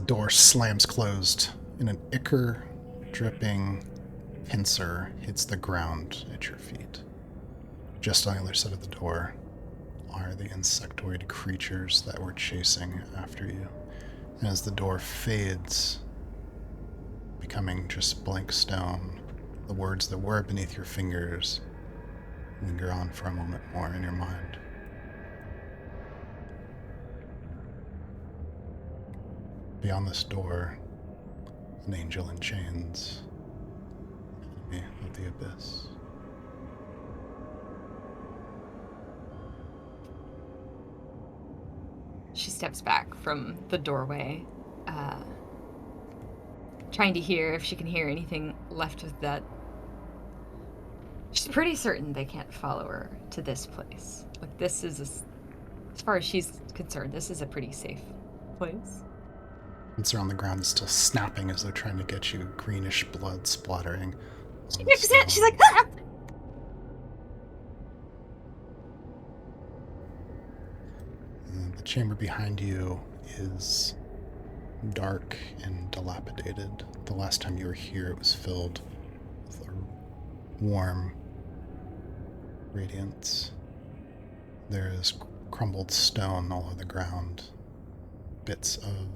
door slams closed and an ichor dripping pincer hits the ground at your feet. Just on the other side of the door are the insectoid creatures that were chasing after you. And as the door fades, becoming just blank stone, the words that were beneath your fingers linger on for a moment more in your mind. Beyond this door, an angel in chains, enemy of the abyss. She steps back from the doorway, trying to hear if she can hear anything left of that. She's pretty certain they can't follow her to this place. Like, this is, as far as she's concerned, this is a pretty safe place. And on the ground is still snapping as they're trying to get you, greenish blood splattering. She picks it, she's like, ah! And the chamber behind you is dark and dilapidated. The last time you were here, it was filled with a warm radiance. There is crumbled stone all over the ground, bits of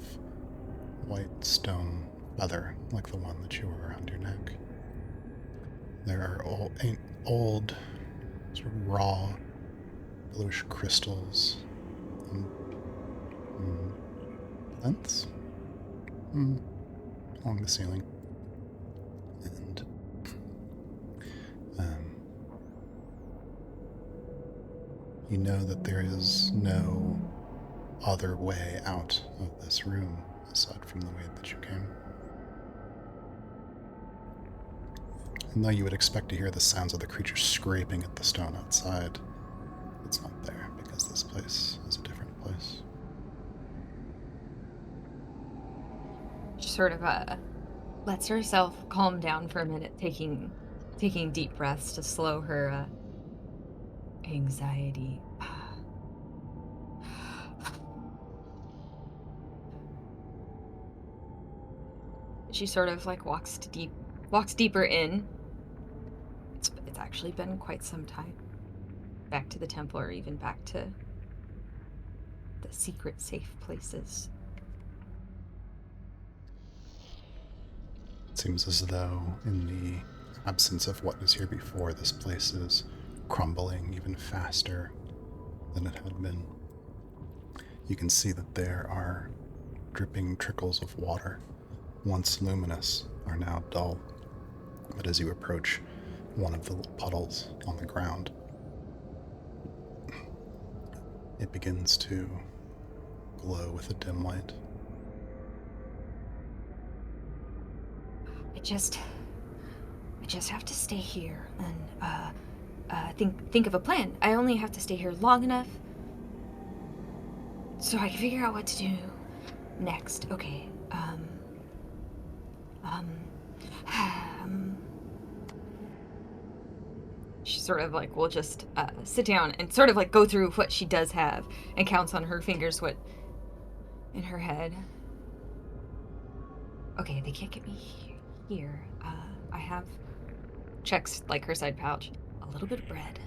white stone feather like the one that you wore around your neck. There are old sort of raw bluish crystals and plinths along the ceiling. And you know that there is no other way out of this room aside from the way that you came. And though you would expect to hear the sounds of the creatures scraping at the stone outside, it's not there because this place is a different place. She sort of lets herself calm down for a minute, taking deep breaths to slow her anxiety. She sort of like walks deeper in. It's actually been quite some time. Back to the temple, or even back to the secret safe places. It seems as though, in the absence of what was here before, this place is crumbling even faster than it had been. You can see that there are dripping trickles of water, once luminous, are now dull. But as you approach one of the puddles on the ground, it begins to glow with a dim light. I just have to stay here and think of a plan. I only have to stay here long enough so I can figure out what to do next. Okay. She sort of like will just sit down and sort of like go through what she does have and counts on her fingers what in her head. Okay, they can't get me here. I have, checks like her side pouch, a little bit of bread.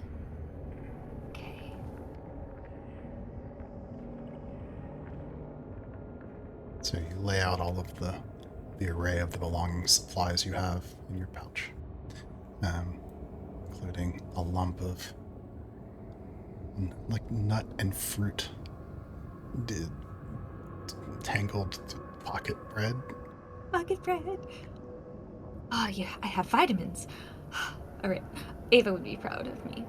Okay. So you lay out all of the array of the belongings, supplies you have in your pouch, including a lump of like nut and fruit tangled pocket bread. Pocket bread. Oh yeah, I have vitamins. All right, Ava would be proud of me.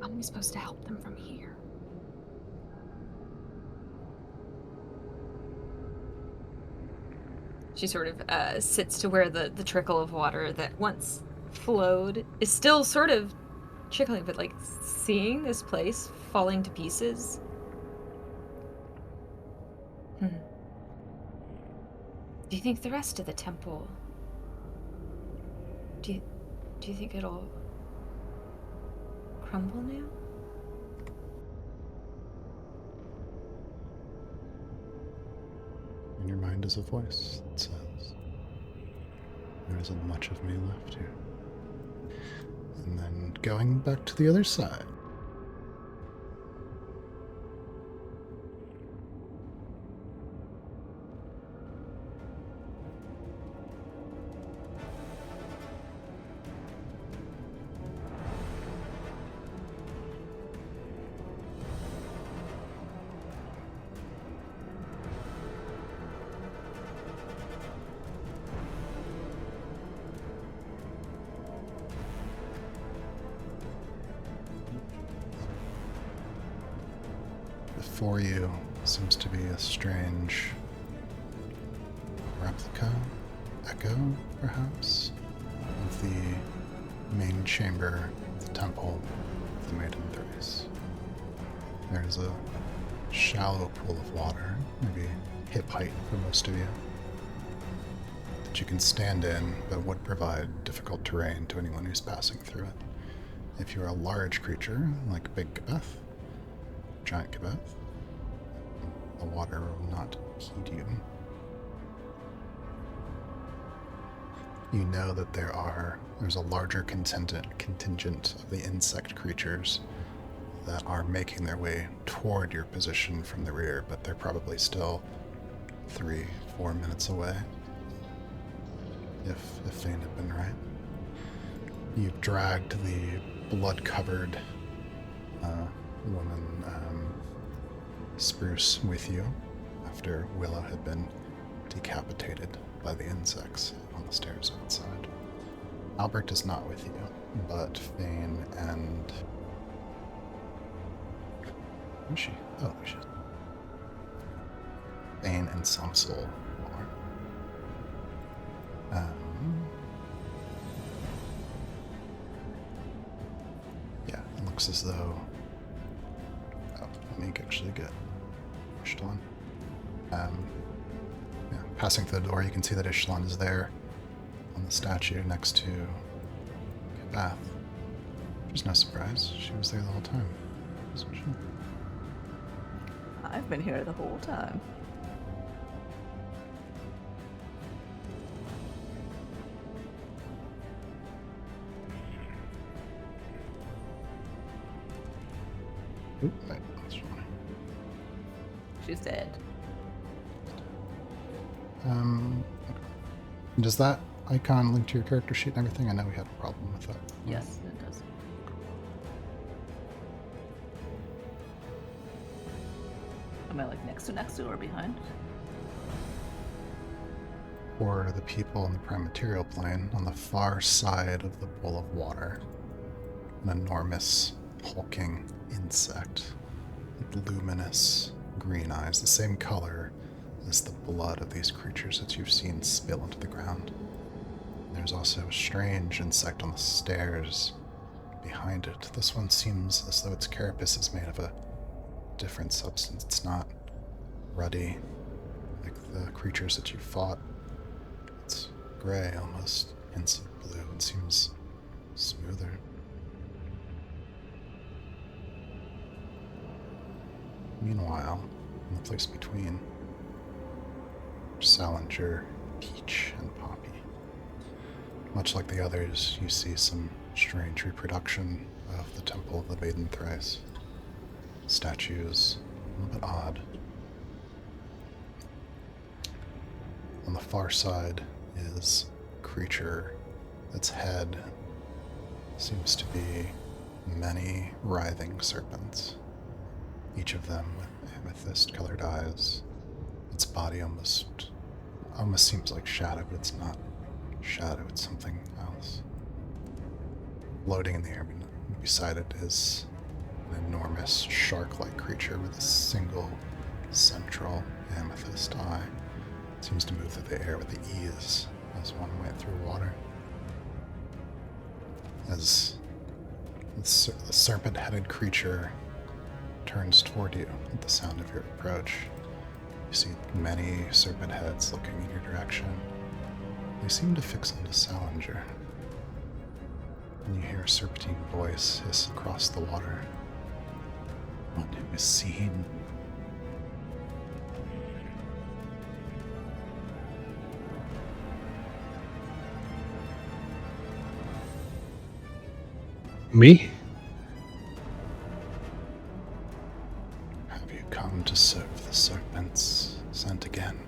How am I supposed to help them from here? She sort of sits to where the trickle of water that once flowed is still sort of trickling, but like seeing this place falling to pieces. Do you think the rest of the temple? Do you think it'll crumble now? In your mind is a voice that says, there isn't much of me left here. And then going back to the other side. Before you seems to be a strange replica, echo, perhaps, of the main chamber of the temple of the Maiden Thrace. There's a shallow pool of water, maybe hip height for most of you, that you can stand in, but would provide difficult terrain to anyone who's passing through it. If you're a large creature, like Big Gabeth, Giant Gabeth, the water will not heed you. You know that there's a larger contingent of the insect creatures that are making their way toward your position from the rear, but they're probably still 3-4 minutes away, if Thane had been right. You've dragged the blood-covered woman Spruce with you after Willow had been decapitated by the insects on the stairs outside. Albert is not with you, but Thane and... Where is she? Oh, there she is. Thane and Samsel are. Yeah, it looks as though... Oh, let me actually get Ishtalan. Yeah, passing through the door, you can see that Ishtalan is there on the statue next to Kabath. Which is no surprise. She was there the whole time, wasn't she? I've been here the whole time. Oop, wait, that's funny. She's dead. Does that icon link to your character sheet and everything? I know we had a problem with that. Yes, it does. Am I like next to or behind? Or the people in the prime material plane, on the far side of the bowl of water, an enormous, hulking insect with luminous green eyes, the same color as the blood of these creatures that you've seen spill into the ground. There's also a strange insect on the stairs behind it. This one seems as though its carapace is made of a different substance. It's not ruddy like the creatures that you fought. It's gray, almost hints of blue, and seems smoother. Meanwhile, in the place between, Salinger, Peach, and Poppy. Much like the others, you see some strange reproduction of the Temple of the Maiden Thrice. Statues, a little bit odd. On the far side is a creature. Its head seems to be many writhing serpents, each of them with amethyst-colored eyes. Its body almost seems like shadow, but it's not shadow, it's something else. Floating in the air beside it is an enormous shark-like creature with a single central amethyst eye. It seems to move through the air with ease as one went through water. As the serpent-headed creature turns toward you at the sound of your approach, you see many serpent heads looking in your direction. They seem to fix onto Salinger. And you hear a serpentine voice hiss across the water. One who is seen Me? Have you come to serve the serpents sent again?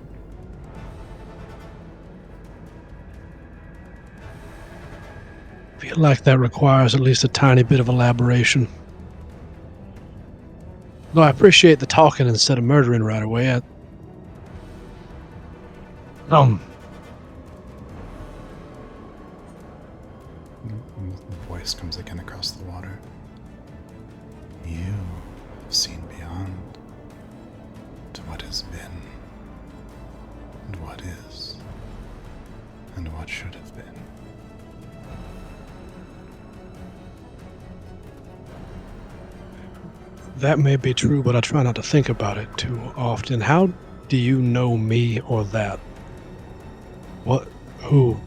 I feel like that requires at least a tiny bit of elaboration. No, I appreciate the talking instead of murdering right away. The voice comes again across the water. You have seen beyond to what has been, and what is, and what should have been. That may be true, but I try not to think about it too often. How do you know me or that? What? Who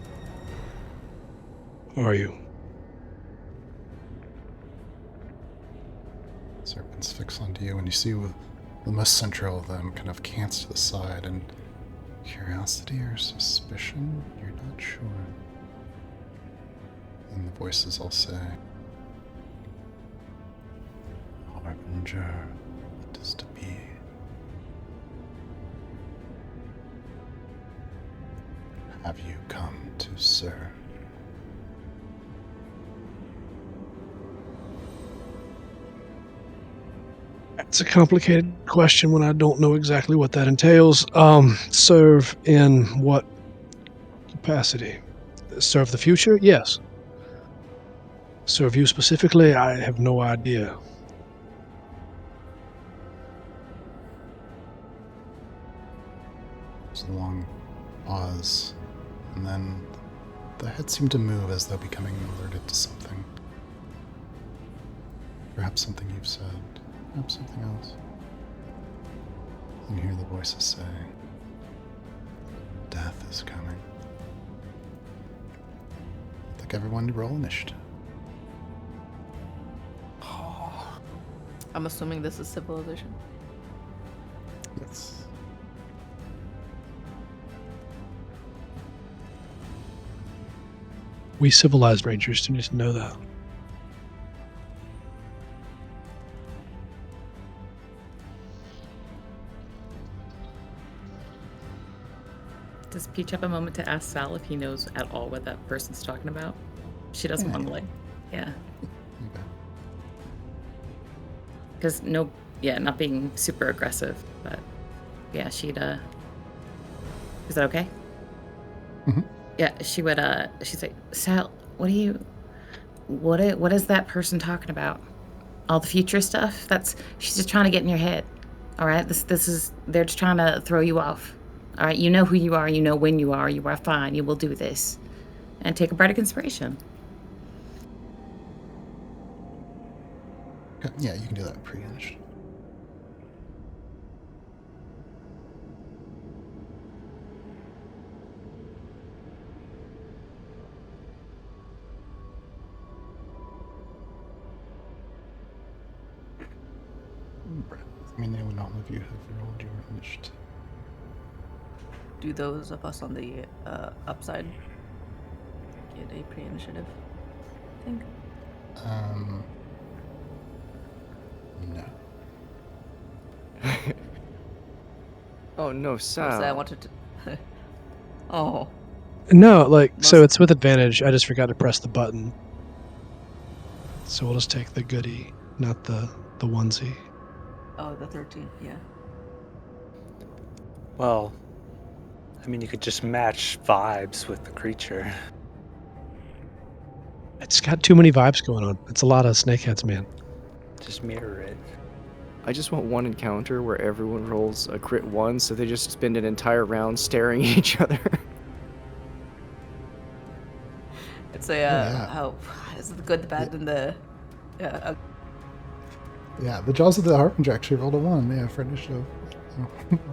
are you? Serpents fix onto you, and you see the most central of them kind of cants to the side, and curiosity or suspicion? You're not sure. And the voices all say, Harbinger, what is to be? Have you come to serve? It's a complicated question when I don't know exactly what that entails. Serve in what capacity? Serve the future? Yes. Serve you specifically? I have no idea. There's a long pause, and then the heads seem to move as though becoming alerted to something. Perhaps something you've said, perhaps something else. And you hear the voices say, death is coming. I'd like everyone to roll initiative. I'm assuming this is civilization. Yes. We civilized rangers do need to know that. Does Peach have a moment to ask Sal if he knows at all what that person's talking about? She doesn't want to, yeah. Okay. Because not being super aggressive, but yeah, she'd, is that okay? Mhm. Yeah, she would, she's like, Sal, what is that person talking about? All the future stuff? She's just trying to get in your head. All right, they're just trying to throw you off. All right, you know who you are, you know when you are fine, you will do this. And take a bardic inspiration. Okay. Yeah, you can do that pre-initiative. I mean, anyone all of you have rolled your initiative. Do those of us on the upside get a pre-initiative? I think. No. Oh no, Sal. I wanted to. Oh. No, so Most- it's with advantage. I just forgot to press the button. So we'll just take the goodie, not the onesie. Oh, the 13. Yeah. Well, I mean, you could just match vibes with the creature. It's got too many vibes going on. It's a lot of snakeheads, man. Just mirror it. I just want one encounter where everyone rolls a crit 1, so they just spend an entire round staring at each other. It's a how is it the good, the bad, and the Yeah, the Jaws of the Harbinger actually rolled a 1, yeah, for initiative.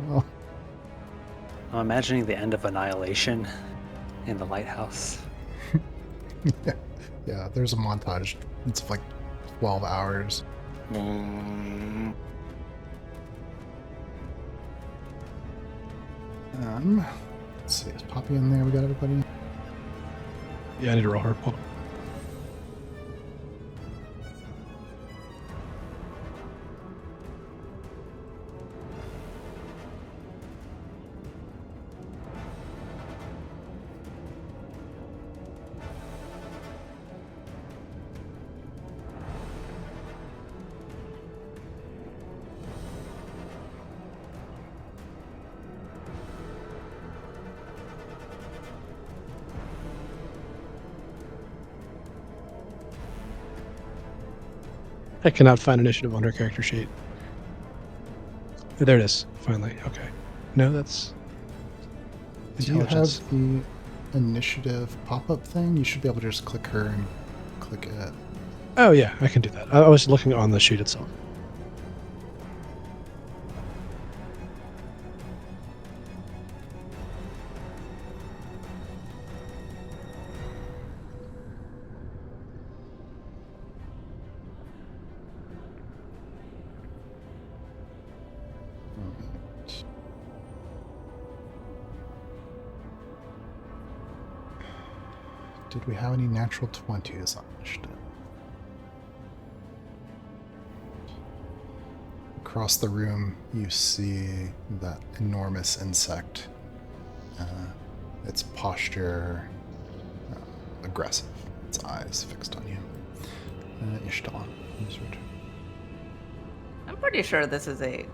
Well, I'm imagining the end of Annihilation in the lighthouse. yeah, there's a montage. It's like 12 hours. Let's see, is Poppy in there? We got everybody? Yeah, I need to roll her. Hold on. I cannot find initiative on her character sheet. There it is. Finally. Okay. No, that's Do you intelligence. have the initiative pop-up thing? You should be able to just click her and click it. Oh yeah, I can do that. I was looking on the sheet itself. Alright. Did we have any natural 20s on initiative? Across the room, you see that enormous insect. Its posture aggressive. Its eyes fixed on you. Ishtal, use your turn. I'm pretty sure this is a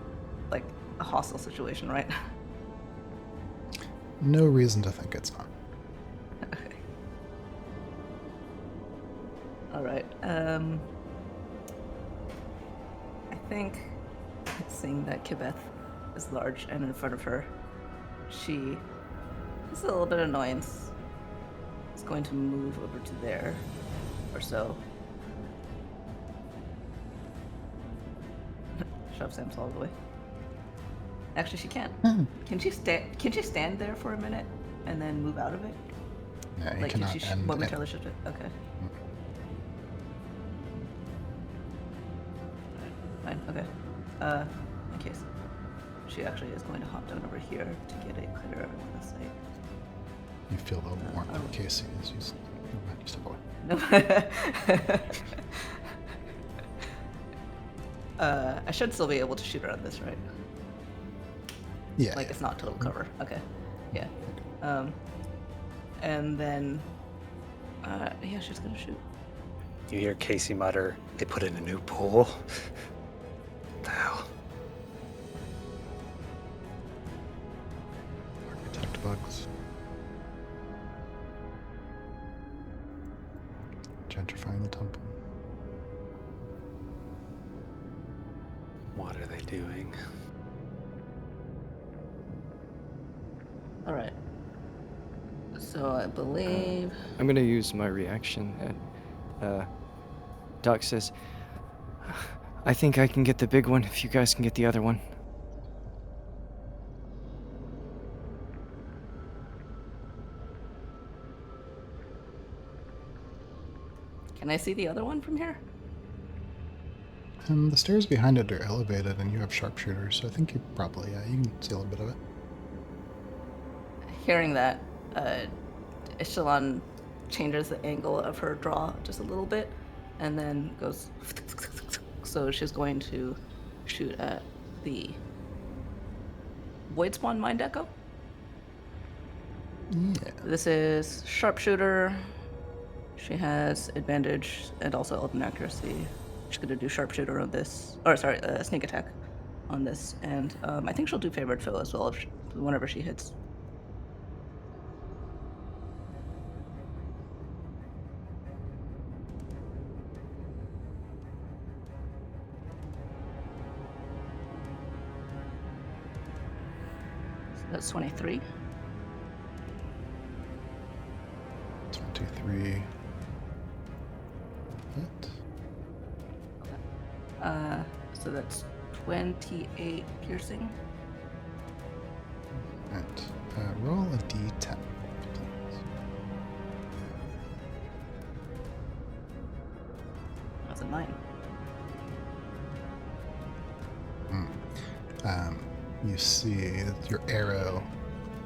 hostile situation, right? No reason to think it's not. Okay. All right. I think seeing that Kibeth is large and in front of her, she is a little bit of annoyance. Is going to move over to there, or so. Shove Sam's all the way. Actually, she can't. Can she stand there for a minute and then move out of it? Yeah, you Like, can cannot she end momentarily shift it? Okay. Fine. Okay. In case she actually is going to hop down over here to get a clearer of the site. You feel the warmth of Casey as you step away. No. I should still be able to shoot her on this, right? Yeah. Like, it's not total cover. Okay. Yeah. And then, yeah, she's gonna shoot. You hear Casey mutter, "They put in a new pool." What the hell? Architect bugs. Gentrifying the temple. What are they doing? All right. So I believe. I'm gonna use my reaction, and Doc says, "I think I can get the big one if you guys can get the other one." Can I see the other one from here? The stairs behind it are elevated, and you have sharpshooters, so I think you probably, yeah, you can see a little bit of it. Hearing that, Echelon changes the angle of her draw just a little bit, and then goes. So she's going to shoot at the Void Spawn Mind Echo. Yeah. This is sharpshooter. She has advantage and also element accuracy. She's gonna do sharpshooter on this, or sorry, sneak attack on this, and I think she'll do favored foe as well whenever she hits. So that's 23. 23. Hit. So that's 28 piercing. Right. Roll a d10, please. That's a 9. You see your arrow,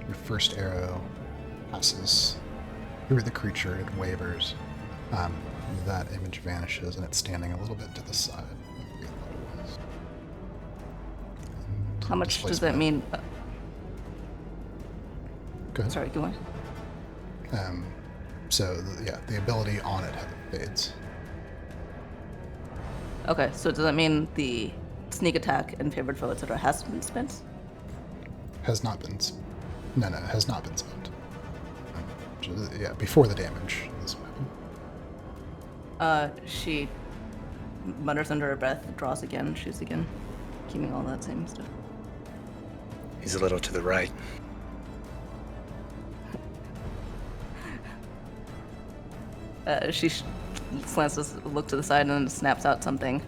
your first arrow, passes through the creature. It wavers. That image vanishes, and it's standing a little bit to the side. I forget what it was. And How much does displays that by- mean? Go ahead. Sorry, go on. The ability on it fades. Okay, so does that mean the sneak attack and favored foe, etc., has been spent? Has not been. No, has not been spent. Before the damage. This weapon. She mutters under her breath, draws again, shoots again, keeping all that same stuff. He's a little to the right. She slances a look to the side and then snaps out something.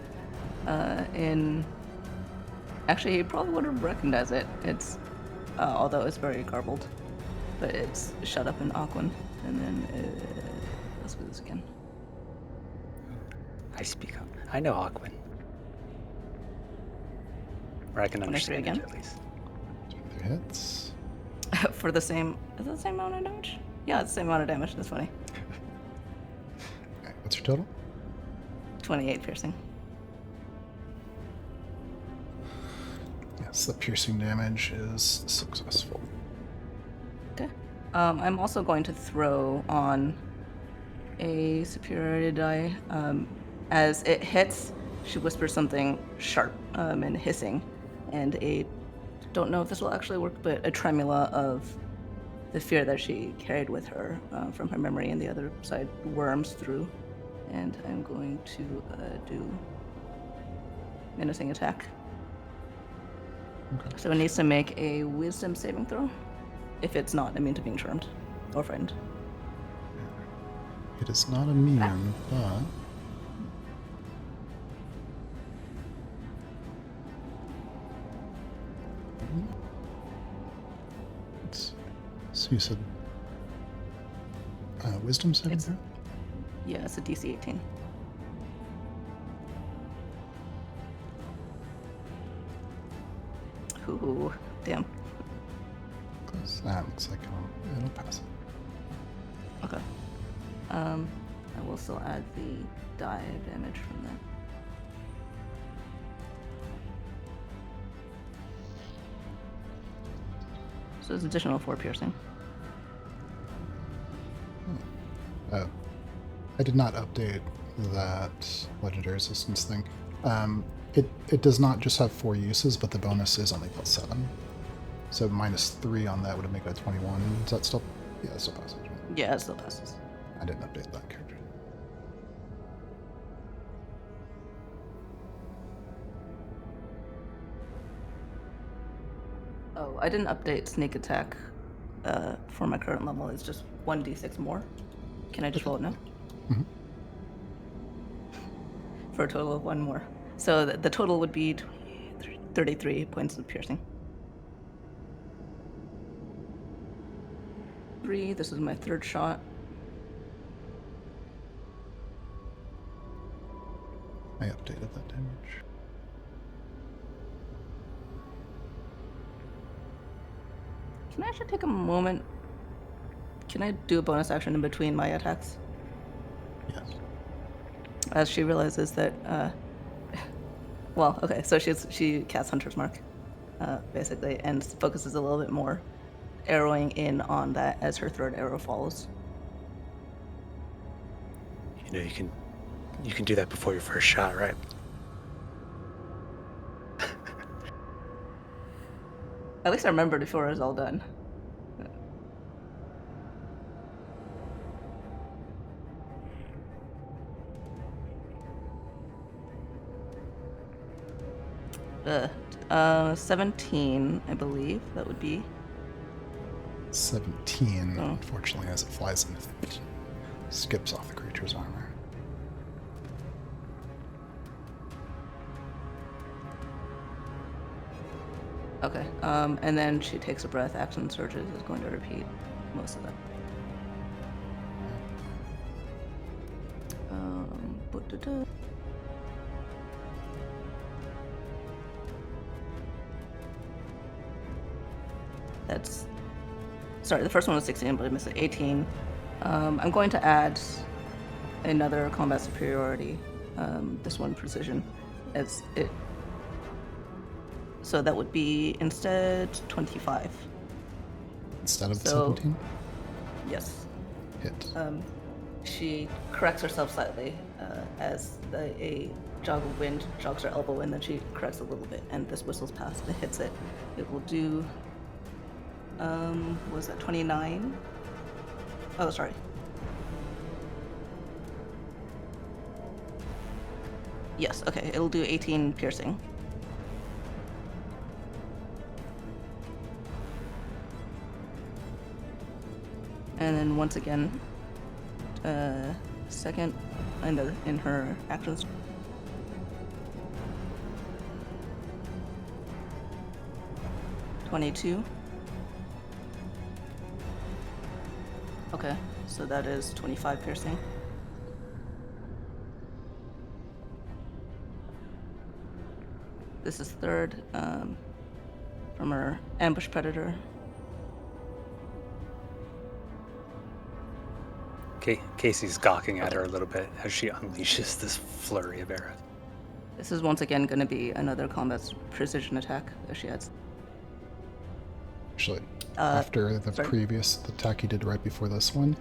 Actually, he probably would have recognized it. It's, although it's very garbled, but it's shut up in Aquan. And then, let's do this again. I I know Aquan. Or I can 23 understand it again? at least. 23 hits. For the same, is it the same amount of damage? Yeah, it's the same amount of damage. That's funny. Okay, what's your total? 28 piercing. Yes, the piercing damage is successful. Okay. I'm also going to throw on a superiority die. As it hits, she whispers something sharp and hissing, and don't know if this will actually work, but a tremula of the fear that she carried with her from her memory, and the other side worms through. And I'm going to do menacing attack. Okay. So it needs to make a wisdom saving throw. If it's not immune to being charmed or frightened. It is not immune, but so you said wisdom saving It's- throw? Yeah, it's a DC 18. Ooh, damn. Close. That looks like it'll pass. Okay. I will still add the die damage from that. So it's additional 4 piercing. I did not update that legendary assistance thing. It does not just have 4 uses, but the bonus is only +7. So -3 on that would make it a 21. Is that still? Yeah, that still passes. Right? Yeah, it still passes. I didn't update that character. Oh, I didn't update sneak attack for my current level. It's just 1d6 more. Can I just roll it now? Mhm. For a total of 1 more. So the total would be 33 points of piercing. 3, this is my 3rd shot. I updated that damage. Can I actually take a moment? Can I do a bonus action in between my attacks? Yes. As she realizes that, well, okay, so she casts Hunter's Mark, basically, and focuses a little bit more, arrowing in on that as her 3rd arrow follows. You know, you can do that before your first shot, right? At least I remembered before it was all done. Uh, 17, I believe that would be. 17, Oh. unfortunately, as it flies in, it skips off the creature's armor. Okay, and then she takes a breath, action surges, is going to repeat most of that. Ba-da-da. That's, sorry, the first one was 16, but I missed it, 18. I'm going to add another combat superiority, this one precision, as it. So that would be instead 25. Instead of So- 17? Yes. Hit. She corrects herself slightly as a jog of wind jogs her elbow, and then she corrects a little bit, and this whistles past and hits it. It will do. Was that 29? Oh, sorry. Yes, okay, it'll do 18 piercing. And then once again, second in her actions. $22. Okay, so that is 25 piercing. This is third, from her ambush predator. Casey's gawking at her a little bit as she unleashes this flurry of arrows. This is once again going to be another combat precision attack that she adds. Actually, after the sorry? previous attack you did right before this one,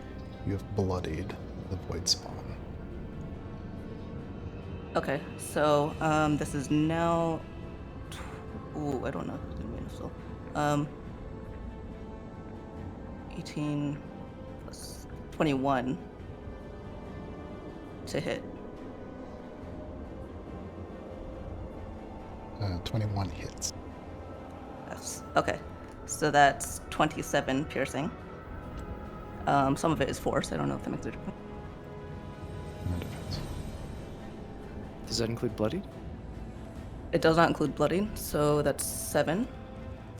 you have bloodied the void spawn. Okay, so this is now. Ooh, I don't know if it's gonna be enough still. 18 plus 21 to hit. 21 hits. Yes. Okay, so that's 27 piercing. Some of it is force. I don't know if that makes a difference. No defense. Does that include bloody? It does not include blooding, so that's 7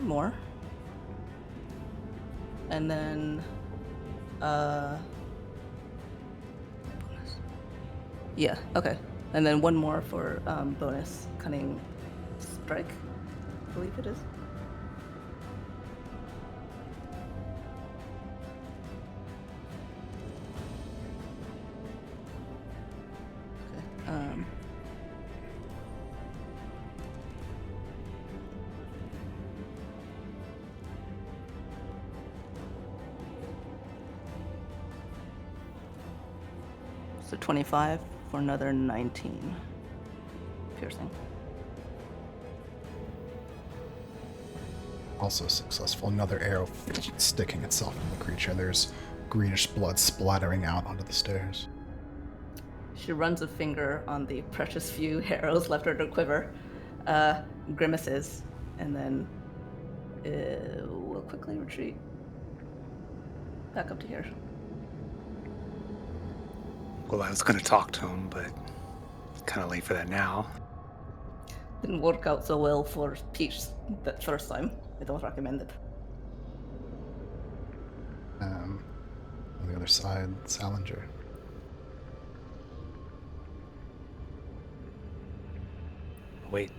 more. And then, bonus. Yeah, okay. And then 1 more for bonus cunning strike, I believe it is. Okay. So 25 for another 19 piercing. Also successful. Another arrow sticking itself in the creature. There's greenish blood splattering out onto the stairs. She runs a finger on the precious few arrows left in her quiver, grimaces, and then will quickly retreat back up to here. Well, I was going to talk to him, but it's kind of late for that now. Didn't work out so well for Peach that first time. I don't recommend it. On the other side, Salinger. Wait,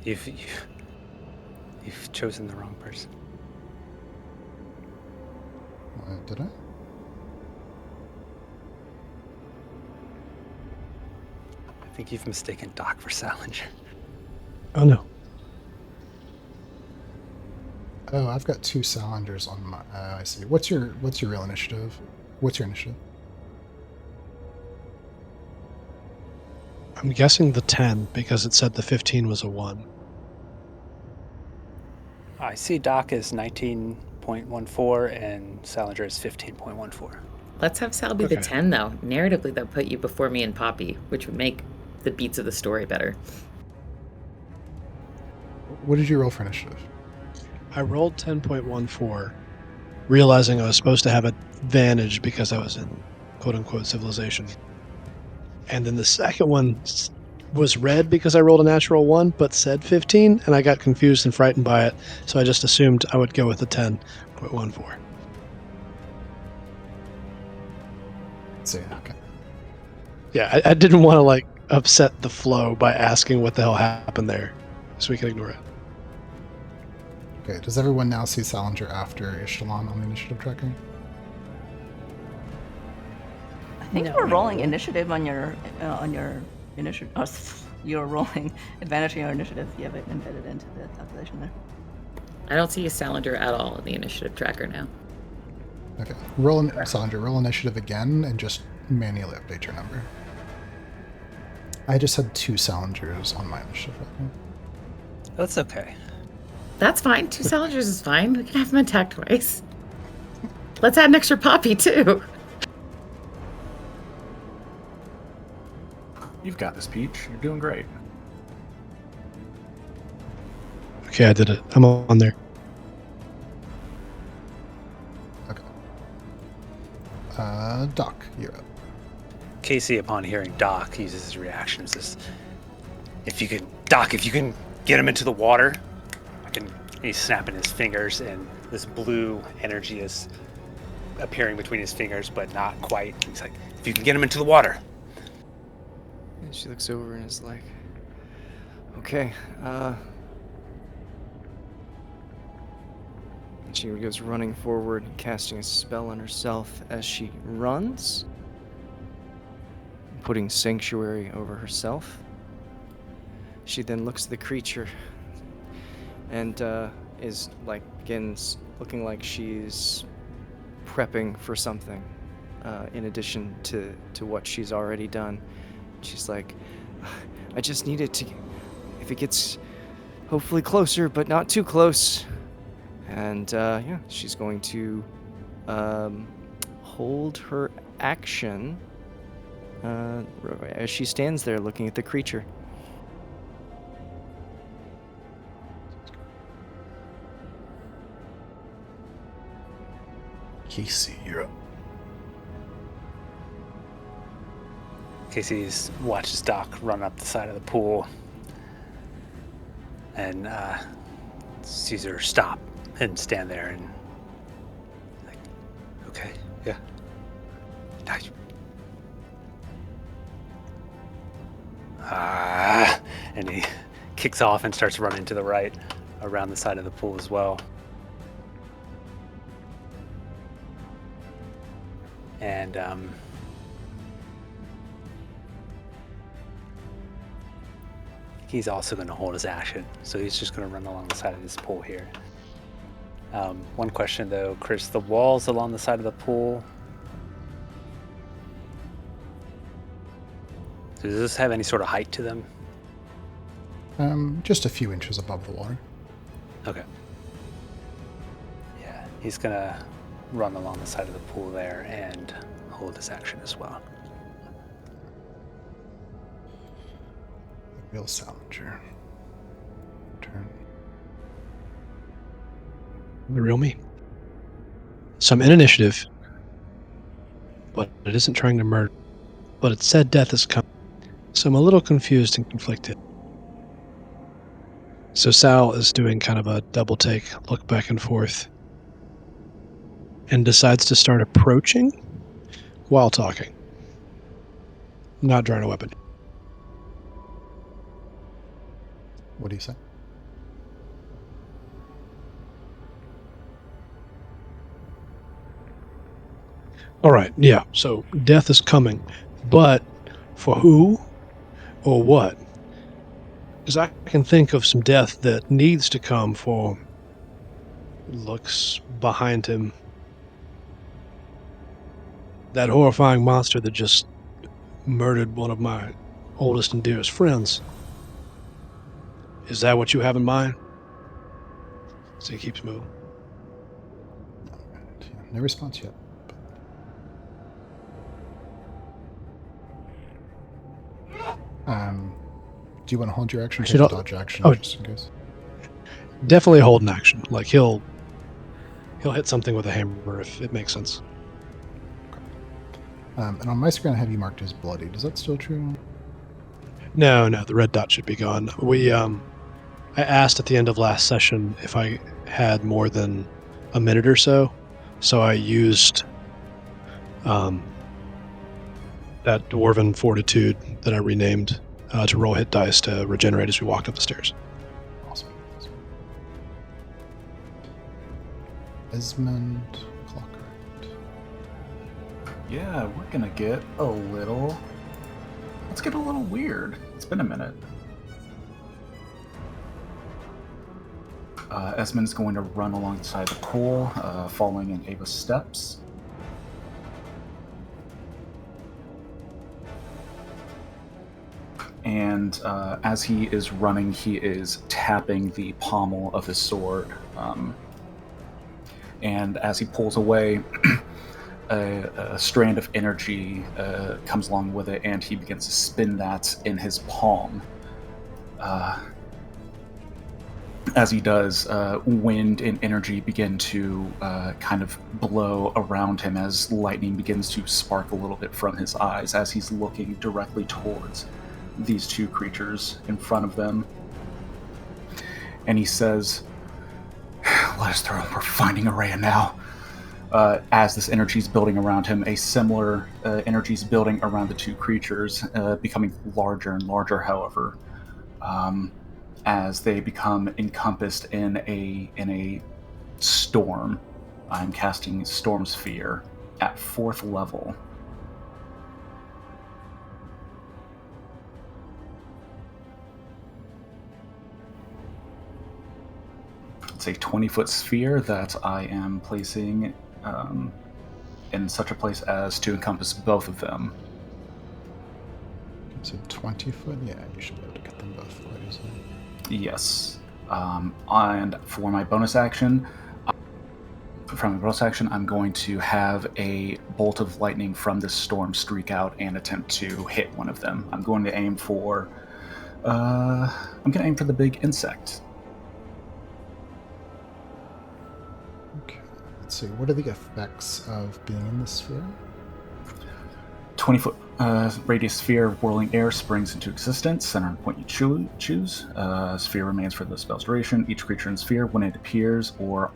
you've chosen the wrong person. Did I? I think you've mistaken Doc for Salinger. Oh no. Oh, I've got 2 Salingers on my. I see. What's your real initiative? What's your initiative? I'm guessing the 10 because it said the 15 was a 1. I see Doc is 19.14 and Salinger is 15.14. Let's have Sal be the Okay. 10, though. Narratively, that put you before me and Poppy, which would make the beats of the story better. What did you roll for initiative? I rolled 10.14, realizing I was supposed to have advantage because I was in quote-unquote civilization. And then the second one was red because I rolled a natural 1, but said 15, and I got confused and frightened by it, so I just assumed I would go with the 10.14. So, okay. Yeah, I didn't want to, upset the flow by asking what the hell happened there, so we could ignore it. Okay, does everyone now see Salinger after Ishtalon on the initiative tracking? I think we're rolling initiative on your initiative. Oh, you're rolling advantage on your initiative. You have it embedded into the calculation there. I don't see a Salinger at all in the initiative tracker now. Okay, Salinger, roll initiative again and just manually update your number. I just had 2 Salingers on my initiative tracking. That's okay. That's fine. 2 Salingers is fine. We can have them attack twice. Let's add an extra Poppy, too. You've got this, Peach. You're doing great. Okay, I did it. I'm on there. Okay. Doc, you're up. Casey, upon hearing Doc, uses his reaction. Says, Doc, if you can get him into the water, he's snapping his fingers, and this blue energy is appearing between his fingers, but not quite. He's like, if you can get him into the water. And she looks over and is like, okay, And she goes running forward, casting a spell on herself as she runs, putting sanctuary over herself. She then looks at the creature and begins looking like she's prepping for something, in addition to what she's already done. She's like, I just need it to, if it gets hopefully closer, but not too close. And she's going to hold her action as she stands there looking at the creature. Casey, you're up. Casey watches Doc run up the side of the pool and sees her stop and stand there and like, okay, yeah. And he kicks off and starts running to the right around the side of the pool as well. And he's also going to hold his action, so he's just going to run along the side of this pool here. One question though, Chris, the walls along the side of the pool, does this have any sort of height to them? Just a few inches above the water. Okay. Yeah, he's going to run along the side of the pool there and hold his action as well. Real Salinger. Turn. The real me. So I'm in initiative, but it isn't trying to murder. But it said death is coming. So I'm a little confused and conflicted. So Sal is doing kind of a double take, look back and forth, and decides to start approaching while talking. Not drawing a weapon. What do you say? All right, yeah, so death is coming, but for who or what? Because I can think of some death that needs to come for... Looks behind him. That horrifying monster that just murdered one of my oldest and dearest friends. Is that what you have in mind? So he keeps moving. Alright, yeah, no response yet. Do you want to hold your action? Actually, Take a don't- dodge action, oh. just in case. Definitely hold an action. Like he'll hit something with a hammer if it makes sense. And on my screen, I have you marked as bloody. Is that still true? No, the red dot should be gone. I asked at the end of last session if I had more than a minute or so I used that Dwarven Fortitude that I renamed to roll hit dice to regenerate as we walked up the stairs. Awesome. Esmond Clockrite. Yeah, we're gonna get a little... Let's get a little weird. It's been a minute. Esmond's going to run alongside the pool, following in Ava's steps. And as he is running, he is tapping the pommel of his sword. And as he pulls away, a strand of energy comes along with it, and he begins to spin that in his palm. As he does, wind and energy begin to kind of blow around him as lightning begins to spark a little bit from his eyes as he's looking directly towards these two creatures in front of them. And he says, "Let us through. We're finding Araya now." As this energy is building around him, a similar energy is building around the two creatures, becoming larger and larger, however. As they become encompassed in a storm. I'm casting Storm Sphere at 4th level. It's a 20-foot sphere that I am placing in such a place as to encompass both of them. So 20 foot? Yeah, you should be able to get them both quite easily. Yes. And for my bonus action, I'm going to have a bolt of lightning from this storm streak out and attempt to hit one of them. I'm going to aim for the big insect. Okay. Let's see. What are the effects of being in the sphere? 20-foot radius sphere of whirling air springs into existence. Center and point you choose. Sphere remains for the spell's duration. Each creature in the sphere, when it appears or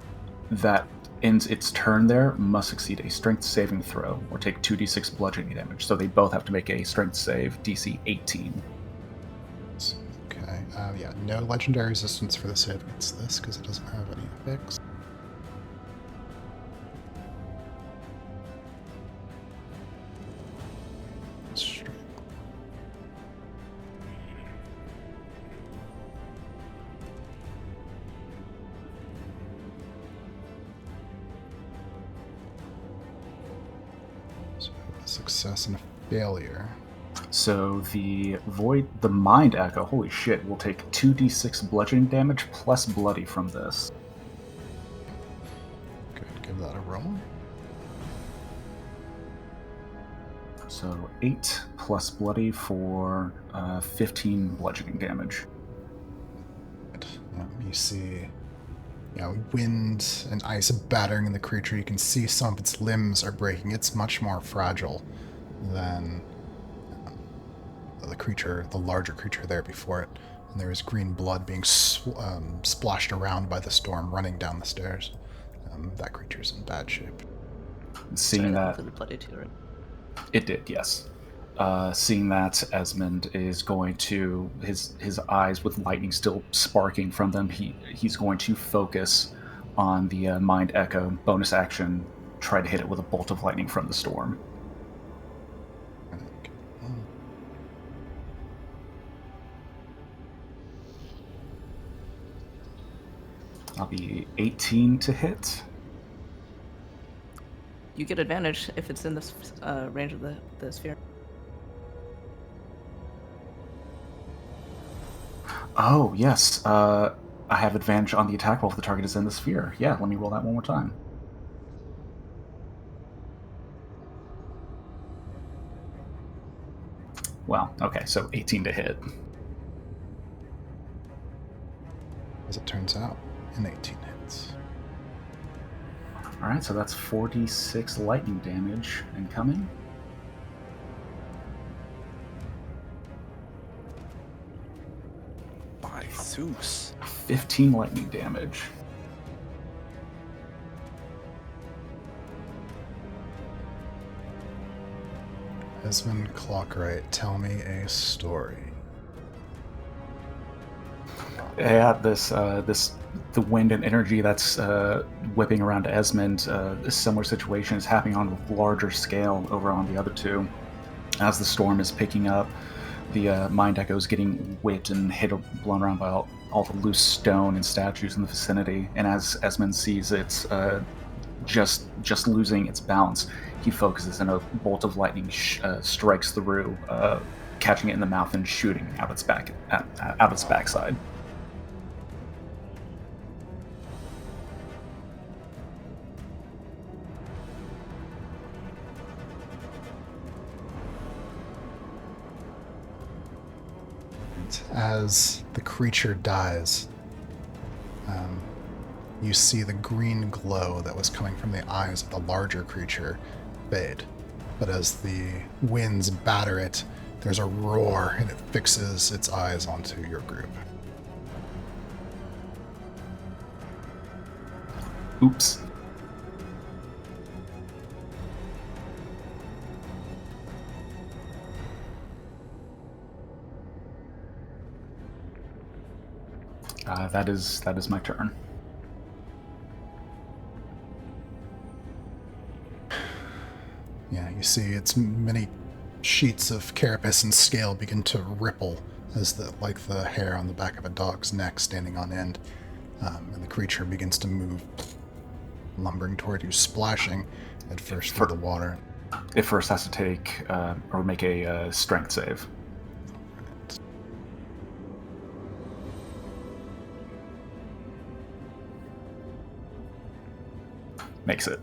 that ends its turn there, must succeed a strength saving throw or take 2d6 bludgeoning damage. So they both have to make a strength save, DC 18. Okay. Yeah, no legendary resistance for the save against this because it doesn't have any effects. Success and a failure. So the mind echo, holy shit, will take 2d6 bludgeoning damage plus bloody from this. Good, give that a roll. So 8 plus bloody for 15 bludgeoning damage. You see, wind and ice battering in the creature. You can see some of its limbs are breaking. It's much more fragile than the larger creature there before it. And there is green blood being splashed around by the storm running down the stairs. That creature's in bad shape. Seeing that, bloody too, right? It did, yes. Seeing that, Esmond is going to, his eyes with lightning still sparking from them, he's going to focus on the Mind Echo bonus action, try to hit it with a bolt of lightning from the storm. I'll be 18 to hit. You get advantage if it's in this range of the sphere. Oh, yes. I have advantage on the attack roll if the target is in the sphere. Yeah, let me roll that one more time. Well, okay, so 18 to hit. As it turns out, an 18 hits. Alright, so that's 46 lightning damage incoming. By Zeus. 15 lightning damage. Esmond Clockwright, tell me a story. Yeah, the wind and energy that's whipping around Esmond, a similar situation is happening on a larger scale over on the other two. As the storm is picking up, the Mind Echo is getting whipped and blown around by all the loose stone and statues in the vicinity. And as Esmond sees it's just losing its balance, he focuses and a bolt of lightning strikes through, catching it in the mouth and shooting out its backside. As the creature dies, you see the green glow that was coming from the eyes of the larger creature fade. But as the winds batter it, there's a roar and it fixes its eyes onto your group. Oops. That is my turn. Yeah, you see its many sheets of carapace and scale begin to ripple as like the hair on the back of a dog's neck standing on end. And the creature begins to move, lumbering toward you, splashing at first through the water. It first has to take or make a strength save. Makes it.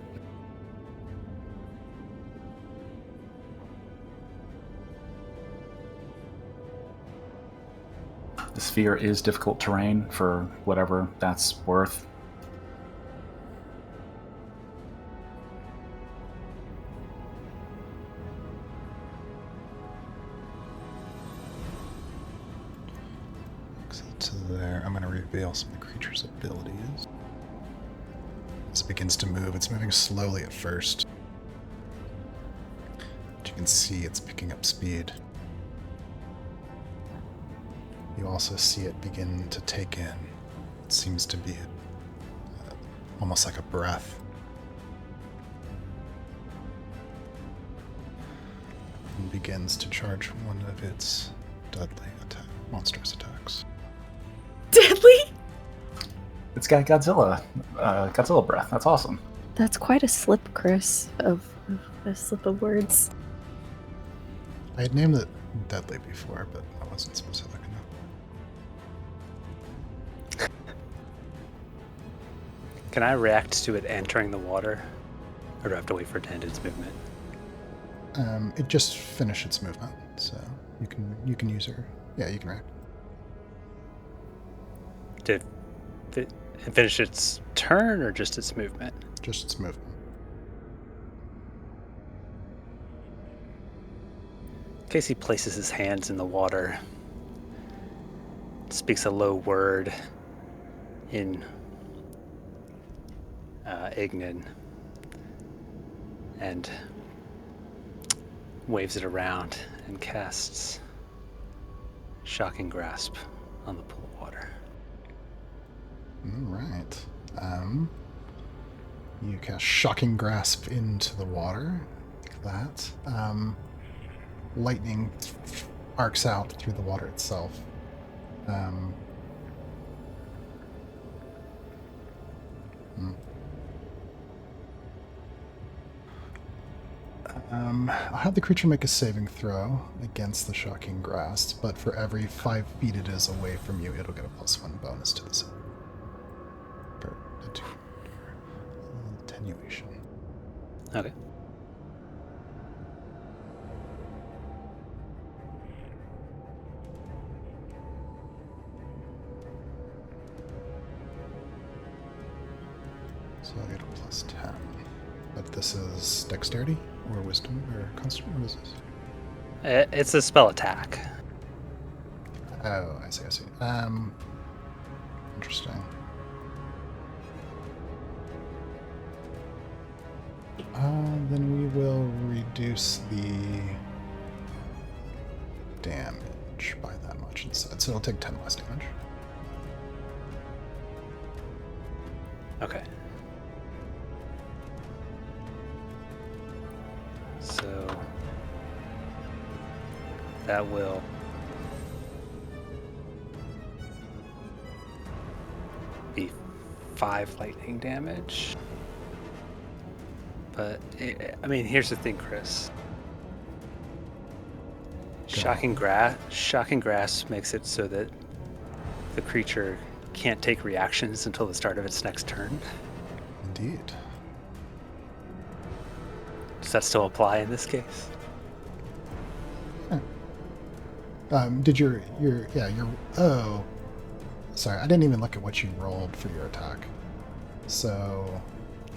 The sphere is difficult terrain for whatever that's worth. Exit to there. I'm going to reveal some of the creature's abilities. As it begins to move, it's moving slowly at first. But you can see it's picking up speed. You also see it begin to take in. It seems to be almost like a breath. And begins to charge one of its deadly monstrous attacks. Deadly? It's got Godzilla breath. That's awesome. That's quite a slip, Chris, of a slip of words. I had named it deadly before, but I wasn't specific enough. Can I react to it entering the water? Or do I have to wait for it to end its movement? It just finished its movement, so you can use her. Yeah, you can react. Did it finish its turn or just its movement? Just its movement. Casey places his hands in the water, speaks a low word in Ignan, and waves it around and casts Shocking Grasp on the pool of water. All right. You cast Shocking Grasp into the water, like that. Lightning arcs out through the water itself. I'll have the creature make a saving throw against the Shocking Grasp, but for every 5 feet it is away from you, it'll get a +1 bonus to the save. For attenuation. Okay. So I'll get a +10. But this is dexterity or wisdom or constitution? What is this? It's a spell attack. Oh, I see. Interesting. Then we will reduce the damage by that much instead. So it'll take 10 less damage. Okay. So that will be 5 lightning damage. But I mean, here's the thing, Chris. Shocking Grasp makes it so that the creature can't take reactions until the start of its next turn. Indeed. Does that still apply in this case? Did your oh, sorry, I didn't even look at what you rolled for your attack. So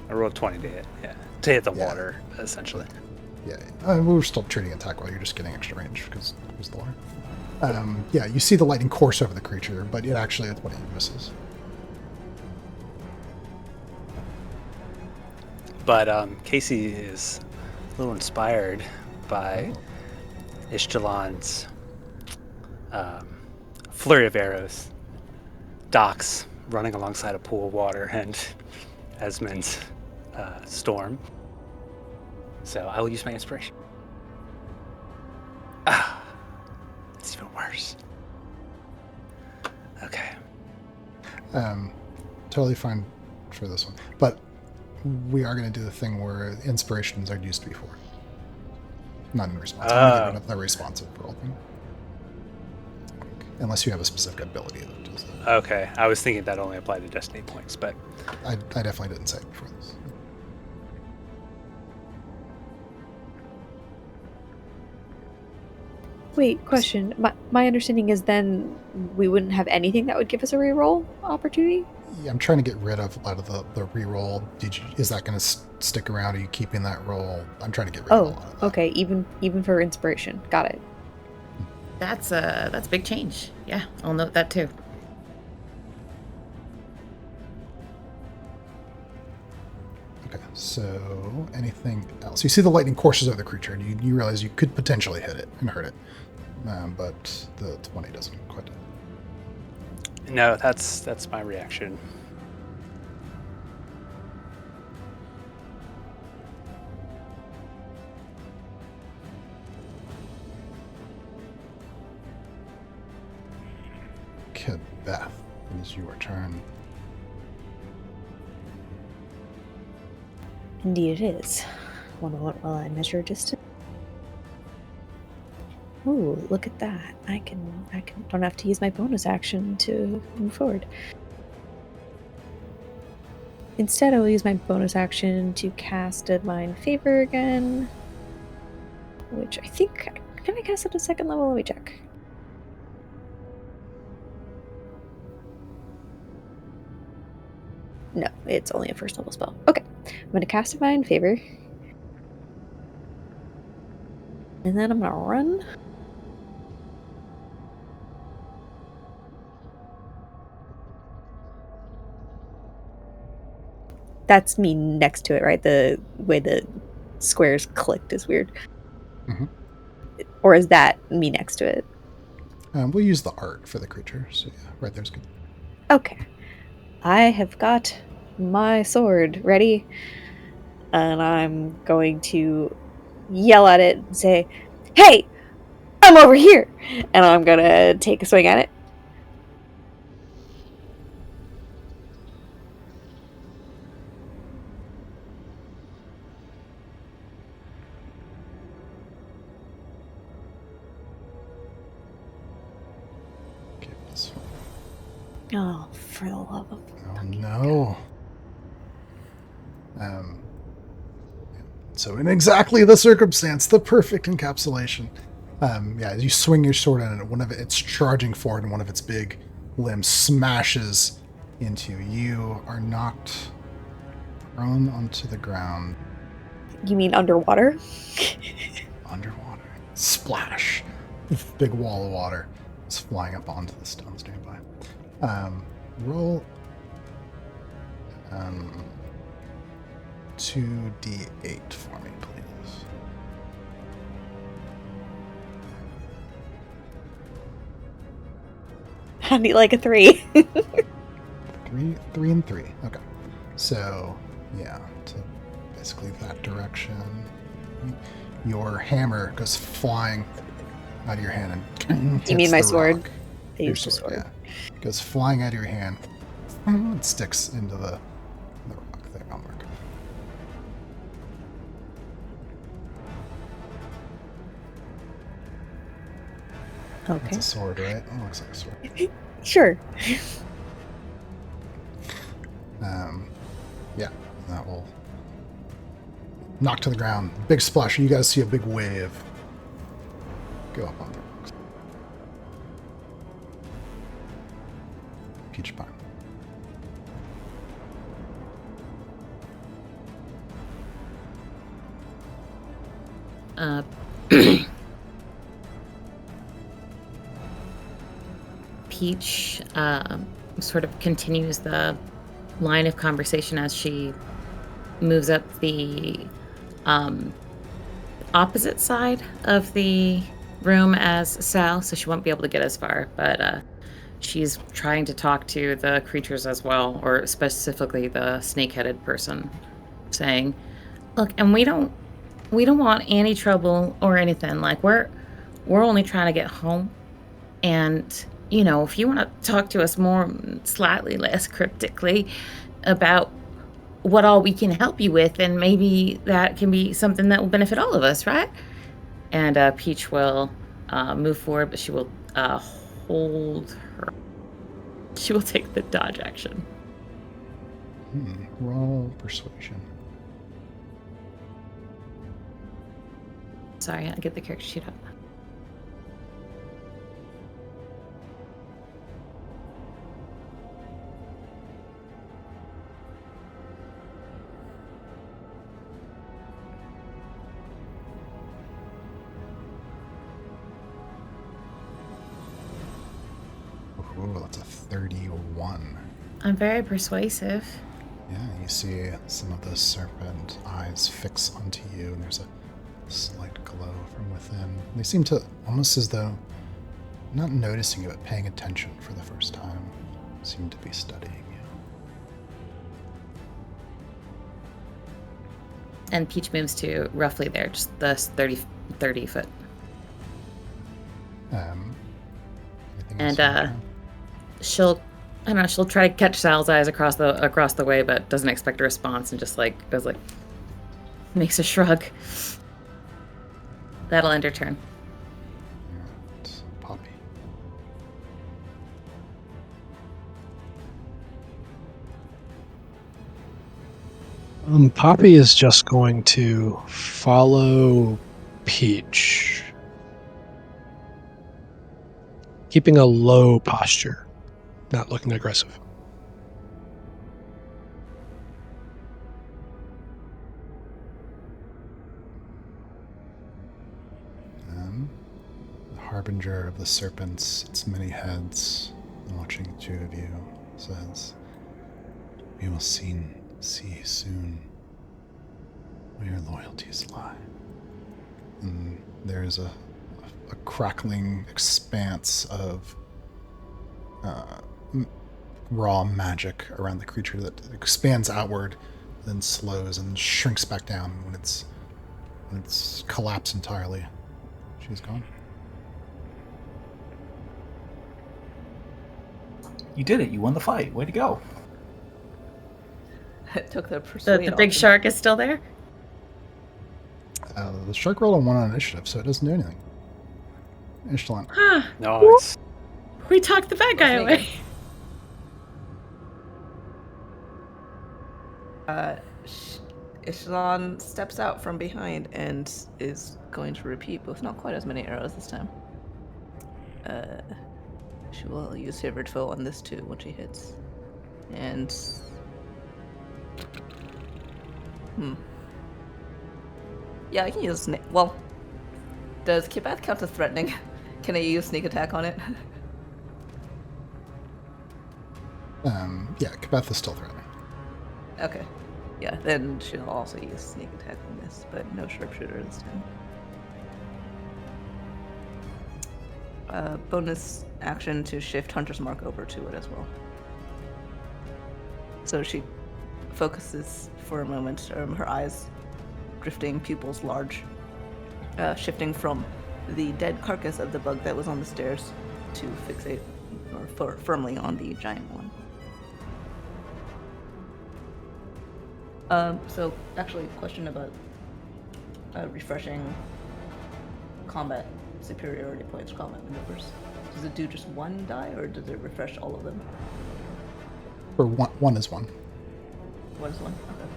I rolled 20 to hit. Yeah, to hit the Yeah. water essentially. yeah, we were still treating attack while you're just getting extra range because it was the water. Yeah, you see the lightning course over the creature, but it actually at 20 misses. But Casey is a little inspired by Ishtalan's flurry of arrows, Doc's running alongside a pool of water, and Esmond's storm. So I will use my inspiration. It's even worse. Okay. Totally fine for this one, but we are going to do the thing where inspirations are used before. Not in response. I'm going to get rid of the responsive roll thing. Unless you have a specific ability that does that. Okay. I was thinking that only applied to destiny points, but I definitely didn't say it before this. Wait, question. My understanding is then we wouldn't have anything that would give us a reroll opportunity? Yeah, I'm trying to get rid of a lot of the reroll. Is that going to stick around? Are you keeping that roll? I'm trying to get rid of a Oh, lot of that. okay. Even for inspiration. Got it. That's a big change. Yeah, I'll note that too. Okay, so anything else? You see the lightning courses over the creature, and you realize you could potentially hit it and hurt it, but the 20 doesn't quite do it. no, that's my reaction. Okay, Beth, it is your turn. Indeed it is. Wonder what will I measure distance? Ooh, look at that. I can don't have to use my bonus action to move forward. Instead I will use my bonus action to cast Divine Favor again. Which I think can I cast it at second level? Let me check. No, it's only a first level spell. Okay. I'm gonna cast Divine Favor. And then I'm gonna run. That's me next to it, right? The way the squares clicked is weird. Mhm. Or is that me next to it? We'll use the art for the creature, so yeah, right there's good. Okay. I have got my sword ready. And I'm going to yell at it and say, "Hey! I'm over here!" And I'm gonna take a swing at it. Okay, this one. Oh, for the love of Oh no. So in exactly the circumstance, the perfect encapsulation. Yeah, you swing your sword at it. It's charging forward, and one of its big limbs smashes into you. You are knocked prone onto the ground. You mean underwater? Underwater. Splash. Big wall of water is flying up onto the stones nearby. Roll 2d8 for me, please. I need like a 3. 3 and 3. Okay. So, yeah, to basically that direction. Your hammer goes flying out of your hand and You mean hits my the sword? rock. I Your used the sword. yeah. Goes flying out of your hand. It sticks into the rock there. I'll mark it. Okay. It's a sword, right? It looks like a sword. Sure. Yeah, that will knock to the ground. Big splash. You guys see a big wave go up on the rocks. Peach Pine. Uh, Peach sort of continues the line of conversation as she moves up the opposite side of the room as Sal, so she won't be able to get as far, but she's trying to talk to the creatures as well, or specifically the snake-headed person, saying, look, and we don't want any trouble or anything. Like, we're only trying to get home, and you know, if you want to talk to us more, slightly less cryptically, about what all we can help you with, and maybe that can be something that will benefit all of us, right? And Peach will move forward, but she will hold her. She will take the dodge action. Roll persuasion. Sorry, I'll get the character sheet up. Ooh, that's a 31. I'm very persuasive. Yeah, you see some of the serpent eyes fix onto you, and there's a slight glow from within. They seem to, almost as though, not noticing you, but paying attention for the first time, seem to be studying you. And Peach moves to roughly there, just the 30 foot. Anything And else? she'll try to catch Sal's eyes across the way, but doesn't expect a response, and just goes makes a shrug. That'll end her turn. Alright, Poppy. Poppy is just going to follow Peach, keeping a low posture, not looking aggressive. The harbinger of the serpents, its many heads, watching the two of you, says, "We will see soon where your loyalties lie." And there's a crackling expanse of raw magic around the creature that expands outward, then slows and shrinks back down when it's collapsed entirely. She's gone. You did it. You won the fight. Way to go. It took the persuade. The big off. shark is still there? The shark rolled a 1 on initiative, so it doesn't do anything. Ishtalan. Huh. Nice. We talked the bad guy away. Ishtalan steps out from behind and is going to repeat, with not quite as many arrows this time. She will use Favored Foe on this too when she hits. And... Yeah, I can use well, does Kibath count as threatening? Can I use sneak attack on it? Yeah, Kabeth is still threatening. Okay. Yeah, then she'll also use sneak attack on this, but no sharpshooter this time. Bonus action to shift Hunter's Mark over to it as well. So she focuses for a moment, her eyes drifting, pupils large, shifting from the dead carcass of the bug that was on the stairs to fixate or firmly on the giant one. So actually, question about refreshing combat superiority points, combat maneuvers. Does it do just one die, or does it refresh all of them? For one is one. One is one. Okay.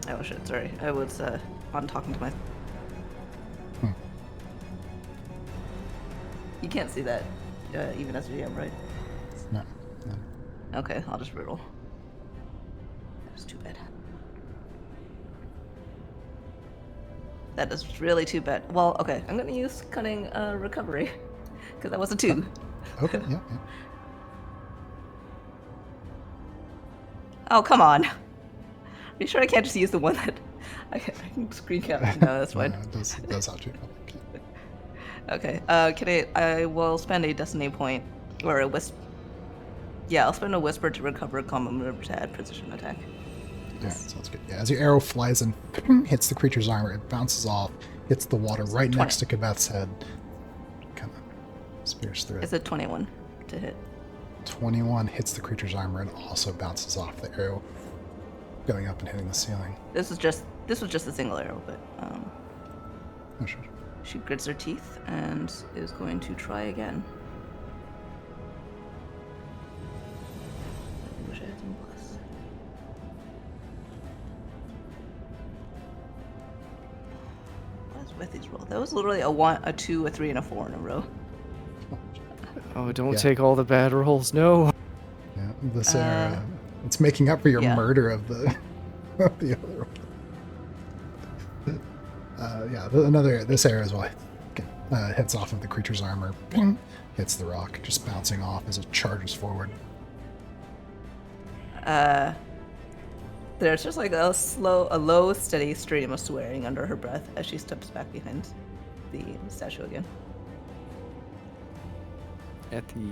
Oh shit, sorry. I was on talking to my. You can't see that, even as a GM, right? No. Okay, I'll just riddle. That was too bad. That is really too bad. Well, okay, I'm gonna use cunning recovery because that was a 2. Okay, yeah. Oh, come on. Are you sure I can't just use the one that I can screen cap? No, that's fine. It does have to. Okay. I will spend a destiny point or a wisp. Yeah, I'll spend a whisper to recover a common maneuver to add precision attack. Alright, sounds good. Yeah, as your arrow flies and hits the creature's armor, it bounces off, hits the water right 20. next to Kabeth's head. Kind of spears through it. It's a 21 to hit. 21 hits the creature's armor and also bounces off the arrow, going up and hitting the ceiling. This was just a single arrow, but Oh, sure. she grits her teeth and is going to try again. I wish I had some plus. What is with these rolls? That was literally a 1, a 2, a 3, and a 4 in a row. Oh, don't Yeah. take all the bad rolls. No. Yeah, this arrow, it's making up for your yeah. murder of the, of the other one. This arrow as well hits off of the creature's armor, ping, hits the rock, just bouncing off as it charges forward. There's just like a low, steady stream of swearing under her breath as she steps back behind the statue again. At the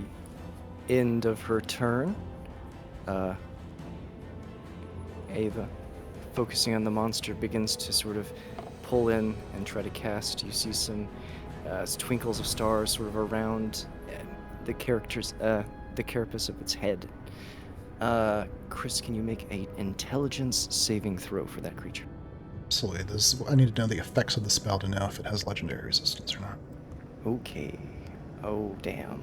end of her turn, Ava, focusing on the monster, begins to sort of pull in and try to cast. You see some twinkles of stars sort of around the carapace of its head. Chris, can you make an intelligence saving throw for that creature? Absolutely. I need to know the effects of the spell to know if it has legendary resistance or not. Okay. Oh, damn.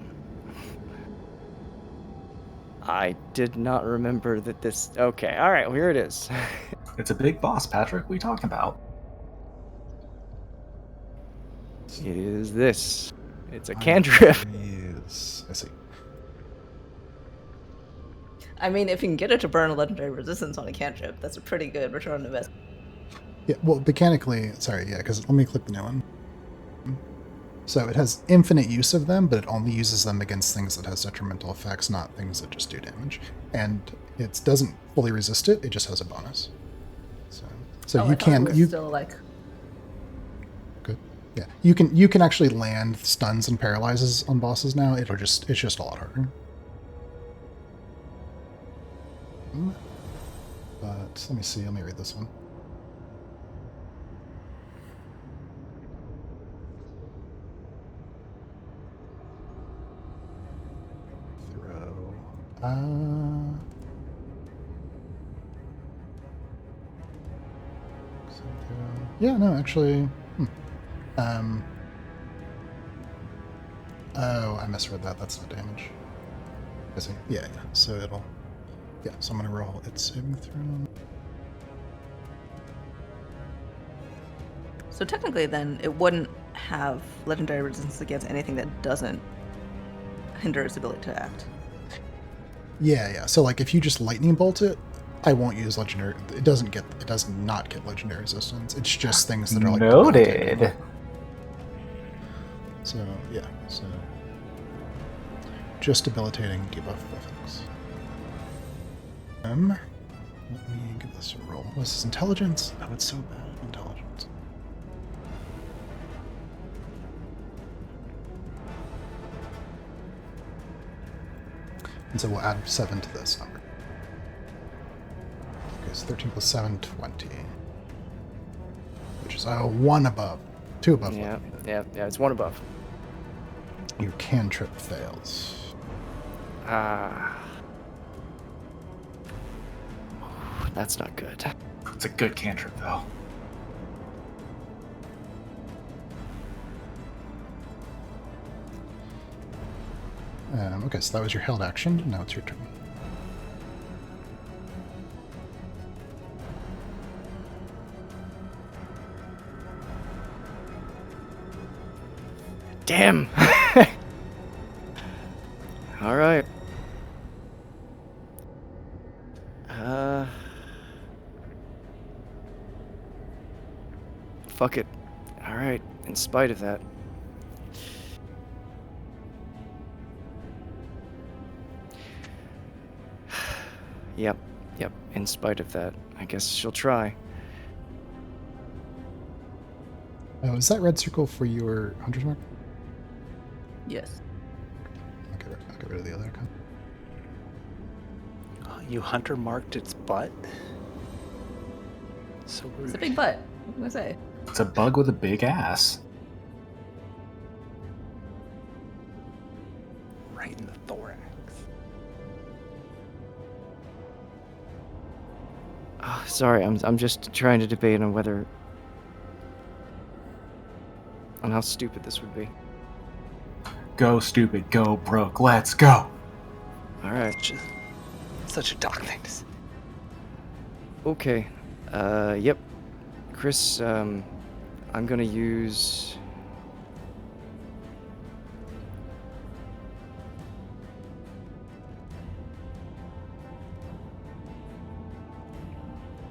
I did not remember that this... Okay, alright, well, here it is. It's a big boss, Patrick. What are you talking about? It is this. It's a cantrip. Yes, I see. I mean, if you can get it to burn a legendary resistance on a cantrip, that's a pretty good return on investment. Yeah, well, mechanically, sorry, yeah, because let me click the new one. So it has infinite use of them, but it only uses them against things that has detrimental effects, not things that just do damage. And it doesn't fully resist it; it just has a bonus. So you can still like. Good. Yeah, you can actually land stuns and paralyzes on bosses now. It's just a lot harder. But let me see. Let me read this one. Yeah, no, actually. Oh, I misread that. That's not damage. I see. Yeah. So it'll. Yeah. So I'm gonna roll its saving throw. So technically, then it wouldn't have legendary resistance against anything that doesn't hinder its ability to act. Yeah. So like, if you just lightning bolt it, I won't use legendary. It does not get legendary resistance. It's just things that are like Noted. So yeah. So just debilitating debuff effects. Let me give this a roll. What's this, intelligence? Oh, it's so bad. Intelligence. And so we'll add 7 to this number. Okay, so 13 plus 7, 20. Which is 1 above. 2 above. Yeah, it's 1 above. Your cantrip fails. That's not good. It's a good cantrip, though. Okay, so that was your held action. Now it's your turn. Damn. All right. Fuck it. All right. In spite of that. Yep. In spite of that, I guess she'll try. Oh, is that red circle for your hunter's mark? Yes. I'll get rid of the other icon. You hunter marked its butt? So rude. It's a big butt. What can I say? It's a bug with a big ass. Right in the thorax. Oh, sorry, I'm just trying to debate on whether... on how stupid this would be. Go, stupid. Go, broke. Let's go. Alright. Such a Doc thing to say. Okay. Yep. Chris, I'm gonna use...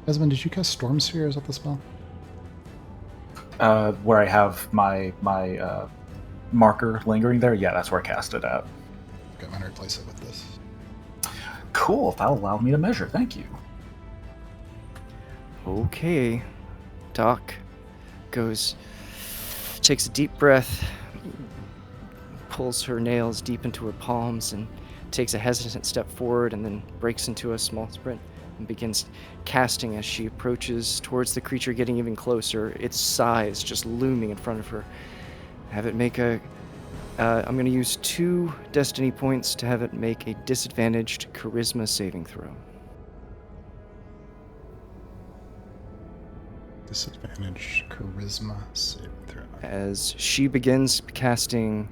Esmond, did you cast Storm Sphere? Is that the spell? Where I have my marker lingering there, yeah, that's where I cast it at. Okay, I'm going to replace it with this. Cool, that'll allow me to measure, thank you. Okay. Doc takes a deep breath, pulls her nails deep into her palms, and takes a hesitant step forward, and then breaks into a small sprint and begins casting as she approaches towards the creature, getting even closer, its size just looming in front of her. Have it make a... I'm going to use 2 destiny points to have it make a disadvantaged charisma saving throw. Disadvantage charisma saving throw. As she begins casting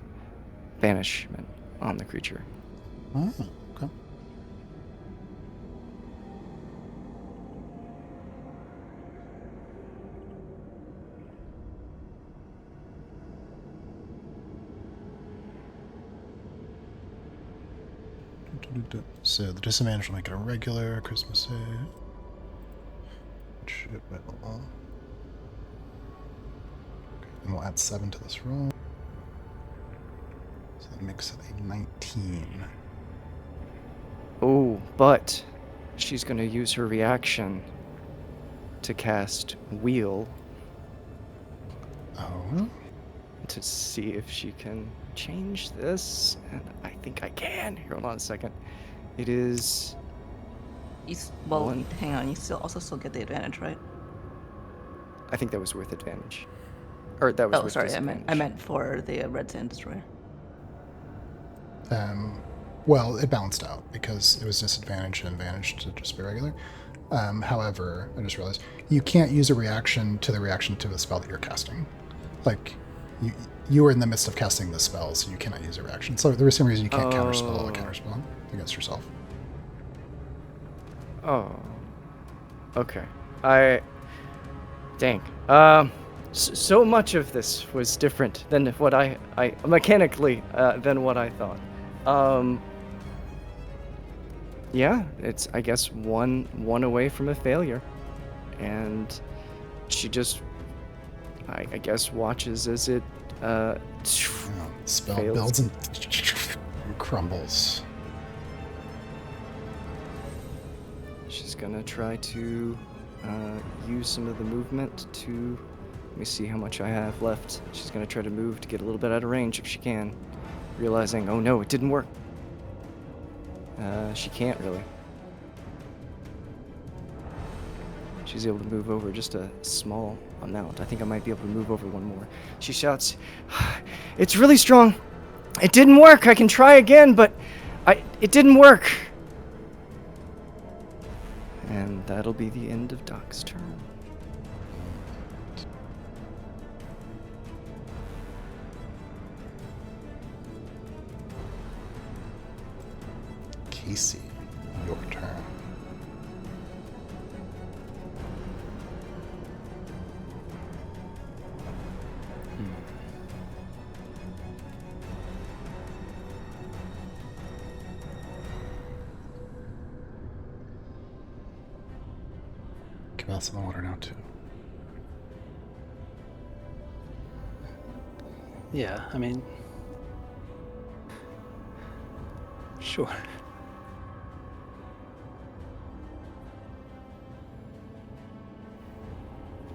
banishment on the creature. Oh, okay. So the disadvantage will make it a regular Christmas save. Which it will. Okay, and we'll add 7 to this roll. So that makes it a 19. Oh, but she's going to use her reaction to cast Wheel Oh. to see if she can change this. And I think I can. Here, hold on a second. It is... Well, One. hang on. You still get the advantage, right? I think that was worth advantage. Or that was Oh, worth sorry. I disadvantage. meant for the Red Sand Destroyer. Well, it balanced out because it was disadvantage and advantage to just be regular. However, I just realized you can't use a reaction to the reaction to a spell that you're casting. Like, you are in the midst of casting the spell, so you cannot use a reaction. So the same reason you can't counterspell a counterspell against yourself. Oh. Okay. Dang. So much of this was different than what I mechanically than what I thought. Yeah, it's, I guess, one away from a failure. And she just, I guess, watches as it Spell fails. builds and crumbles. She's gonna try to use some of the movement to, let me see how much I have left. She's gonna try to move to get a little bit out of range if she can, realizing, oh no, it didn't work. She can't really. She's able to move over just a small amount. I think I might be able to move over one more. She shouts, "It's really strong. It didn't work. I can try again, but it didn't work." And that'll be the end of Doc's turn. Casey, your turn. Cabeth's in the water now, too. Yeah, I mean, sure.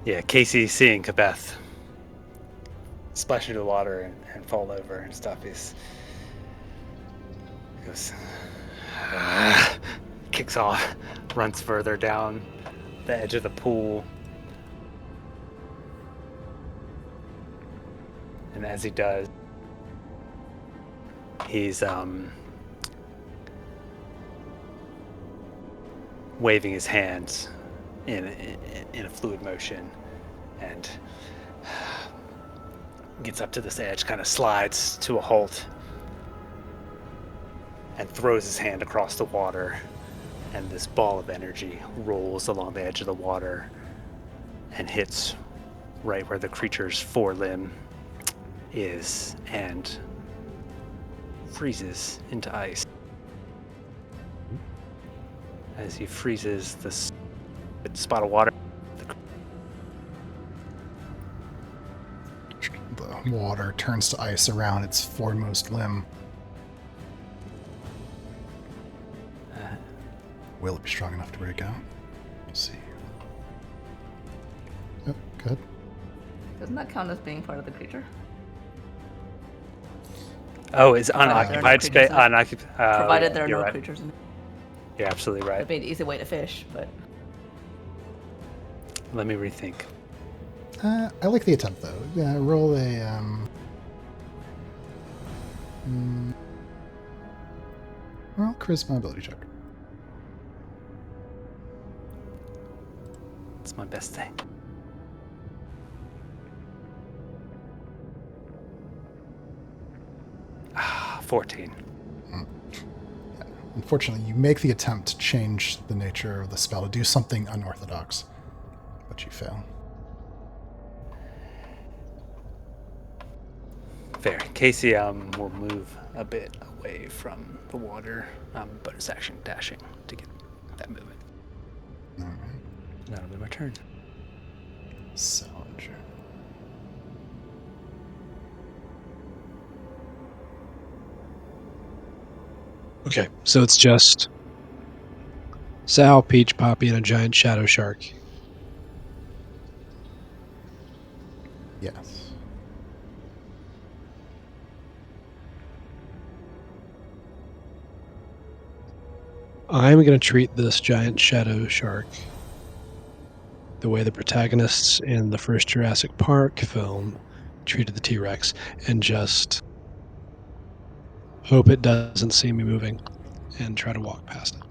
Yeah, Casey seeing Cabeth splash into the water and fall over and stuff, he goes, kicks off, runs further down the edge of the pool. And as he does, he's waving his hands in a fluid motion, and gets up to this edge, kind of slides to a halt, and throws his hand across the water, and this ball of energy rolls along the edge of the water and hits right where the creature's forelimb is and freezes into ice. As he freezes this spot of water, the water turns to ice around its foremost limb. Will it be strong enough to break out? We'll see. Yep, good. Doesn't that count as being part of the creature? oh, it's unoccupied space. Provided there are you're no right. creatures in it. You're absolutely right. That'd be an easy way to fish, but Let me rethink. I like the attempt, though. Yeah, roll a... roll charisma ability check. It's my best thing. Ah, 14. Unfortunately, you make the attempt to change the nature of the spell, to do something unorthodox, but you fail. Fair. Casey will move a bit away from the water, bonus action dashing to get that movement. All right. That'll be my turn. Salinger. Okay, so it's just Sal, Peach, Poppy, and a giant shadow shark. Yes. I'm going to treat this giant shadow shark the way the protagonists in the first Jurassic Park film treated the T-Rex, and just hope it doesn't see me moving and try to walk past it.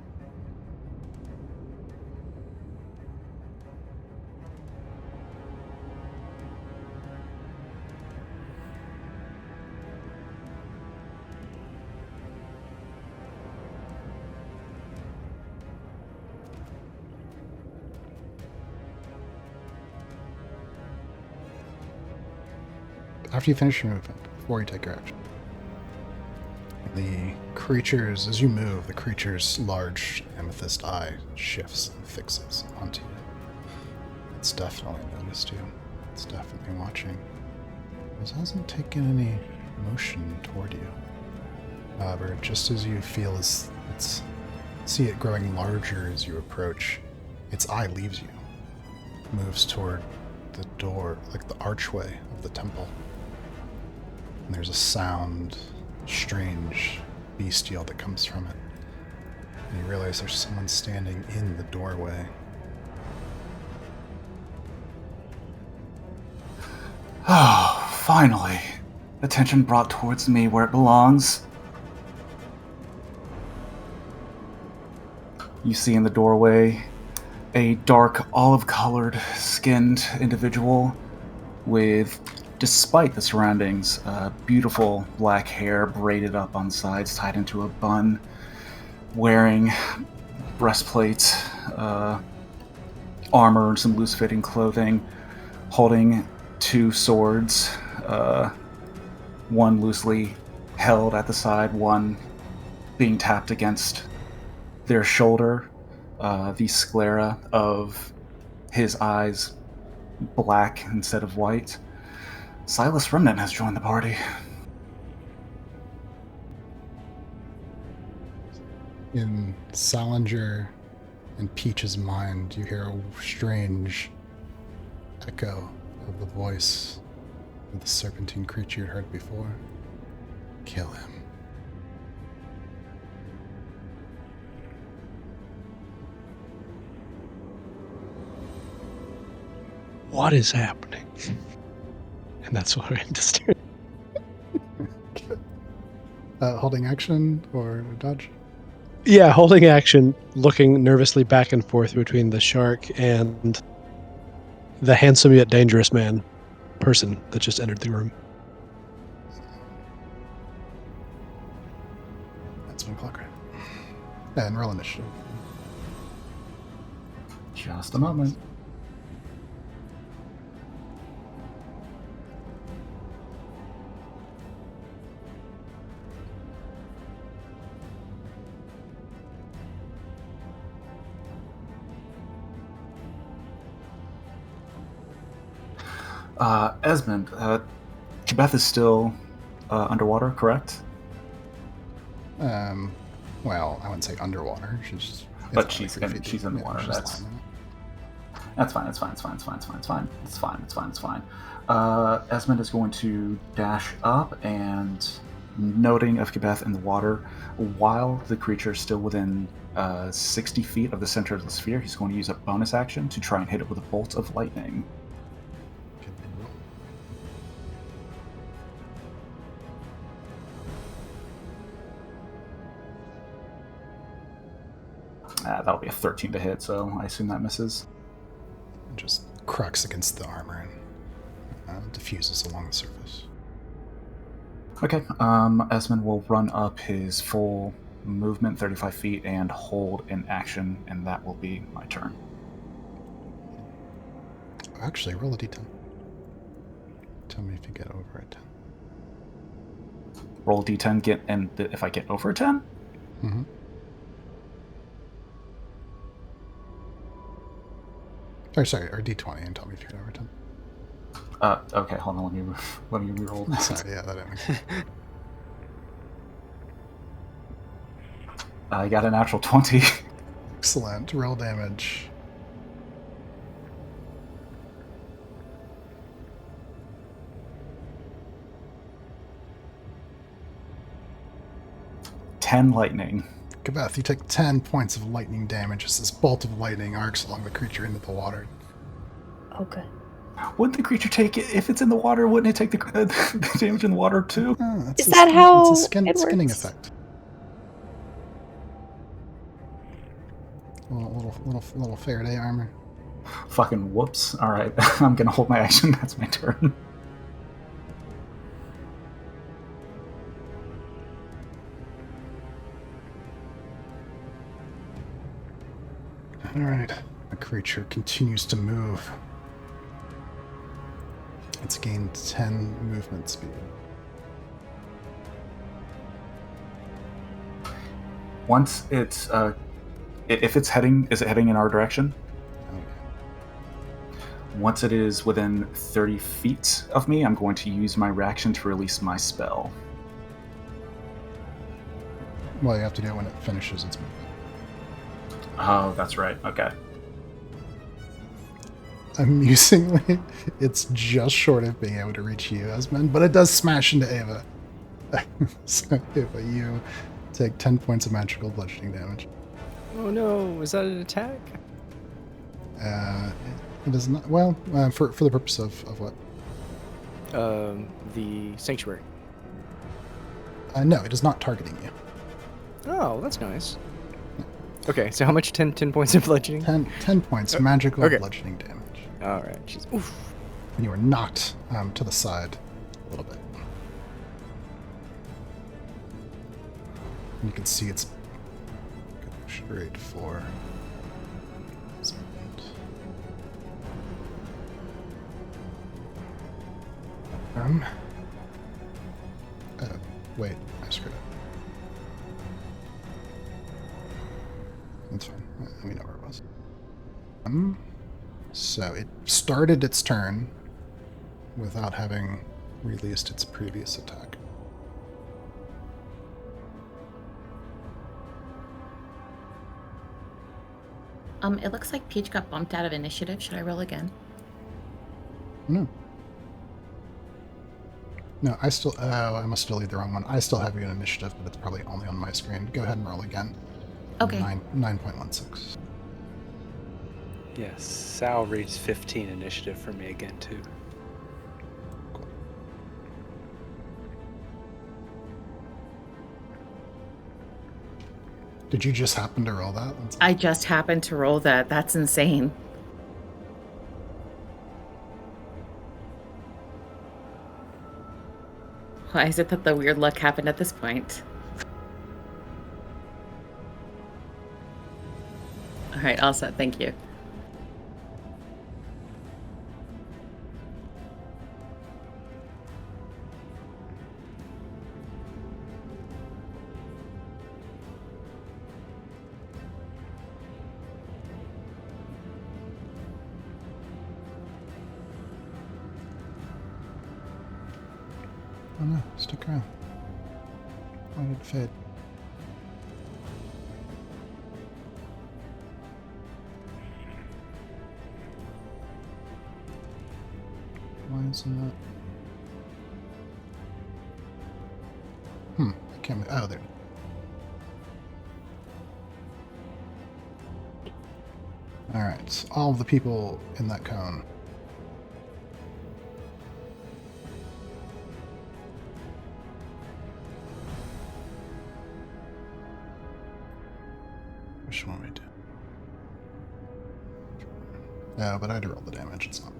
After you finish your movement, before you take your action, the creature's, as you move, the creature's large amethyst eye shifts and fixes onto you. It's definitely noticed you. It's definitely watching. It hasn't taken any motion toward you. However, just as you feel it's see it growing larger as you approach, its eye leaves you, moves toward the door, like the archway of the temple. And there's a sound, strange, bestial that comes from it. And you realize there's someone standing in the doorway. Oh, finally. Attention brought towards me where it belongs. You see in the doorway a dark olive-colored skinned individual with, despite the surroundings, beautiful black hair braided up on sides, tied into a bun, wearing breastplates, armor, and some loose-fitting clothing, holding two swords, one loosely held at the side, one being tapped against their shoulder. The sclera of his eyes black instead of white. Silas Remnant has joined the party. In Salinger and Peach's mind, you hear a strange echo of the voice of the serpentine creature you'd heard before. Kill him. What is happening? And that's what I understand. Holding action or dodge? Yeah, holding action, looking nervously back and forth between the shark and the handsome yet dangerous person that just entered the room. That's 1 o'clock, right? And roll initiative. Just a moment. Esmond, Kibeth is still underwater, correct? Well, I wouldn't say underwater. She's But she's in the water. she's That's lying fine. It's fine. Esmond is going to dash up and, noting of Kibeth in the water, while the creature is still within 60 feet of the center of the sphere, he's going to use a bonus action to try and hit it with a bolt of lightning. That'll be a 13 to hit, so I assume that misses. It just cracks against the armor and diffuses along the surface. Okay, Esmond will run up his full movement, 35 feet, and hold in action, and that will be my turn. Actually, roll a d10. Tell me if you get over a 10. Roll d10, and if I get over a 10? Mm-hmm. Or d20 and tell me if you get over 10. Okay, hold on, let me re-roll that. Sorry, yeah, that didn't make sense. I got a natural 20. Excellent. Roll damage. Ten lightning. Kibeth, you take 10 points of lightning damage as this bolt of lightning arcs along the creature into the water. Oh, good. Wouldn't the creature take it if it's in the water? Wouldn't it take the damage in the water too? That's Is that how it's a it skinning works? effect. Little Faraday armor. Fucking whoops. All right, I'm gonna hold my action. That's my turn. All right. The creature continues to move. It's gained 10 movement speed. Once it's if it's heading, is it heading in our direction? Once it is within 30 feet of me, I'm going to use my reaction to release my spell. Well, you have to do it when it finishes its movement. Oh, that's right. Okay. Amusingly, it's just short of being able to reach you, Esmond, but it does smash into Ava. So, Ava, you take 10 points of magical bludgeoning damage. Oh no, is that an attack? It is not. Well, for the purpose of what? The sanctuary. No, it is not targeting you. Oh, that's nice. Okay, so how much? 10 points of bludgeoning? 10 points magical okay. bludgeoning damage. Alright, jeez. Oof. And you are knocked to the side a little bit. And you can see it's going straight for. Wait, I screwed up. That's fine. We know where it was. So it started its turn without having released its previous attack. It looks like Peach got bumped out of initiative. Should I roll again? No. No, I still... Oh, I must delete the wrong one. I still have you in initiative, but it's probably only on my screen. Go ahead and roll again. Okay. 9.16. Yes, Sal reads 15 initiative for me again, too. Cool. Did you just happen to roll that? I just happened to roll that. That's insane. Why is it that the weird luck happened at this point? All right, all set. Thank you. Oh no, stick around. Why did it fade? Why isn't that? I can't move. Oh, there. Alright, so all of the people in that cone. Which one we do? No, but I had to roll the damage, it's not.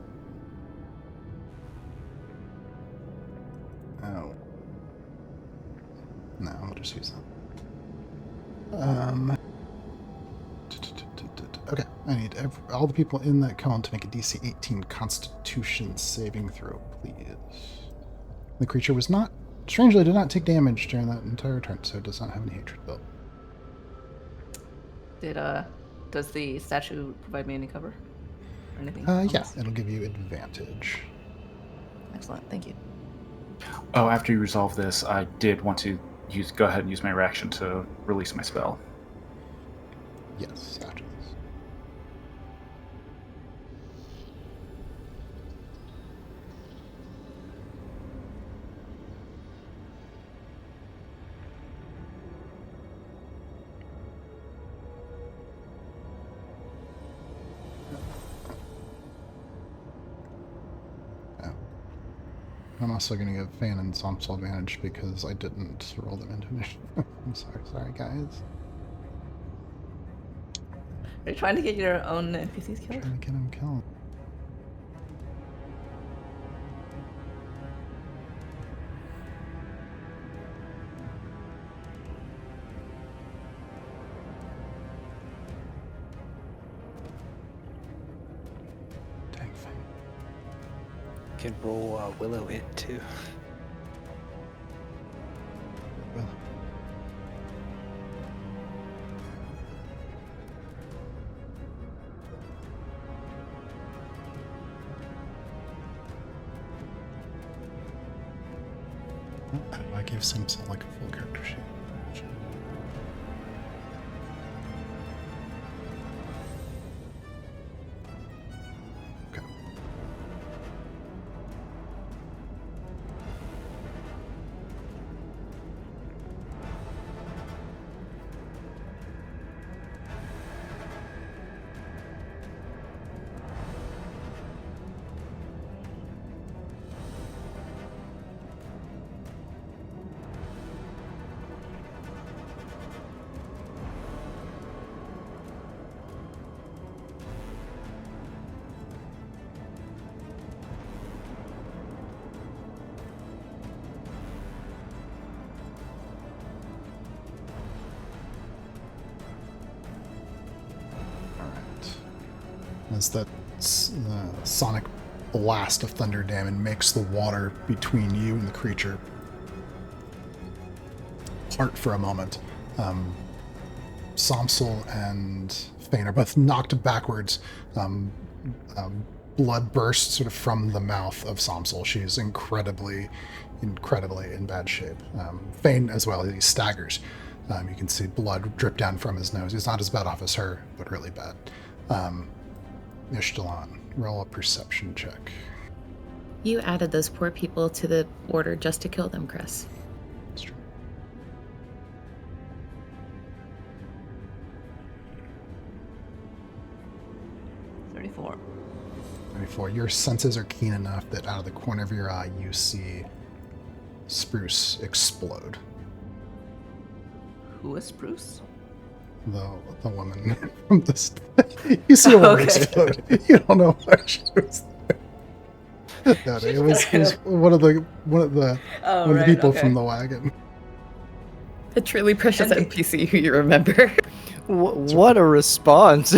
Oh. No, I'll just use that. Okay, I need all the people in that cone to make a DC 18 Constitution saving throw, please. The creature was not, strangely, did not take damage during that entire turn, so it does not have any hatred built. Does the statue provide me any cover? Or anything? Yeah, it'll give you advantage. Excellent, thank you. Oh, after you resolve this, I did want to go ahead and use my reaction to release my spell. Yes, after this. I'm also going to give Fan and Somsel advantage because I didn't roll them into initiative. I'm sorry guys. Are you trying to get your own NPCs killed? Trying to get them killed. Dang Fan. Can roll Willow Hit, too. Well, I gave Simsel like a full character sheet. Okay. As that sonic blast of thunder damage makes the water between you and the creature part for a moment. Somsel and Fane are both knocked backwards, blood bursts sort of from the mouth of Somsel. She's incredibly in bad shape. Thane as well, he staggers. You can see blood drip down from his nose. He's not as bad off as her, but really bad. Ishtalan, roll a perception check. You added those poor people to the order just to kill them, Chris. That's true. $34. 34. Your senses are keen enough that out of the corner of your eye, you see Spruce explode. Who is Spruce? The woman from this. You see a woman Okay. explode. You don't know why she was there. No, it was one of the people from the wagon. A truly precious And- NPC who you remember. What a response!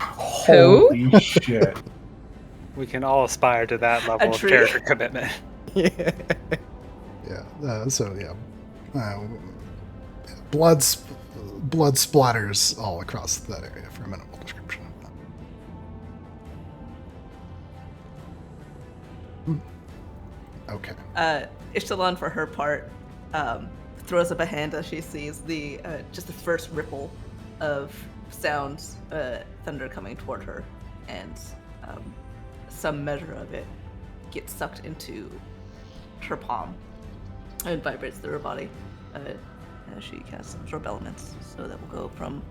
Holy shit. We can all aspire to that level of tree. character commitment. Yeah. Blood splatters all across that area for a minimal description of that. Okay. Ishtalan, for her part, throws up a hand as she sees the just the first ripple of sounds, thunder coming toward her, and some measure of it gets sucked into her palm and vibrates through her body as she casts absorb elements. So that will go from,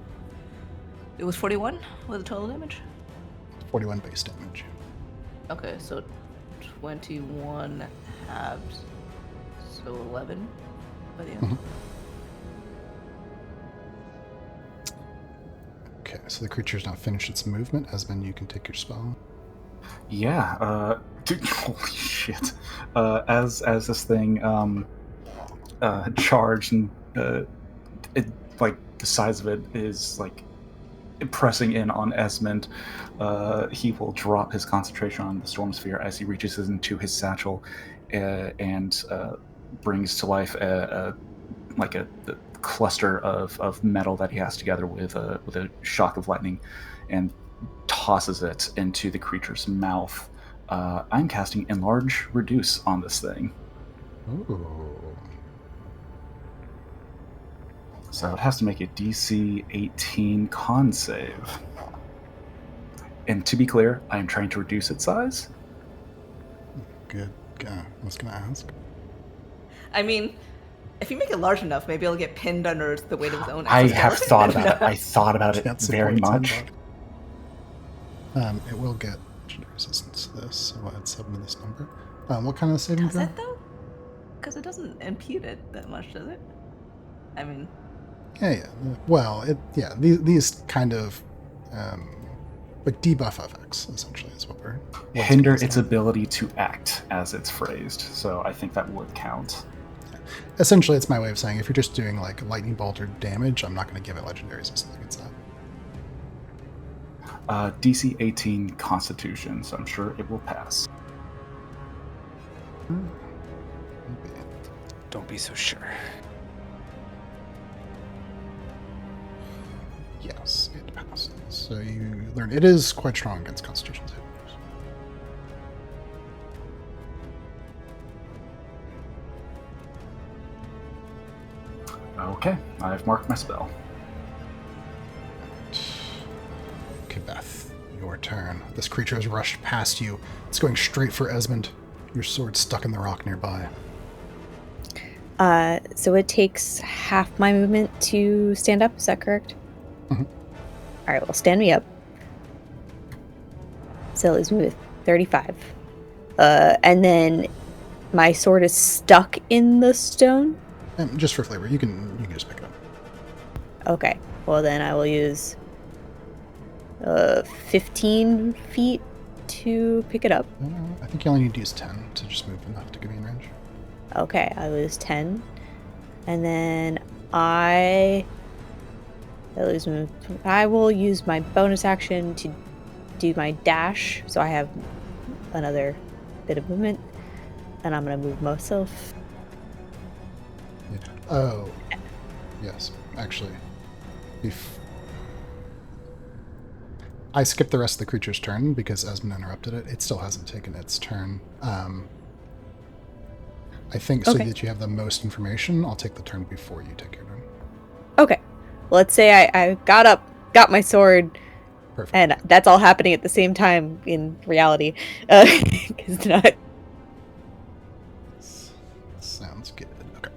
it was 41 was the total damage. 41 base damage. Okay, so 21 halved, so 11 by the end. Mhm. Okay, so the creature's now finished its movement. Esmond, you can take your spell. Yeah, dude, holy shit. As this thing charged and it, like, the size of it is like pressing in on Esmond, he will drop his concentration on the storm sphere as he reaches into his satchel and brings to life a cluster of metal that he has together with a shock of lightning, and tosses it into the creature's mouth. I'm casting Enlarge Reduce on this thing. Ooh. So it has to make a DC 18 con save. And to be clear, I am trying to reduce its size. Good. I was going to ask. I mean, if you make it large enough, maybe it'll get pinned under the weight of its own I have exoskeleton. thought about it. I thought about it Can't very support its much. own body. It will get legendary resistance to this, so we'll add 7 to this number. What kind of saving Does throw? it though? Because it doesn't impede it that much, does it? I mean, Yeah. Well, these kind of like debuff effects essentially is what we're Hinder its ability to act, as it's phrased. So I think that would count. Essentially, it's my way of saying if you're just doing like lightning bolt or damage, I'm not going to give it legendary resistance against that. DC 18 Constitution, so I'm sure it will pass. Don't be so sure. Yes, it passes. So you learn it is quite strong against Constitution saving throws. Okay, I've marked my spell. Kibeth, your turn. This creature has rushed past you. It's going straight for Esmond. Your sword stuck in the rock nearby. So it takes half my movement to stand up, is that correct? Mhm. Alright, well, stand me up. So it leaves me with 35. And then my sword is stuck in the stone? Just for flavor, you can just pick it up. Okay, well then I will use 15 feet to pick it up. I think you only need to use 10 to just move enough to get me in range. Okay, I will use 10. And then I will use my bonus action to do my dash, so I have another bit of movement. And I'm going to move myself. Yeah. Oh, yes. Actually, I skipped the rest of the creature's turn because Esmond interrupted it. It still hasn't taken its turn. I think so Okay. that you have the most information, I'll take the turn before you take your turn. Okay. Let's say I got up, got my sword, Perfect. and that's all happening at the same time in reality. 'Cause not. Sounds good. Okay.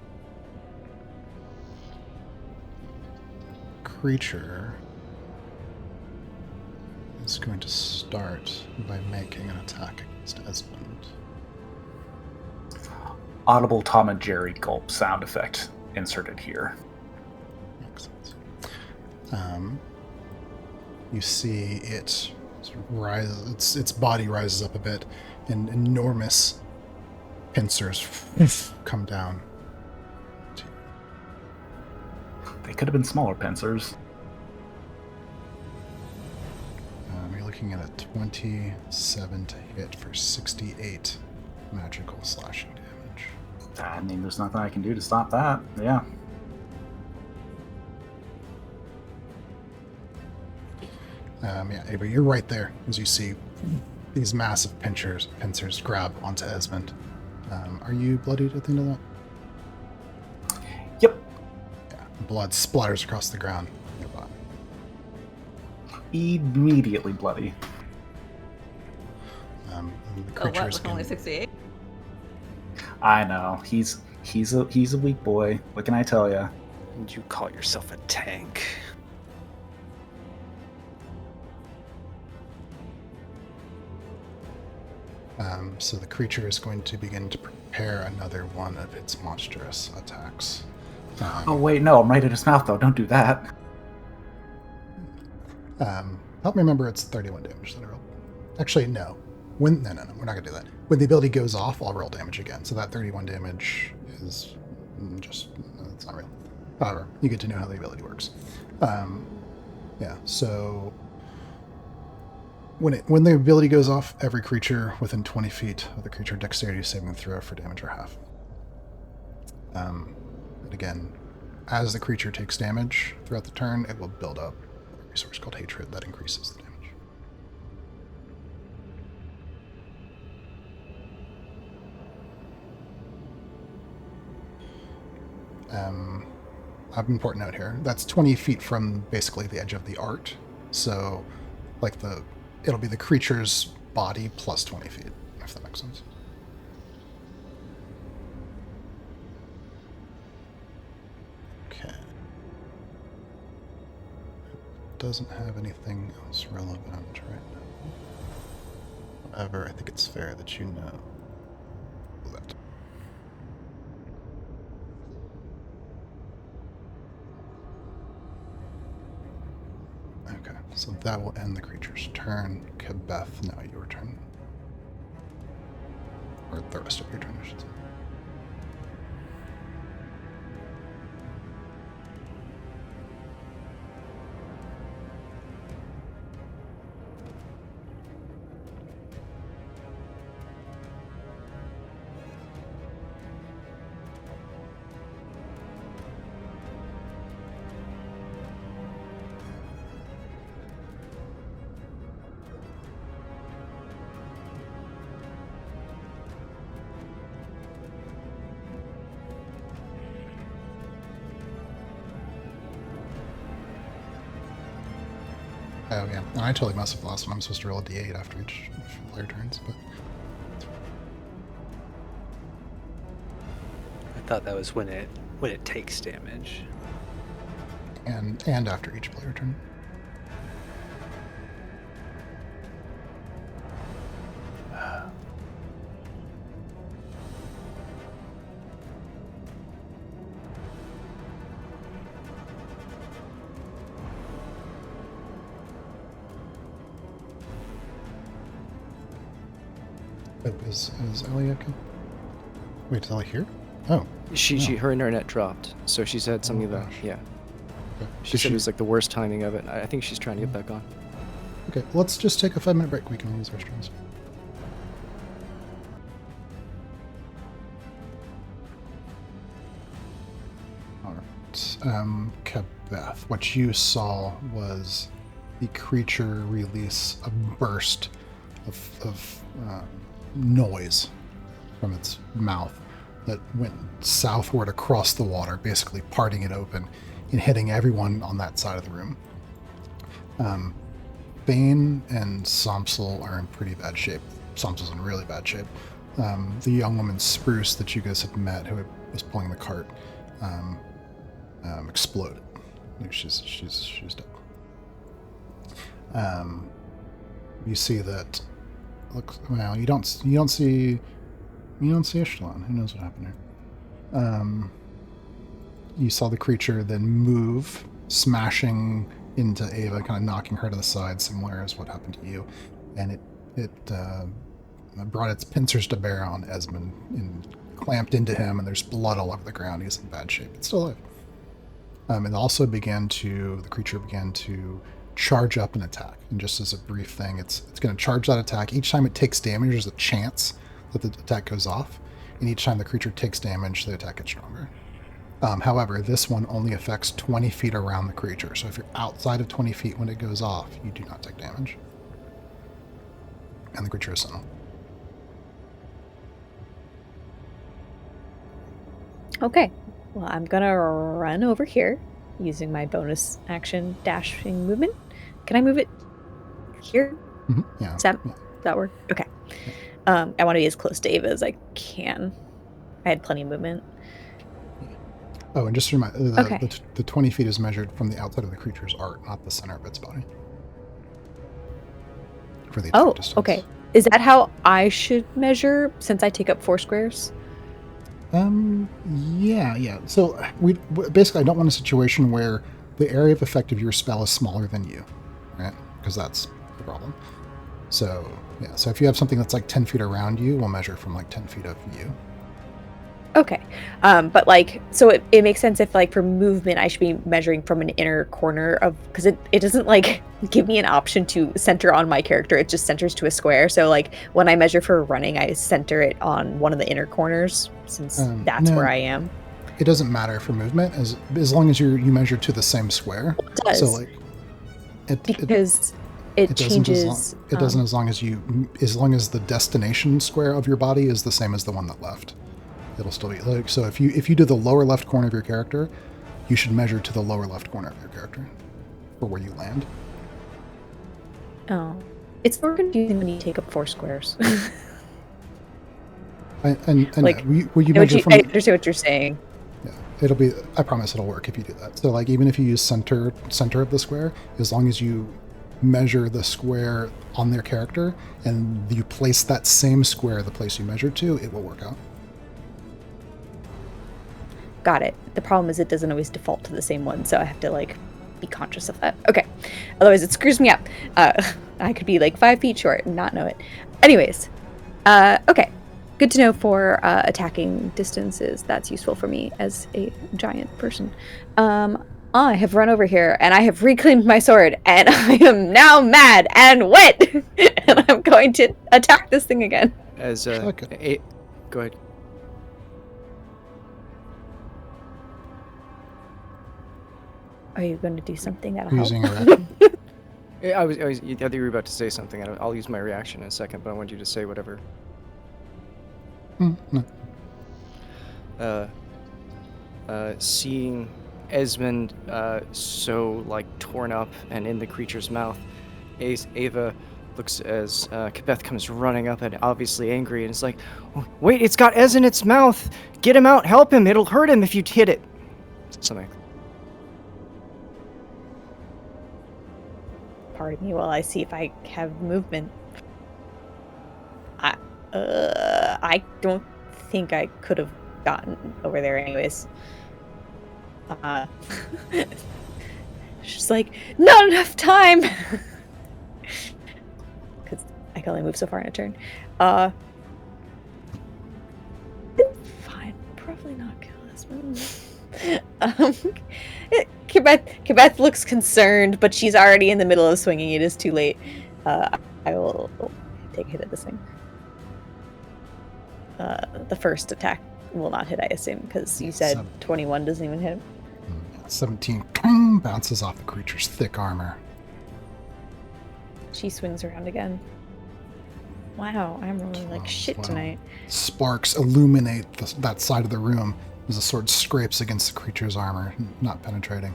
Creature is going to start by making an attack against Esmond. Audible Tom and Jerry gulp sound effect inserted here. Makes sense. You see it rise. Its body rises up a bit, and enormous pincers come down. They could have been smaller pincers. You're looking at a 27 to hit for 68 magical slashing damage. I mean, there's nothing I can do to stop that. Yeah. Yeah, but you're right there as you see these massive pincers grab onto Esmond. Are you bloodied at the end of that? Yep. Yeah, blood splatters across the ground nearby. Immediately bloody. The Oh, what? creature's With only gonna- 68? I know. He's a weak boy. What can I tell you? And you call yourself a tank. So the creature is going to begin to prepare another one of its monstrous attacks. Oh wait, no, I'm right in his mouth though. Don't do that. Help me remember it's 31 damage that I rolled. Actually, no. No, we're not gonna do that. When the ability goes off, I'll roll damage again. So that 31 damage is just, it's not real. However, you get to know how the ability works. Yeah, so when the ability goes off, every creature within 20 feet of the creature dexterity saving throw for damage or half. And again, as the creature takes damage throughout the turn, it will build up a resource called Hatred that increases the damage. I have an important note here. That's 20 feet from basically the edge of the art. So, like it'll be the creature's body plus 20 feet, if that makes sense. Okay. Doesn't have anything else relevant right now. However, I think it's fair that you know that. Okay, so that will end the creature's turn. Kabeth, now your turn. Or the rest of your turn, I should say. Oh yeah, and I totally messed up the last one. I'm supposed to roll a d8 after each player turns, but I thought that was when it takes damage. and after each player turn. Is Ellie okay? Wait, is Ellie here? Oh. Her internet dropped, so she said something about gosh. yeah. Okay. She Did said it was like the worst timing of it. I think she's trying to get back on. Okay, let's just take a 5-minute break. We can use restrooms. Alright. Kabeth, what you saw was the creature release a burst of noise from its mouth that went southward across the water, basically parting it open and hitting everyone on that side of the room. Bane and Somsel are in pretty bad shape. Somsel's in really bad shape. The young woman Spruce that you guys had met, who was pulling the cart, exploded. Like she's dead. You see that. Looks well. You don't see Ishtalon. Who knows what happened here? You saw the creature then move, smashing into Ava, kind of knocking her to the side, similar as what happened to you, and it brought its pincers to bear on Esmond and clamped into him, and there's blood all over the ground. He's in bad shape. It's still alive. And also the creature began to charge up and attack. And just as a brief thing, it's going to charge that attack. Each time it takes damage, there's a chance that the attack goes off. And each time the creature takes damage, the attack gets stronger. However, this one only affects 20 feet around the creature. So if you're outside of 20 feet when it goes off, you do not take damage. And the creature is sentinel. Okay. Well, I'm gonna run over here using my bonus action dashing movement. Can I move it here? Mm-hmm. Yeah. Does that work? Okay. I want to be as close to Ava as I can. I had plenty of movement. Oh, and just to remind, the 20 feet is measured from the outside of the creature's art, not the center of its body. For the attack distance. Okay. Is that how I should measure since I take up 4 squares? Yeah. So we basically, I don't want a situation where the area of effect of your spell is smaller than you, right? Because that's the problem. So yeah. So if you have something that's like 10 feet around you, we'll measure from like 10 feet of you. Okay. But like, so it makes sense if like for movement, I should be measuring from an inner corner of, because it doesn't like give me an option to center on my character. It just centers to a square. So like when I measure for running, I center it on one of the inner corners since that's where I am. It doesn't matter for movement as long as you measure to the same square. It does. So like, it changes. It doesn't as long as the destination square of your body is the same as the one that left. It'll still be like, so if you do the lower left corner of your character, you should measure to the lower left corner of your character for where you land. Oh, it's more confusing when you take up 4 squares. I understand what you're saying. Yeah, it'll be. I promise it'll work if you do that. So like even if you use center of the square, as long as you measure the square on their character and you place that same square the place you measured to, it will work out. Got it. The problem is it doesn't always default to the same one, so I have to like be conscious of that. Okay. Otherwise it screws me up. I could be like 5 feet short and not know it. Anyways. Okay. Good to know for attacking distances. That's useful for me as a giant person. I have run over here and I have reclaimed my sword and I am now mad and wet and I'm going to attack this thing again. Go ahead. Are you going to do something that'll Using help? a reaction? I was. I thought you were about to say something. I'll use my reaction in a second, but I want you to say whatever. No. Seeing Esmond so like torn up and in the creature's mouth, Ava looks as Kebeth comes running up and obviously angry and is like, oh, "Wait, it's got Ez in its mouth! Get him out! Help him! It'll hurt him if you hit it!" Something. Pardon me while I see if I have movement. I don't think I could have gotten over there anyways. She's like, not enough time! Because I can only move so far in a turn. Fine. Probably not kill this one. Kebeth looks concerned, but she's already in the middle of swinging. It is too late. I will take a hit at this thing. The first attack will not hit, I assume, because you said 21 doesn't even hit him. 17 bounces off the creature's thick armor. She swings around again. Wow, I'm rolling like shit Wow. tonight. Sparks illuminate that side of the room as the sword scrapes against the creature's armor, not penetrating.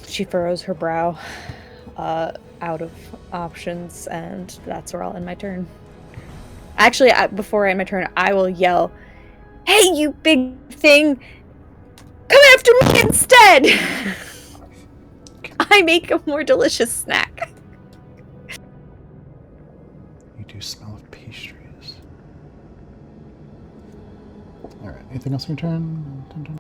She furrows her brow, out of options, and that's where I'll end my turn. Actually, before I end my turn, I will yell, "Hey, you big thing! Come after me instead!" I make a more delicious snack. You do smell of pastries. Alright, anything else on your turn? Dun, dun.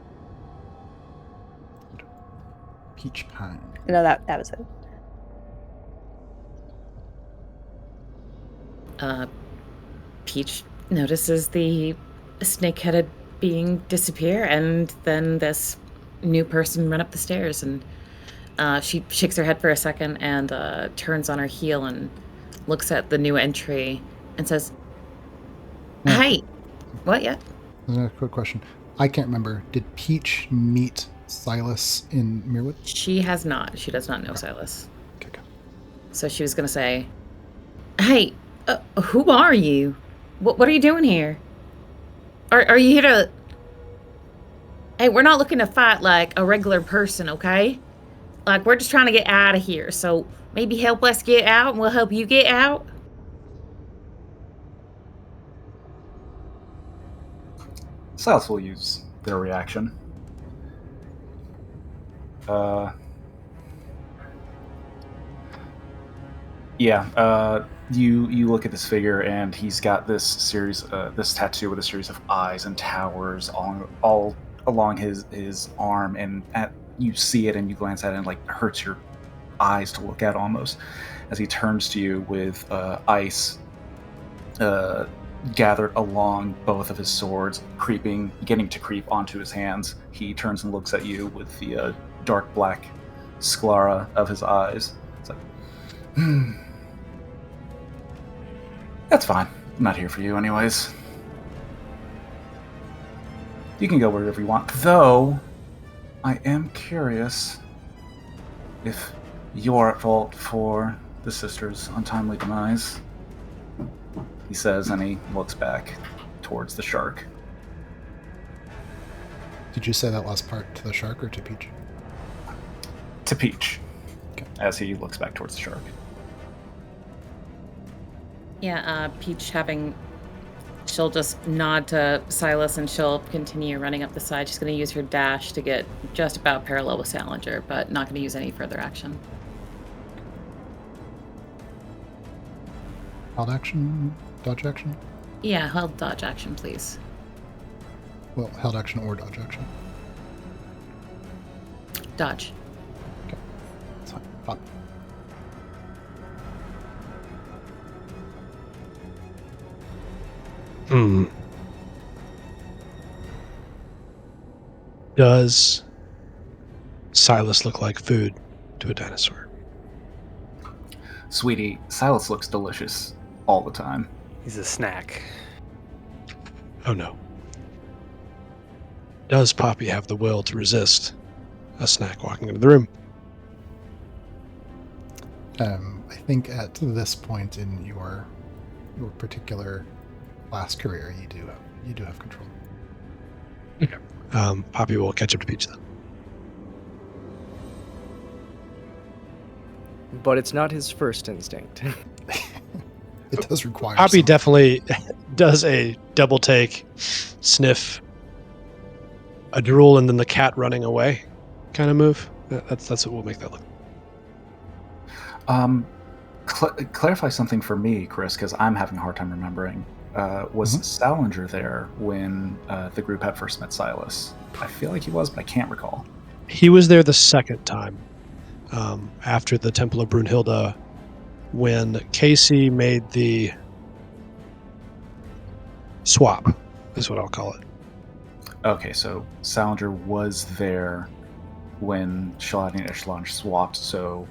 Peach pie. No, that was it. Peach notices the snake-headed being disappear, and then this new person run up the stairs, and she shakes her head for a second and turns on her heel and looks at the new entry and says, Yeah. "Hey, what yet?" Another quick question. I can't remember. Did Peach meet Silas in Mirwood? She has not. She does not know Silas. Okay, good. So she was going to say, "Hey, who are you? What are you doing here? Are you here to... Hey, we're not looking to fight like a regular person, okay? Like, we're just trying to get out of here, so maybe help us get out and we'll help you get out." Silas will use their reaction. You look at this figure, and he's got this tattoo with a series of eyes and towers all along his arm, and you see it, and you glance at it, and it hurts your eyes to look at almost, as he turns to you with ice gathered along both of his swords, beginning to creep onto his hands. He turns and looks at you with the dark black sclera of his eyes. It's like, that's fine. I'm not here for you anyways. You can go wherever you want, though I am curious if you're at fault for the sister's untimely demise, he says, and he looks back towards the shark. Did you say that last part to the shark or to Peach? To Peach, Okay. as he looks back towards the shark. Yeah, Peach she'll just nod to Silas and she'll continue running up the side. She's going to use her dash to get just about parallel with Salinger, but not going to use any further action. Held action? Dodge action? Yeah, held dodge action, please. Well, held action or dodge action. Dodge. Okay. That's fine. Pop. Does Silas look like food to a dinosaur? Sweetie, Silas looks delicious all the time. He's a snack. Oh no. Does Poppy have the will to resist a snack walking into the room? I think at this point in your particular class career, you do have control. Okay. Poppy will catch up to Peach then. But it's not his first instinct. It does require Poppy some. definitely does a double take, sniff, a drool, and then the cat running away kind of move. That's what will make that look. Clarify something for me, Chris, because I'm having a hard time remembering. Was Salinger there when the group had first met Silas? I feel like he was, but I can't recall. He was there the second time, after the Temple of Brunhilde, when Casey made the swap, is what I'll call it. Okay, so Salinger was there when Shalani and Ishlange swapped, so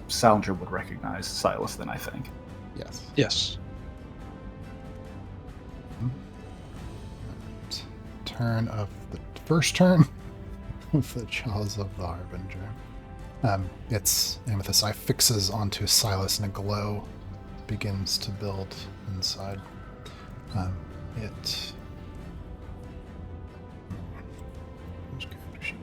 Salinger would recognize Silas then, I think. Yes. Yes. Turn of the first turn of the Jaws of the Harbinger. Its amethyst eye fixes onto Silas, and a glow begins to build inside. It. Where's character sheet?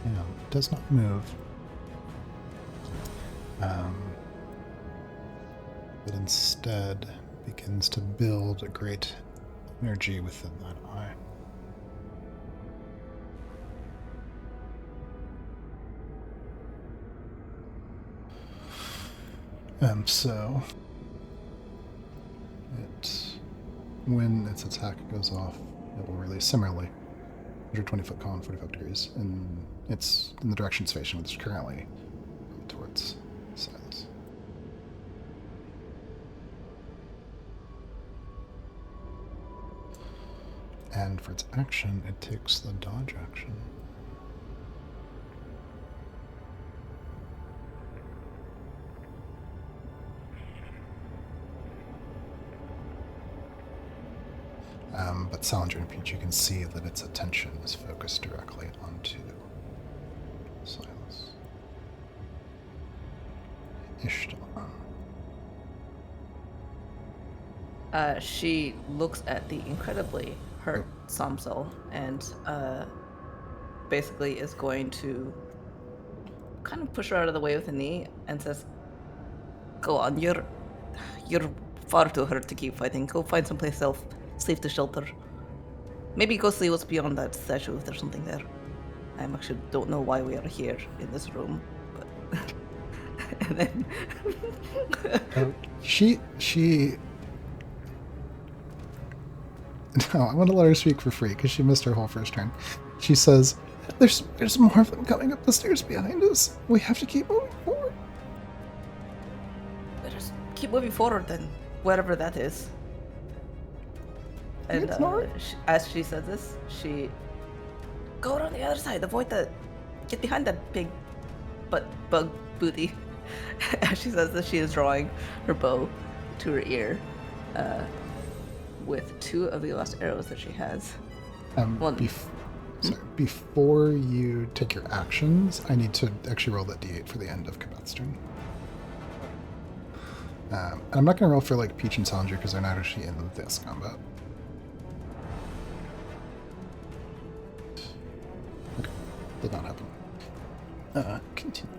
Yeah, it does not move. But instead begins to build a great energy within that eye. So when its attack goes off, it will release similarly 120-foot cone, 45 degrees, and it's in the direction it's facing, which is currently towards Silas. And for its action, it takes the dodge action. But Salinger and Peach, you can see that its attention is focused directly onto Silas. Ishtar. She looks at the incredibly hurt Samsel and basically is going to kind of push her out of the way with a knee and says, "Go on, you're far too hurt to keep fighting. Go find someplace else, sleep to shelter. Maybe go see what's beyond that statue if there's something there. I actually don't know why we are here in this room, but..." And then she No, I want to let her speak for free because she missed her whole first turn. She says, "There's more of them coming up the stairs behind us. We have to keep moving forward." just keep moving forward then, wherever that is. And as she says this, she go around the other side, avoid get behind that big bug booty. As she says this, she is drawing her bow to her ear, with 2 of the last arrows that she has. Before you take your actions, I need to actually roll that d8 for the end of Kabat's turn. And I'm not going to roll for like Peach and Salinger because they're not actually in this combat. Okay, did not happen. Continue.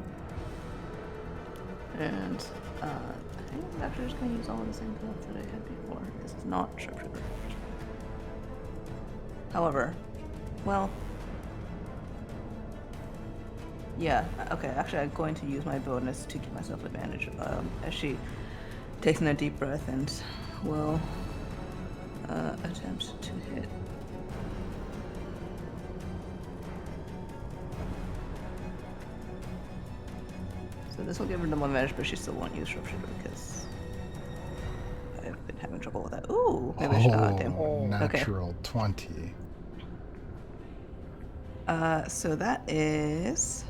And I think I'm actually just going to use all of the same builds that I had before. This is not sharpshooter. However, well, yeah, okay, actually I'm going to use my bonus to give myself advantage as she takes in a deep breath and will attempt to hit. So this will give her double advantage, but she still won't use sharpshooter because I've been having trouble with that. Ooh, maybe I should not. Damn. Natural 20. So that is,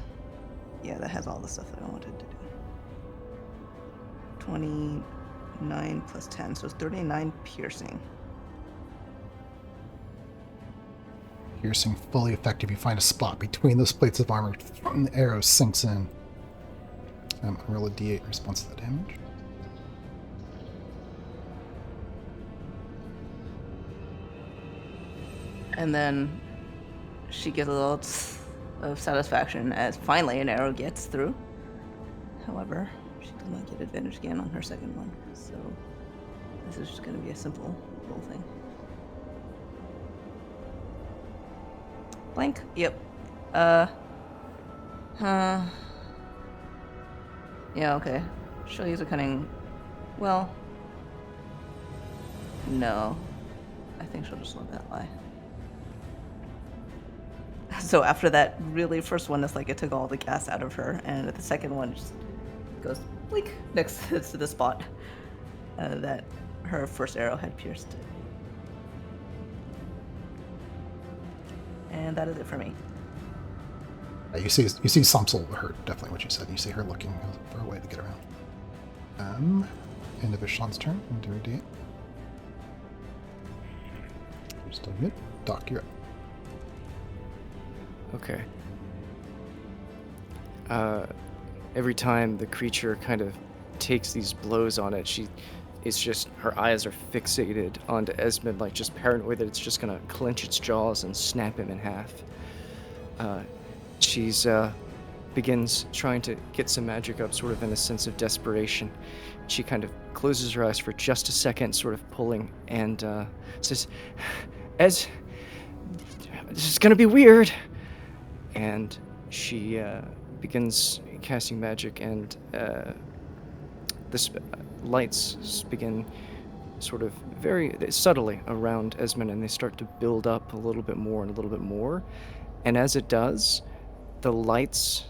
yeah, that has all the stuff that I wanted to do. 29 plus 10, so it's 39 piercing. Piercing fully effective. You find a spot between those plates of armor, and the arrow sinks in. Roll a d8 in response to that damage. And then she gets a little of satisfaction as finally an arrow gets through. However, she does not get advantage again on her second one, so this is just going to be a simple roll thing. Blank? Yep. Yeah, okay. She'll use a cunning... Well... No. I think she'll just let that lie. So after that really first one, it's like it took all the gas out of her, and the second one just goes blink next to the spot that her first arrow had pierced. And that is it for me. You see Sumsel hurt, definitely what you said. You see her looking for a way to get around. End of Ishan's turn. Do a d8. You're still good. Doc, you're up. Okay. Every time the creature kind of takes these blows on it, it's just, her eyes are fixated onto Esmond, like just paranoid that it's just gonna clench its jaws and snap him in half. She's begins trying to get some magic up, sort of in a sense of desperation. She kind of closes her eyes for just a second, sort of pulling, and says, this is gonna be weird. And she begins casting magic, and the lights begin sort of very subtly around Esmond, and they start to build up a little bit more and a little bit more. And as it does, the lights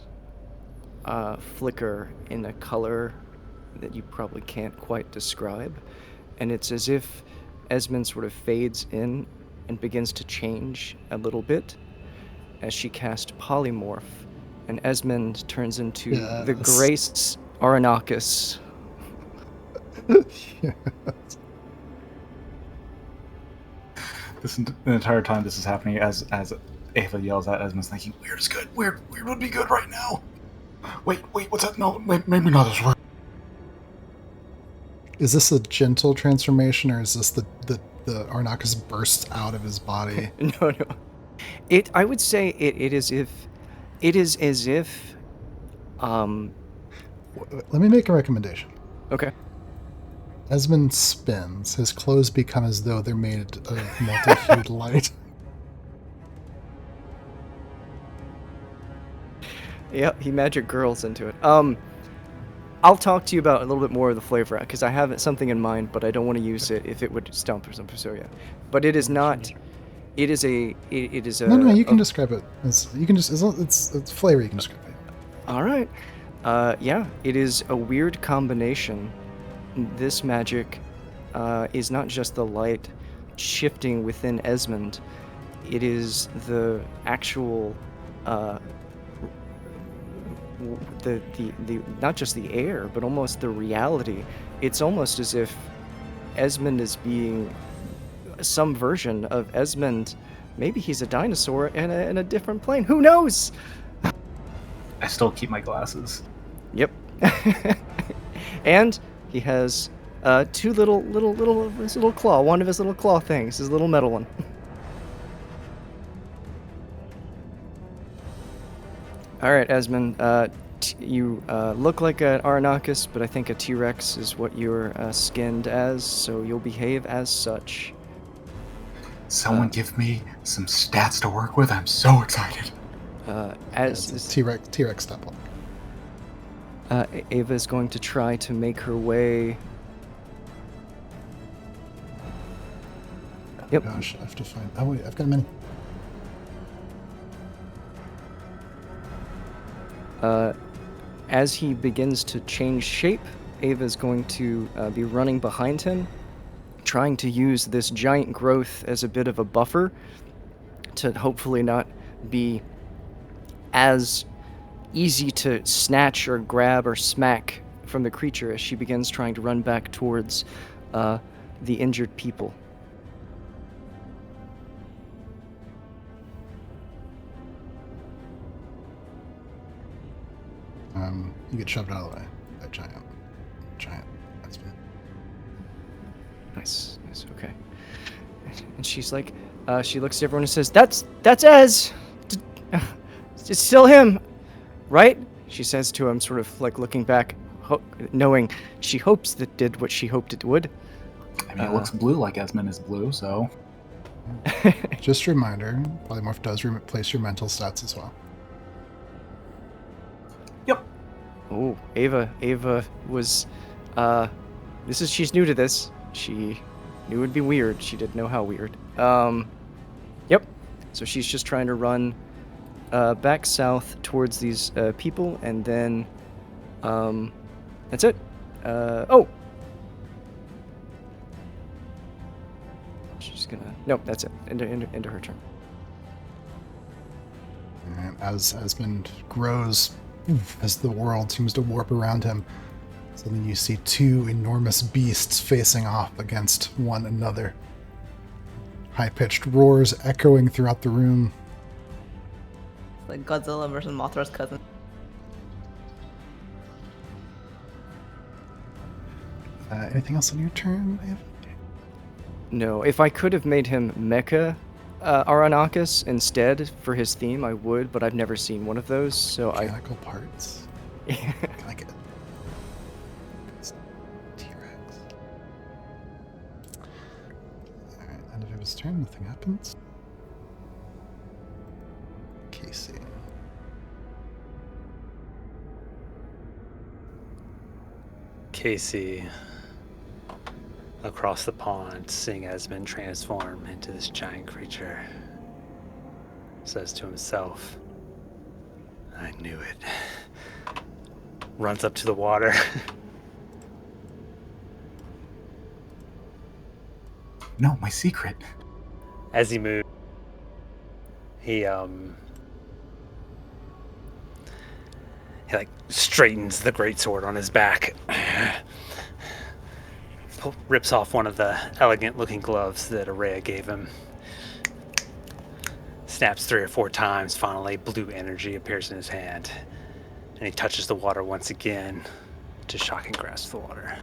flicker in a color that you probably can't quite describe. And it's as if Esmond sort of fades in and begins to change a little bit as she cast Polymorph. And Esmond turns into the Grace Aranakis. Yes. The entire time this is happening, as Ava yells at Esmond's thinking, weird is good. Weird would be good right now. Wait, what's that? No, maybe not as weird. Is this a gentle transformation, or is this the Arnakis bursts out of his body? No. I would say it is as if Let me make a recommendation. Okay. Esmond spins. His clothes become as though they're made of multi-hued light. Yep, he magic girls into it. I'll talk to you about a little bit more of the flavor, because I have something in mind, but I don't want to use it if it would stump or something. So yeah, but it is not. It is a. No. You can describe it. It's flavor. You can describe it. All right. Yeah, it is a weird combination. This magic is not just the light shifting within Esmond. It is the actual. The not just the air, but almost the reality. It's almost as if Esmond is being some version of Esmond. Maybe he's a dinosaur in a different plane. Who knows? I still keep my glasses. Yep. And he has two little his little claw. One of his little claw things, his little metal one. All right, Esmond. You look like an Aranakis, but I think a T-Rex is what you're skinned as, so you'll behave as such. Someone give me some stats to work with. I'm so excited. It's T-Rex step up. Ava is going to try to make her way. Yep. Gosh, I have to find. Oh wait, I've got a mini. As he begins to change shape, Ava is going to be running behind him, trying to use this giant growth as a bit of a buffer to hopefully not be as easy to snatch or grab or smack from the creature as she begins trying to run back towards the injured people. You get shoved out of the way. That giant. That's been. Nice. Okay. And she's like, she looks at everyone and says, "That's Ez. It's still him, right?" She says to him, sort of like looking back, knowing she hopes that did what she hoped it would. I mean, it looks blue like Esmond is blue, so. Just a reminder, Polymorph does replace your mental stats as well. Yep. Oh, Ava was, she's new to this. She knew it'd be weird. She didn't know how weird. Yep. So she's just trying to run back south towards these people, and then, that's it. She's gonna, nope, that's it. Into her turn. And as Esmond grows, as the world seems to warp around him, suddenly you see two enormous beasts facing off against one another. High-pitched roars echoing throughout the room. Like Godzilla versus Mothra's cousin. Anything else on your turn, Evan? No, if I could have made him Mecha Aranakis instead for his theme, I would, but I've never seen one of those, so Mechanical parts? Can I get it's T-Rex? Alright, end of his turn, nothing happens. Casey. Casey, across the pond, seeing Esmond transform into this giant creature, says to himself, I knew it. Runs up to the water. No, my secret. As he moves, he like straightens the greatsword on his back, rips off one of the elegant-looking gloves that Araya gave him, snaps 3 or 4 times. Finally, blue energy appears in his hand, and he touches the water once again to shocking grasp the water.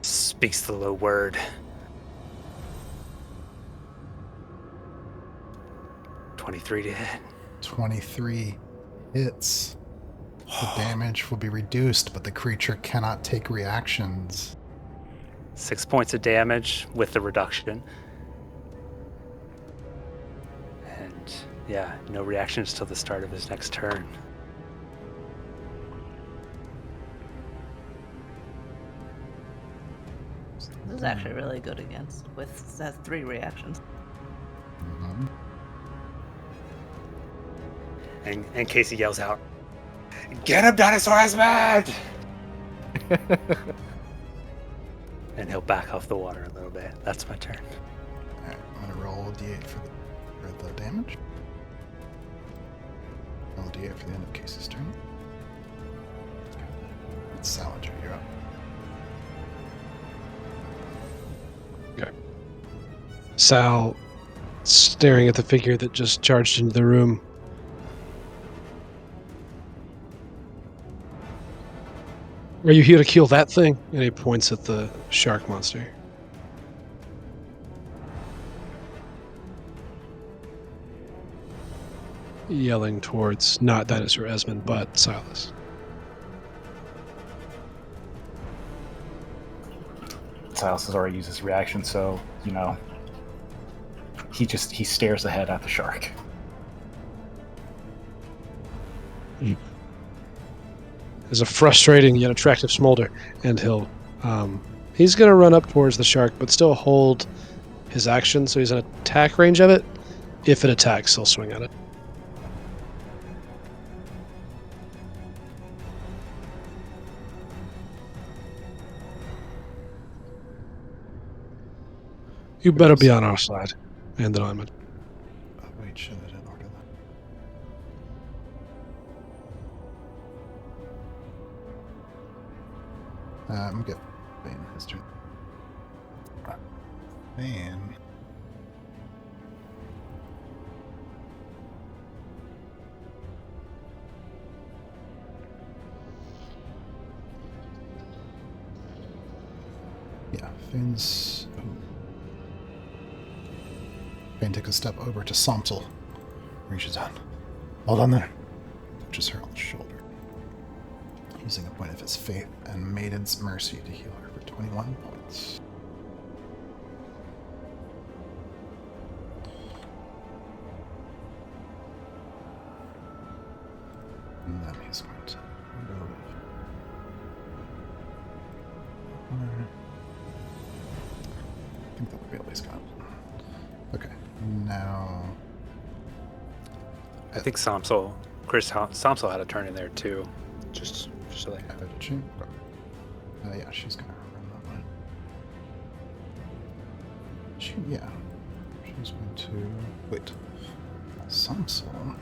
Speaks the low word. 23 to hit. 23 hits. The damage will be reduced, but the creature cannot take reactions. 6 points of damage with the reduction. And yeah, no reactions till the start of his next turn. This is actually really good against. Has 3 reactions. Mm-hmm. And Casey yells out, "Get him, Dinosaur Esmond!" And he'll back off the water a little bit. That's my turn. Alright, I'm gonna roll a d8 for the damage. Roll a d8 for the end of Casey's turn. It's Salinger, you're up. Okay. Sal, staring at the figure that just charged into the room. Are you here to kill that thing? And he points at the shark monster. Yelling towards not Dinosaur Esmond, but Silas. Silas has already used his reaction, so, you know, he stares ahead at the shark. There's a frustrating yet attractive smolder, and he's going to run up towards the shark, but still hold his action, so he's in attack range of it. If it attacks, he'll swing at it. You better be on our side, and the diamond. Oh, wait, shit, I didn't order that. I'm gonna get Bane his turn. Bane. Yeah, Finn's. Bane takes a step over to Somtel. Reaches out. Hold on there. Touches her on the shoulder. Using a point of his faith and Maiden's mercy to heal her for 21 points. And then he's going to move. I think that would be all he's got. Okay, now... I think Somsel had a turn in there too. Just so they have it. Did she? Yeah, she's gonna run that way. She's going to... Wait. Somsel...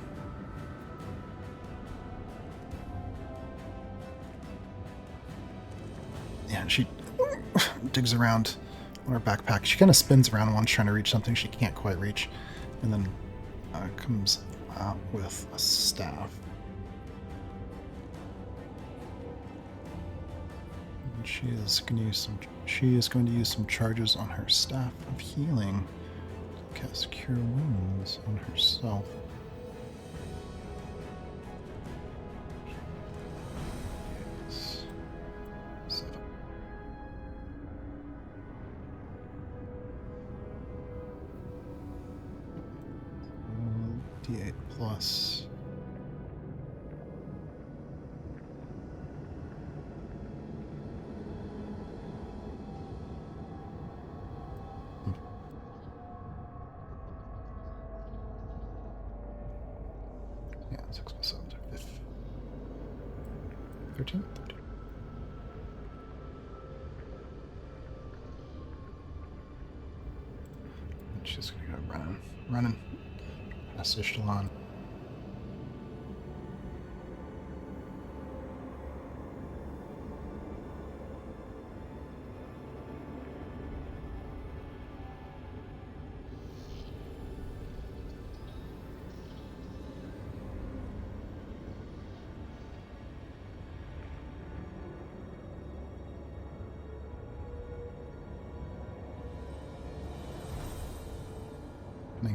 Yeah, she digs around on her backpack. She kind of spins around once trying to reach something she can't quite reach, and then comes out with a staff. And she is going to use some charges on her staff of healing to cast Cure Wounds on herself. D8 plus. Yeah, 6 plus 7, 13? 13. And she's gonna go running. Past Ishtalan.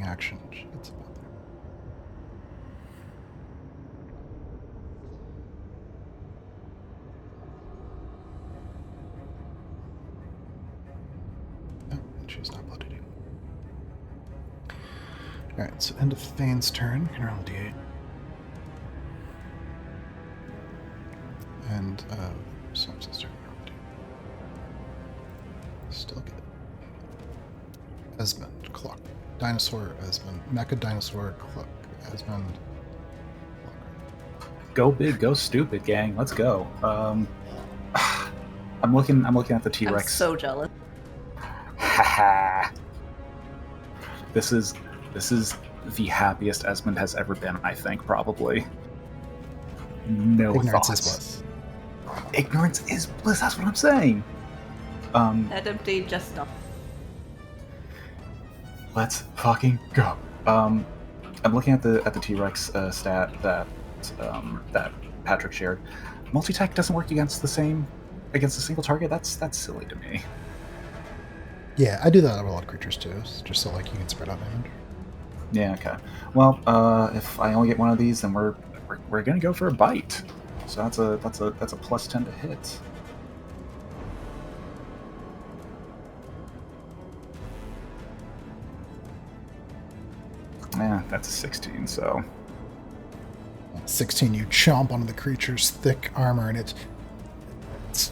Action. It's about there. Oh, and she's not blooded yet. Alright, so end of Thane's turn. You can roll a d8. And, Sam's turn. Still good. Esmond, Clock. Dinosaur, Esmond. Mecha Dinosaur, Clock. Esmond. Go big, go stupid, gang. Let's go. I'm looking at the I'm T-Rex. so jealous. Haha. This is the happiest Esmond has ever been, I think, probably. No Ignorance thoughts. is bliss. Ignorance is bliss, that's what I'm saying. Head empty, just stop. Let's fucking go. I'm looking at the T-Rex stat that Patrick shared. Multi-attack doesn't work against a single target. That's silly to me. Yeah, I do that with a lot of creatures too, just so like you can spread out damage. Yeah, okay. Well, if I only get one of these, then we're gonna go for a bite. So that's a plus 10 to hit. Yeah, that's a 16, so... 16, you chomp onto the creature's thick armor, and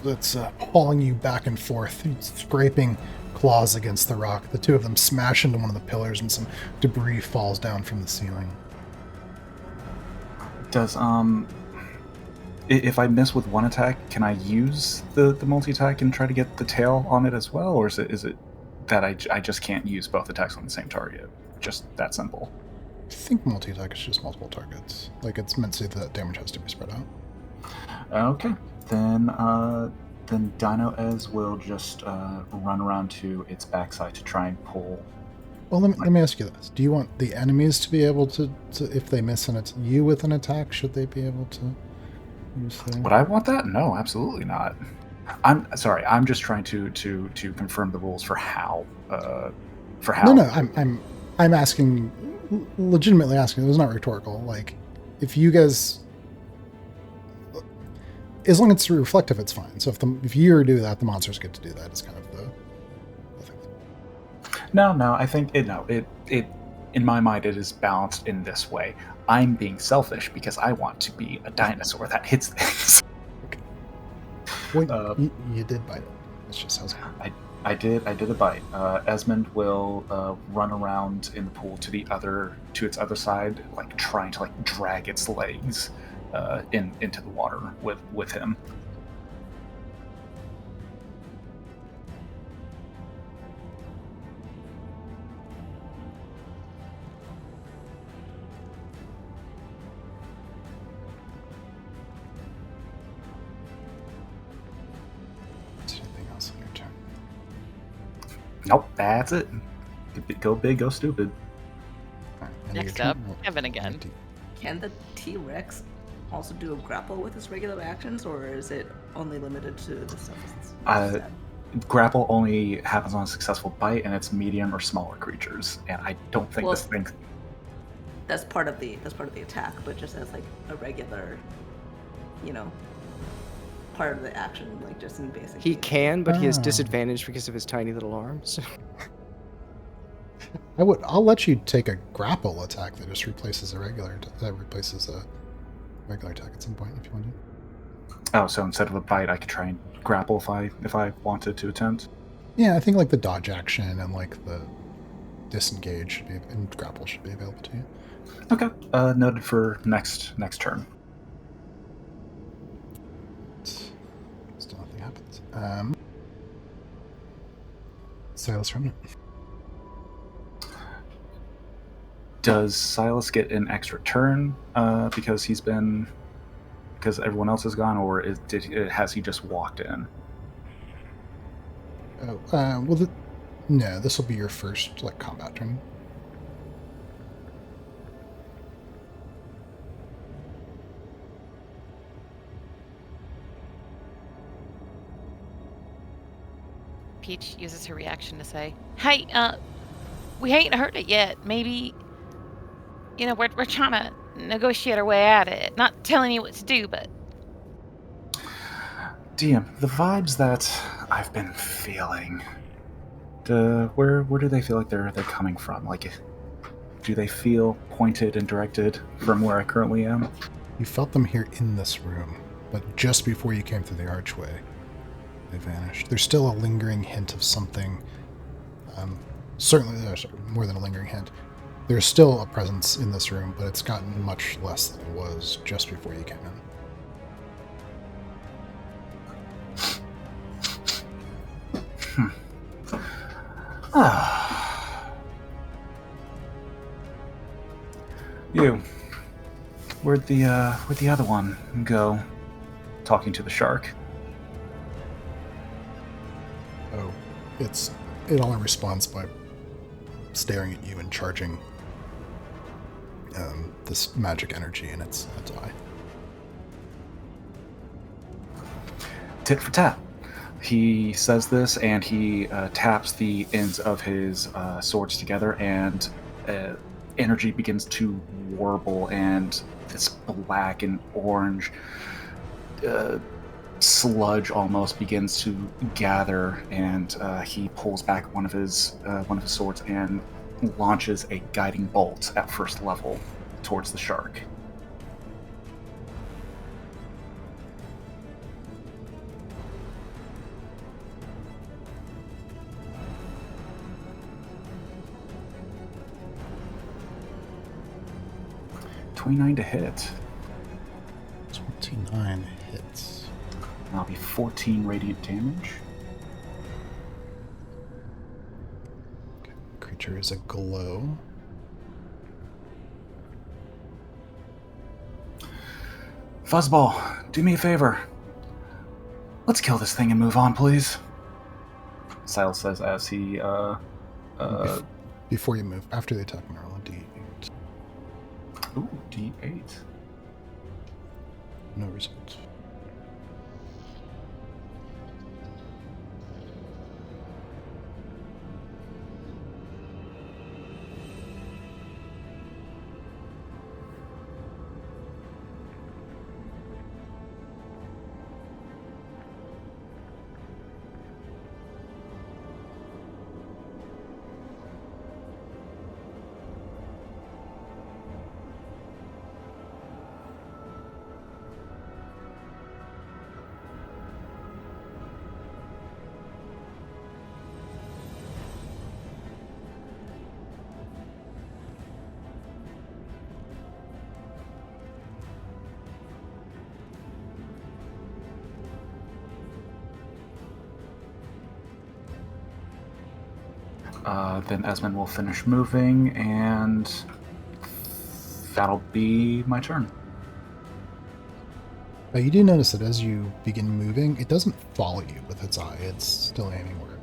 it's hauling you back and forth, scraping claws against the rock. The two of them smash into one of the pillars, and some debris falls down from the ceiling. Does, if I miss with one attack, can I use the multi-attack and try to get the tail on it as well? Or is it that I just can't use both attacks on the same target? Just that simple. I think multi-attack is just multiple targets. Like, it's meant to say that damage has to be spread out. Okay, then Dino Ez will just run around to its backside to try and pull. Well, let me ask you this: do you want the enemies to be able to if they miss you with an attack, should they be able to use their... Would I want that? No, absolutely not. I'm sorry. I'm just trying to confirm the rules for how. No. I'm asking, legitimately asking. It was not rhetorical. Like, if you guys, as long as it's reflective, it's fine. So if you do that, the monsters get to do that. It's kind of the thing. No. I think it in my mind it is balanced in this way. I'm being selfish because I want to be a dinosaur that hits things. Okay. Well, you did bite it. That's just how it's going. I did a bite. Esmond will run around in the pool to its other side, like trying to like drag its legs into the water with him. Anything else on your turn? Nope, that's it. Go big, go stupid. Alright, End of Next your up, turn? Kevin again. YMDT. Can the T-Rex also do a grapple with his regular actions, or is it only limited to the stuff that's set? Grapple only happens on a successful bite, and it's medium or smaller creatures. And I don't think Well, this thing. That's part of the attack, but just as like a regular, part of the action, like just in basic. He can, but he has Oh. disadvantage because of his tiny little arms. I'll let you take a grapple attack that just replaces a regular attack at some point if you want to. Oh, so instead of a bite, I could try and grapple if I wanted to attempt. Yeah, I think like the dodge action and like the disengage and grapple should be available to you. Okay. Noted for next turn. Still nothing happens. Silas Remnant. Does Silas get an extra turn because everyone else is gone, or has he just walked in? Oh, no. This will be your first like combat turn. Peach uses her reaction to say, "Hey, we ain't heard it yet. Maybe, we're trying to negotiate our way out of it. Not telling you what to do, but DM, the vibes that I've been feeling, where do they feel like they're coming from? Like, do they feel pointed and directed from where I currently am? You felt them here in this room, but just before you came through the archway, they vanished. There's still a lingering hint of something. Certainly, there's more than a lingering hint. There's still a presence in this room, but it's gotten much less than it was just before you came in. You. Where'd the other one go? Talking to the shark. Oh, it only responds by staring at you and charging this magic energy in its eye. Tit for tat. He says this, and he taps the ends of his swords together, and energy begins to warble, and this black and orange sludge almost begins to gather, and he pulls back one of his swords and launches a guiding bolt at first level towards the shark. $29 to hit. 29 hits. That'll be 14 radiant damage. Creature is a glow. Fuzzball, do me a favor. Let's kill this thing and move on, please. Silas says as he Before you move, after the attack, roll a d8. Ooh, D8. No result. Then Esmond will finish moving, and that'll be my turn. You do notice that as you begin moving, it doesn't follow you with its eye. It's still aiming where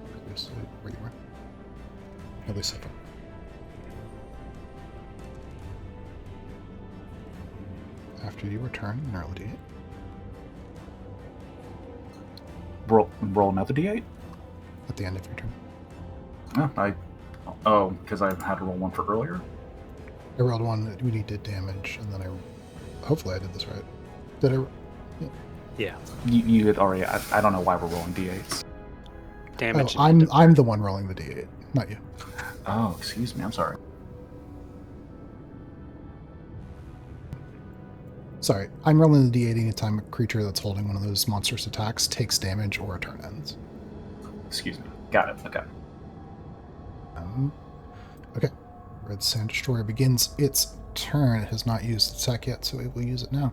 you were. At least so far. after you return and roll a d8. Roll another d8? At the end of your turn. Because I had to roll one for earlier? I rolled one that we did damage, and then hopefully I did this right. Did I? Yeah. You had already. I don't know why we're rolling d8s. Damage. Oh, I'm the one rolling the d8, not you. Oh, excuse me. I'm sorry. Sorry, I'm rolling the d8 anytime a creature that's holding one of those monstrous attacks takes damage or a turn ends. Excuse me. Got it. Okay. Okay. Red Sand Destroyer begins its turn. It has not used its attack yet, so it will use it now.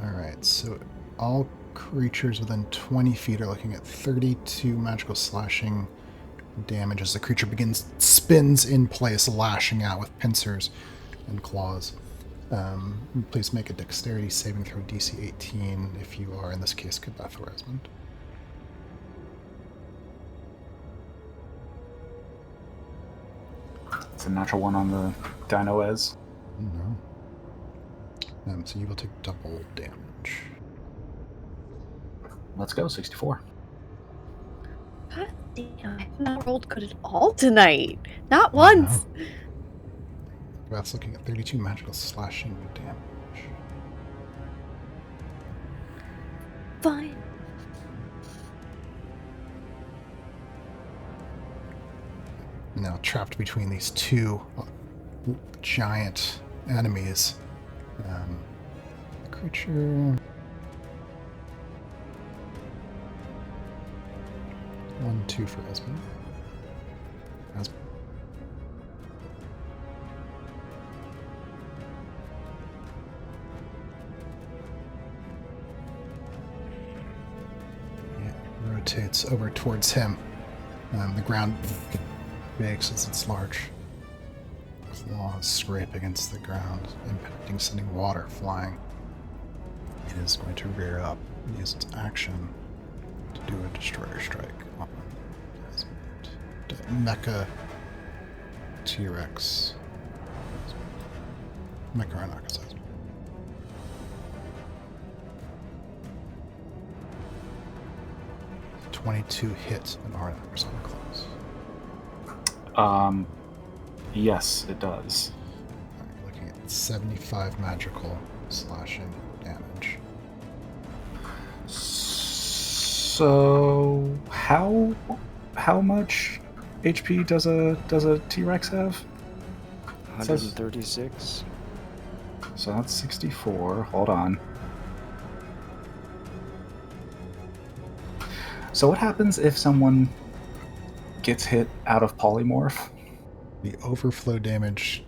Alright, so all creatures within 20 feet are looking at 32 magical slashing damage as the creature spins in place, lashing out with pincers and claws. Please make a dexterity saving throw DC 18 if you are, in this case, Kabeth or Esmond. It's a natural one on the Dino Ez. No. So you will take double damage. Let's go, 64. God damn, I have not rolled good at all tonight. Not once. Kabeth's looking at 32 magical slashing damage. Fine. Now trapped between these two giant enemies. The creature... 1, 2 for Esmond. Rotates over towards him. The ground makes as its large claws scrape against the ground, impacting, sending water flying. It is going to rear up and use its action to do a destroyer strike on Mecha T-Rex. Mecha Rhinoceros. 22 hit an Rhinoceros on close. Yes, it does. Alright, looking at 75 magical slashing damage. So how much HP does a T-Rex have? 136. So that's 64. Hold on. So what happens if someone gets hit out of polymorph? The overflow damage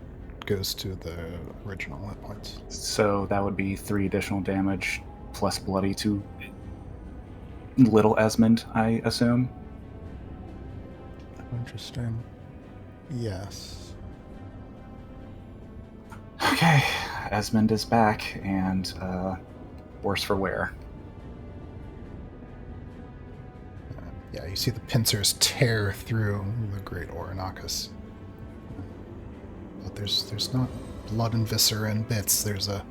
goes to the original hit points. So that would be 3 additional damage plus bloody to little Esmond, I assume. Interesting. Yes. Okay, Esmond is back, and worse for wear. Yeah, you see the pincers tear through the great Orinochus. But there's not blood and viscera and bits. There's a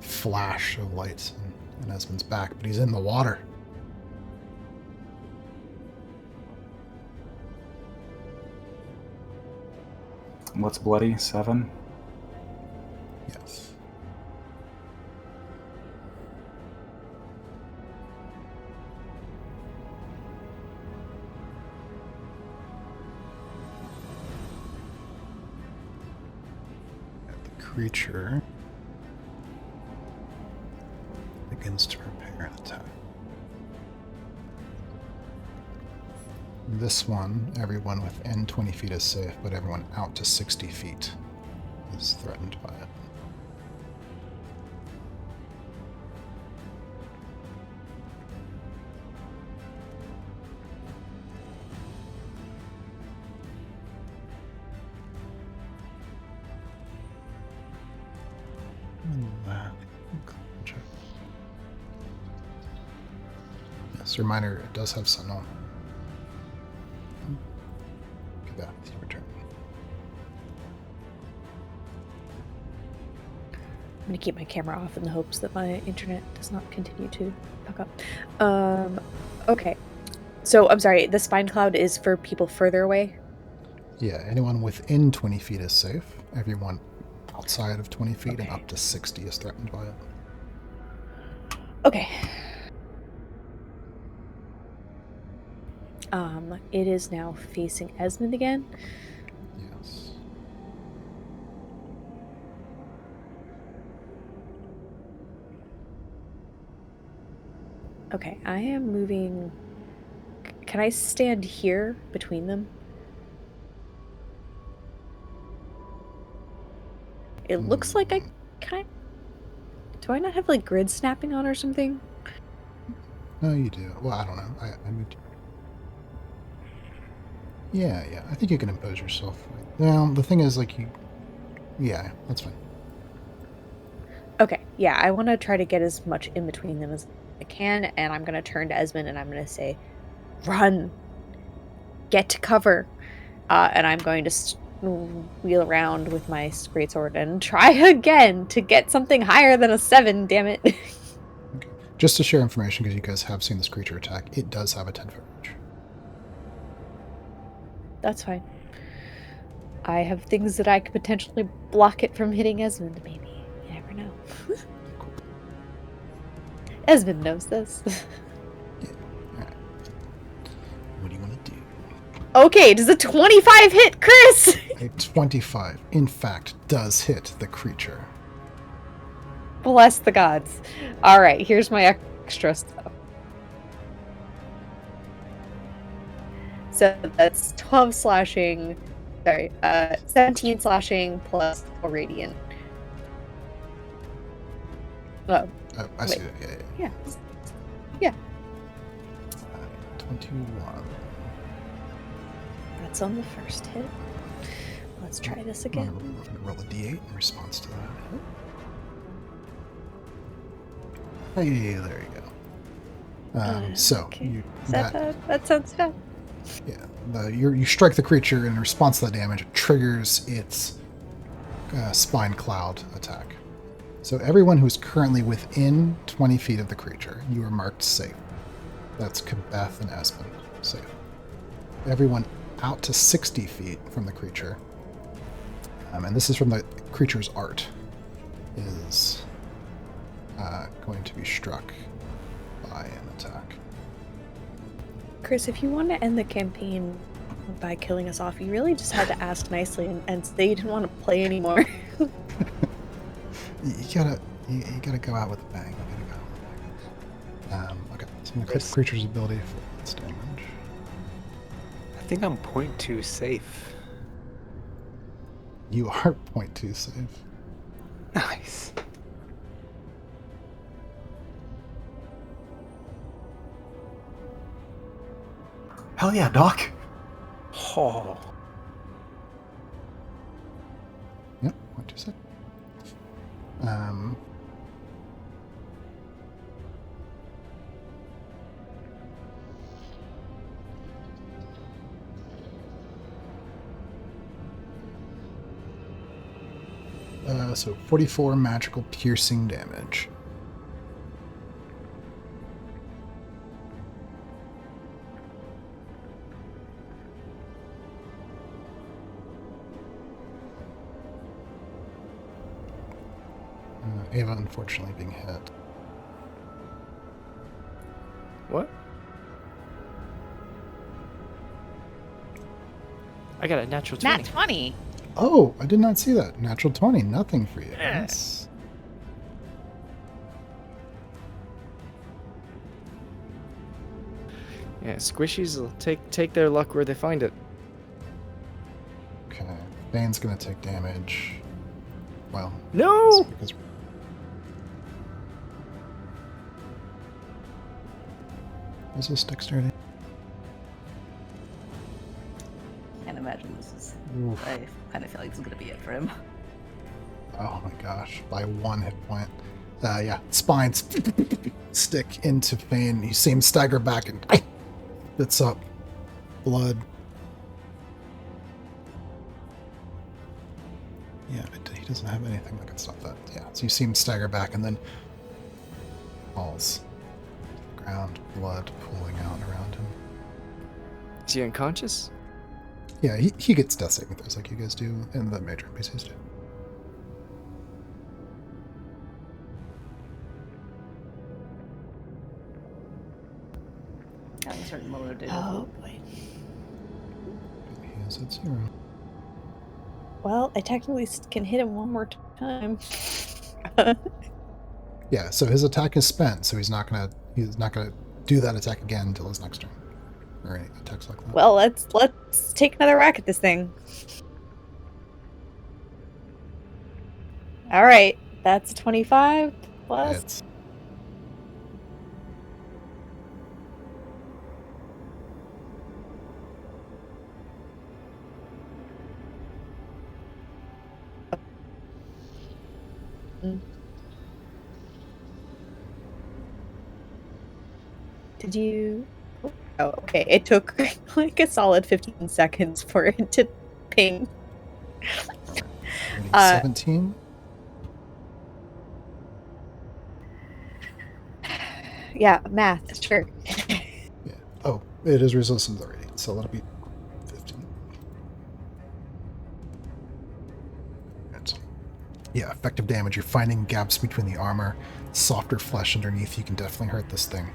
flash of light in Esmond's back, but he's in the water. What's bloody? 7? Yes. The creature begins to prepare an attack. This one, everyone within 20 feet is safe, but everyone out to 60 feet is threatened by it. And that check. Just a reminder, it does have Sentinel. Get that with your turn. I'm going to keep my camera off in the hopes that my internet does not continue to fuck up. Okay. So, I'm sorry, the spine cloud is for people further away? Yeah, anyone within 20 feet is safe. Everyone outside of 20 feet and Okay. up to 60 is threatened by it. Okay. It is now facing Esmond again. Yes. Okay, I am moving. Can I stand here between them? It looks like I can. Do I not have like grid snapping on or something? No, you do. Well, I don't know. I moved. Yeah, I think you can impose yourself. Well, the thing is, like, you. Yeah, that's fine. Okay, yeah, I want to try to get as much in between them as I can, and I'm going to turn to Esmond and I'm going to say, run! Get to cover! And I'm going to wheel around with my greatsword and try again to get something higher than a 7, damn it. Okay. Just to share information, because you guys have seen this creature attack, it does have a 10-foot range. That's fine. I have things that I could potentially block it from hitting Esmond, maybe. You never know. Esmond knows this. Yeah. Alright. What do you want to do? Okay, does a 25 hit Chris? A 25, in fact, does hit the creature. Bless the gods. Alright, here's my extra stuff. So that's 12 slashing. Sorry, 17 slashing plus 4 radiant. Oh, I see wait. it. Yeah. Yeah. 21. That's on the first hit. Let's try this I'm again. gonna roll a d8 in response to that. Hey, there you go. So Okay. you Is that bad? That sounds bad. yeah, you strike the creature, and in response to that damage, it triggers its spine cloud attack. So everyone who's currently within 20 feet of the creature, you are marked safe. That's Kabeth and Esmond, safe. Everyone out to 60 feet from the creature, and this is from the creature's art, is going to be struck by an attack. Chris, if you want to end the campaign by killing us off, you really just had to ask nicely and say you didn't want to play anymore. You gotta go out with a bang. You gotta go out with a bang. Okay, so I'm gonna click the creature's ability for its damage. I think I'm 0.2 safe. You are 0.2 safe. Nice. Hell yeah, Doc. Oh. Yep, 0.2 safe. So 44 magical piercing damage. Ava, unfortunately, being hit. What? I got a natural 20. Nat 20. Oh, I did not see that. Natural 20, nothing for you. Yeah. Yes. Yeah, squishies will take their luck where they find it. Okay. Bane's gonna take damage. Well, No! it's because is this dexterity? Can't imagine this is. Oof. I kind of feel like this is gonna be it for him. Oh my gosh, by 1 hit point. Yeah, spines stick into Fane. You see him stagger back and spits up blood. Yeah, he doesn't have anything that can stop that. Yeah, so you see him stagger back and then falls to the ground, blood pooling out around him. Is he unconscious? Yeah, he gets death saving throws like you guys do, and the major NPCs do. At a certain moment of day. Oh boy. He is at 0. Well, I technically can hit him one more time. Yeah, so his attack is spent, so he's not gonna do that attack again until his next turn. Or any attacks like that. Well, let's take another whack at this thing. All right, that's 25 plus. It's Did you? Oh, okay. It took like a solid 15 seconds for it to ping. 17. Yeah, math, sure. Yeah. Oh, it is resistance already, so that'll be 15. Right. Yeah, effective damage. You're finding gaps between the armor, softer flesh underneath. You can definitely hurt this thing.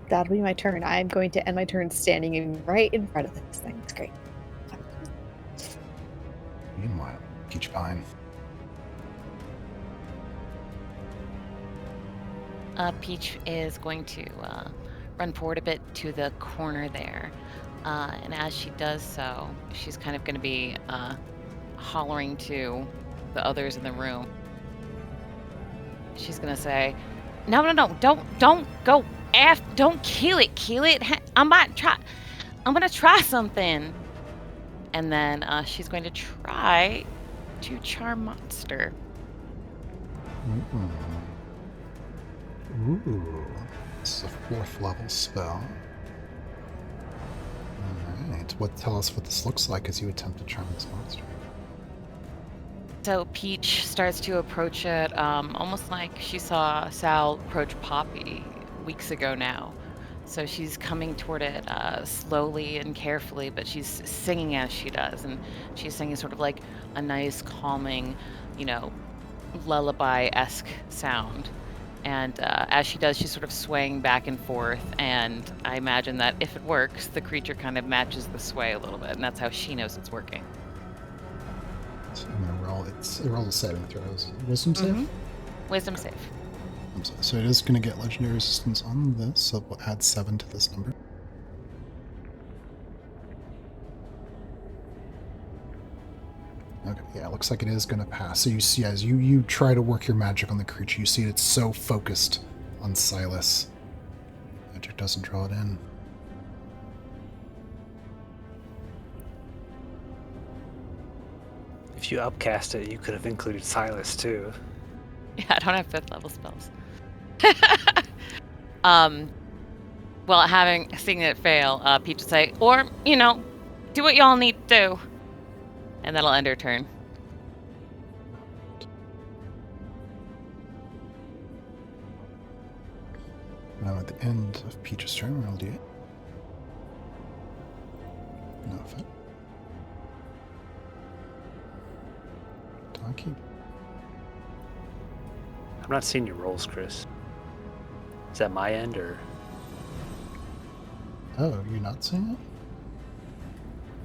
That'll be my turn. I'm going to end my turn standing right in front of this thing. It's great. Meanwhile, Peach Pine. Peach is going to run forward a bit to the corner there. And as she does so, she's kind of going to be hollering to the others in the room. She's going to say, no, don't go don't kill it. I'm going to try something. And then she's going to try to charm monster. Ooh. This is a 4th level spell. Alright. Tell us what this looks like as you attempt to charm this monster. So Peach starts to approach it almost like she saw Sal approach Poppy weeks ago now. So she's coming toward it slowly and carefully, but she's singing as she does. And she's singing sort of like a nice, calming, lullaby-esque sound. And as she does, she's sort of swaying back and forth. And I imagine that if it works, the creature kind of matches the sway a little bit. And that's how she knows it's working. So I'm going to roll. It rolls a saving throws. Wisdom save? Wisdom save. So it is going to get legendary resistance on this, so we'll add 7 to this number. Okay, yeah, it looks like it is going to pass. So you see, as you try to work your magic on the creature, you see it's so focused on Silas. Magic doesn't draw it in. If you upcast it, you could have included Silas too. Yeah, I don't have 5th level spells. Well, seeing it fail, Peach will say, or, do what y'all need to do. And that'll end her turn. Now at the end of Peach's turn, roll d8. No effect. Donkey. I'm not seeing your rolls, Chris. Is that my end or? Oh, you're not seeing it?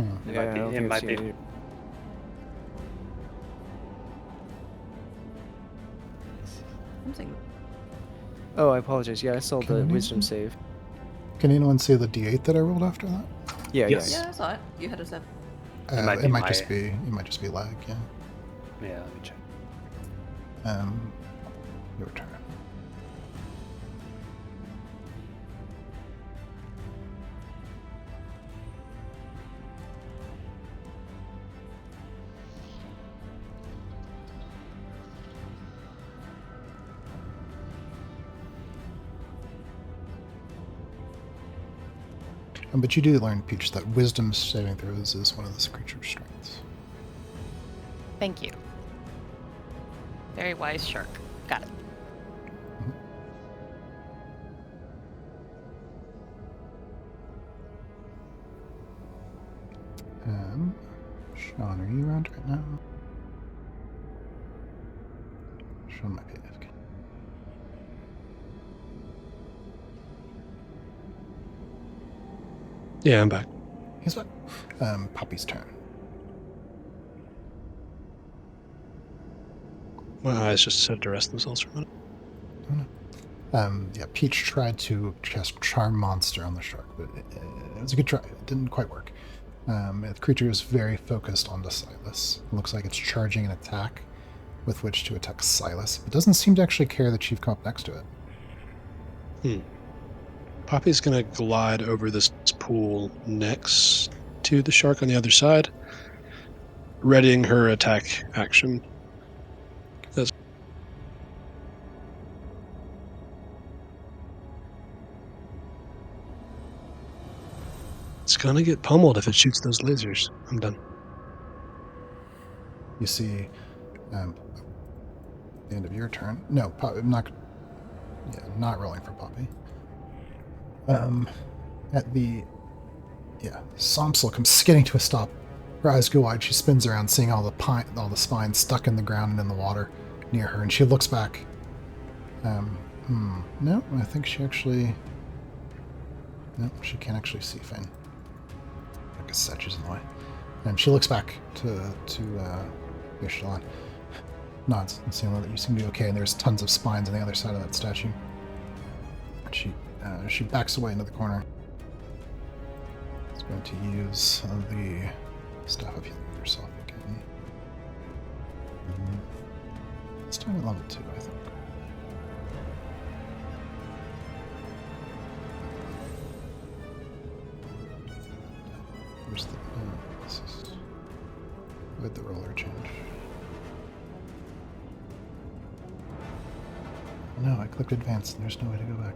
Hmm. It Yeah, I might don't be. It think might it's be. you. Something. Oh, I apologize. Yeah, I saw the Can you- wisdom save. Can anyone see the d8 that I rolled after that? Yeah, Yes. Yeah, I saw it. You had a 7. might be my- just be. It might just be lag. Yeah. Yeah, let me check. Your turn. But you do learn, Peach, that wisdom saving throws is one of this creature's strengths. Thank you. Very wise shark. Got it. Sean, are you around right now? Sean might be AFK. Yeah, I'm back. He's back. Poppy's turn. My eyes just decided to rest themselves for a minute. Yeah, Peach tried to cast Charm Monster on the shark, but it was a good try. It didn't quite work. The creature is very focused on the Silas. It looks like it's charging an attack with which to attack Silas. It doesn't seem to actually care that you've come up next to it. Poppy's going to glide over this pool next to the shark on the other side, readying her attack action. It's going to get pummeled if it shoots those lasers. I'm done. You see, the end of your turn. No, I'm not. Yeah, not rolling for Poppy. Somsel comes skidding to a stop. Her eyes go wide. She spins around, seeing all the spines stuck in the ground and in the water near her, and she looks back. No, I think she actually. No, she can't actually see Finn. I guess Setch in the way. And she looks back to Yashalan. Nods and saying that you seem to be okay, and there's tons of spines on the other side of that statue. She backs away into the corner. She's going to use the Staff of Healing on herself again. This time at level 2, I think. Where's the... this is... Where'd the roller change? No, I clicked advance and there's no way to go back.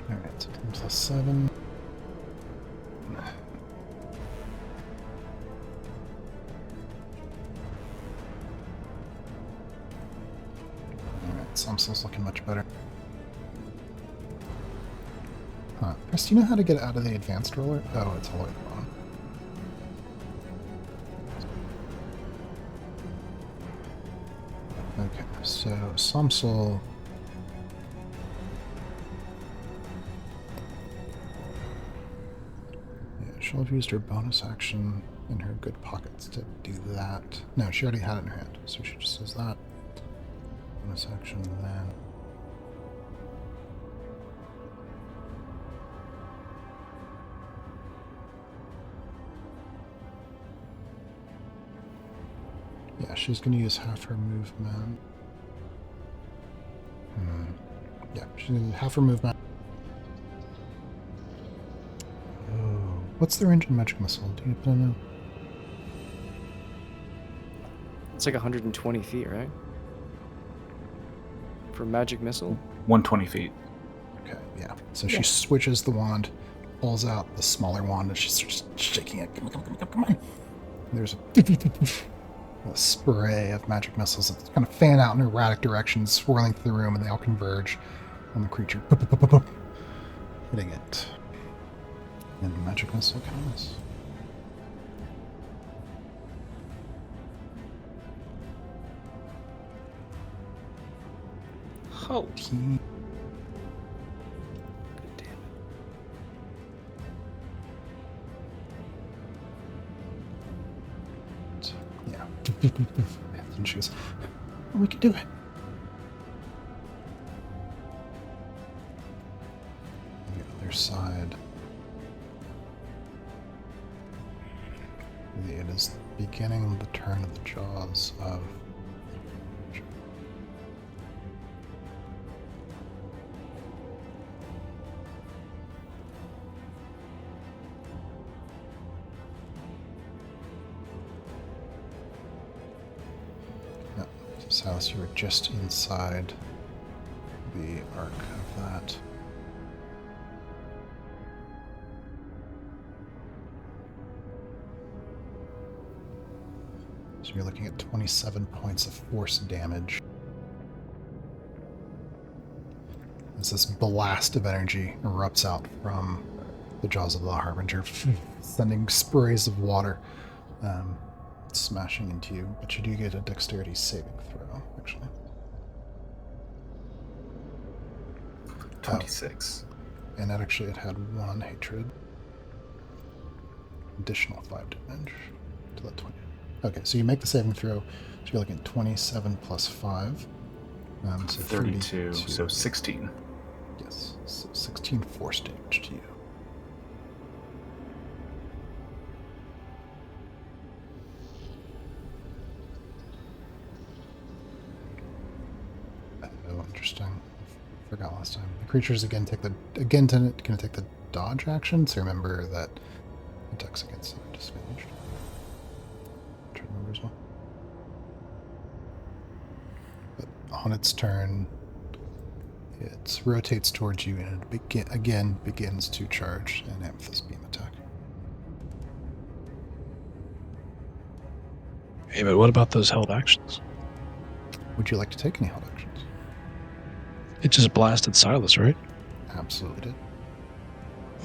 Alright, so 10 plus 7. Alright, Somsel's looking much better. Huh. Chris, do you know how to get out of the advanced roller? Oh, it's all the way at the bottom. Okay, so Somsel... Yeah, she'll have used her bonus action in her good pockets to do that. No, she already had it in her hand, so she just does that. Bonus action, then... Yeah, she's going to use half her movement. Yeah, she's going to use half her movement. Oh, what's the range of magic missile? Do you know? It's like 120 feet, right? For magic missile? 120 feet. Okay, yeah. So she switches the wand, pulls out the smaller wand, and she's just shaking it. Come on. There's a spray of magic missiles that kind of fan out in erratic directions, swirling through the room, and they all converge on the creature, hitting it. And the magic missile comes. Oh. Good damn it. Yeah. And she goes, oh, we can do it. On the other side, it is beginning the turn of the jaws of... Silas, you were just inside the arc of that. So you're looking at 27 points of force damage. As this blast of energy erupts out from the jaws of the Harbinger, sending sprays of water smashing into you. But you do get a dexterity saving throw, actually. 26. And that actually it had 1 hatred. Additional 5 damage to that 20. Okay, so you make the saving throw. So you're looking at 27 plus 5. So 32, so 16. Yes, so 16 force damage to you. Oh, interesting. Forgot last time. The creatures going to take the dodge action. So remember that attacks against them are disadvantaged. Try to remember as well. But on its turn, it rotates towards you and it begins to charge an amethyst beam attack. Hey, but what about those held actions? Would you like to take any held actions? It just blasted Silas, right? Absolutely did.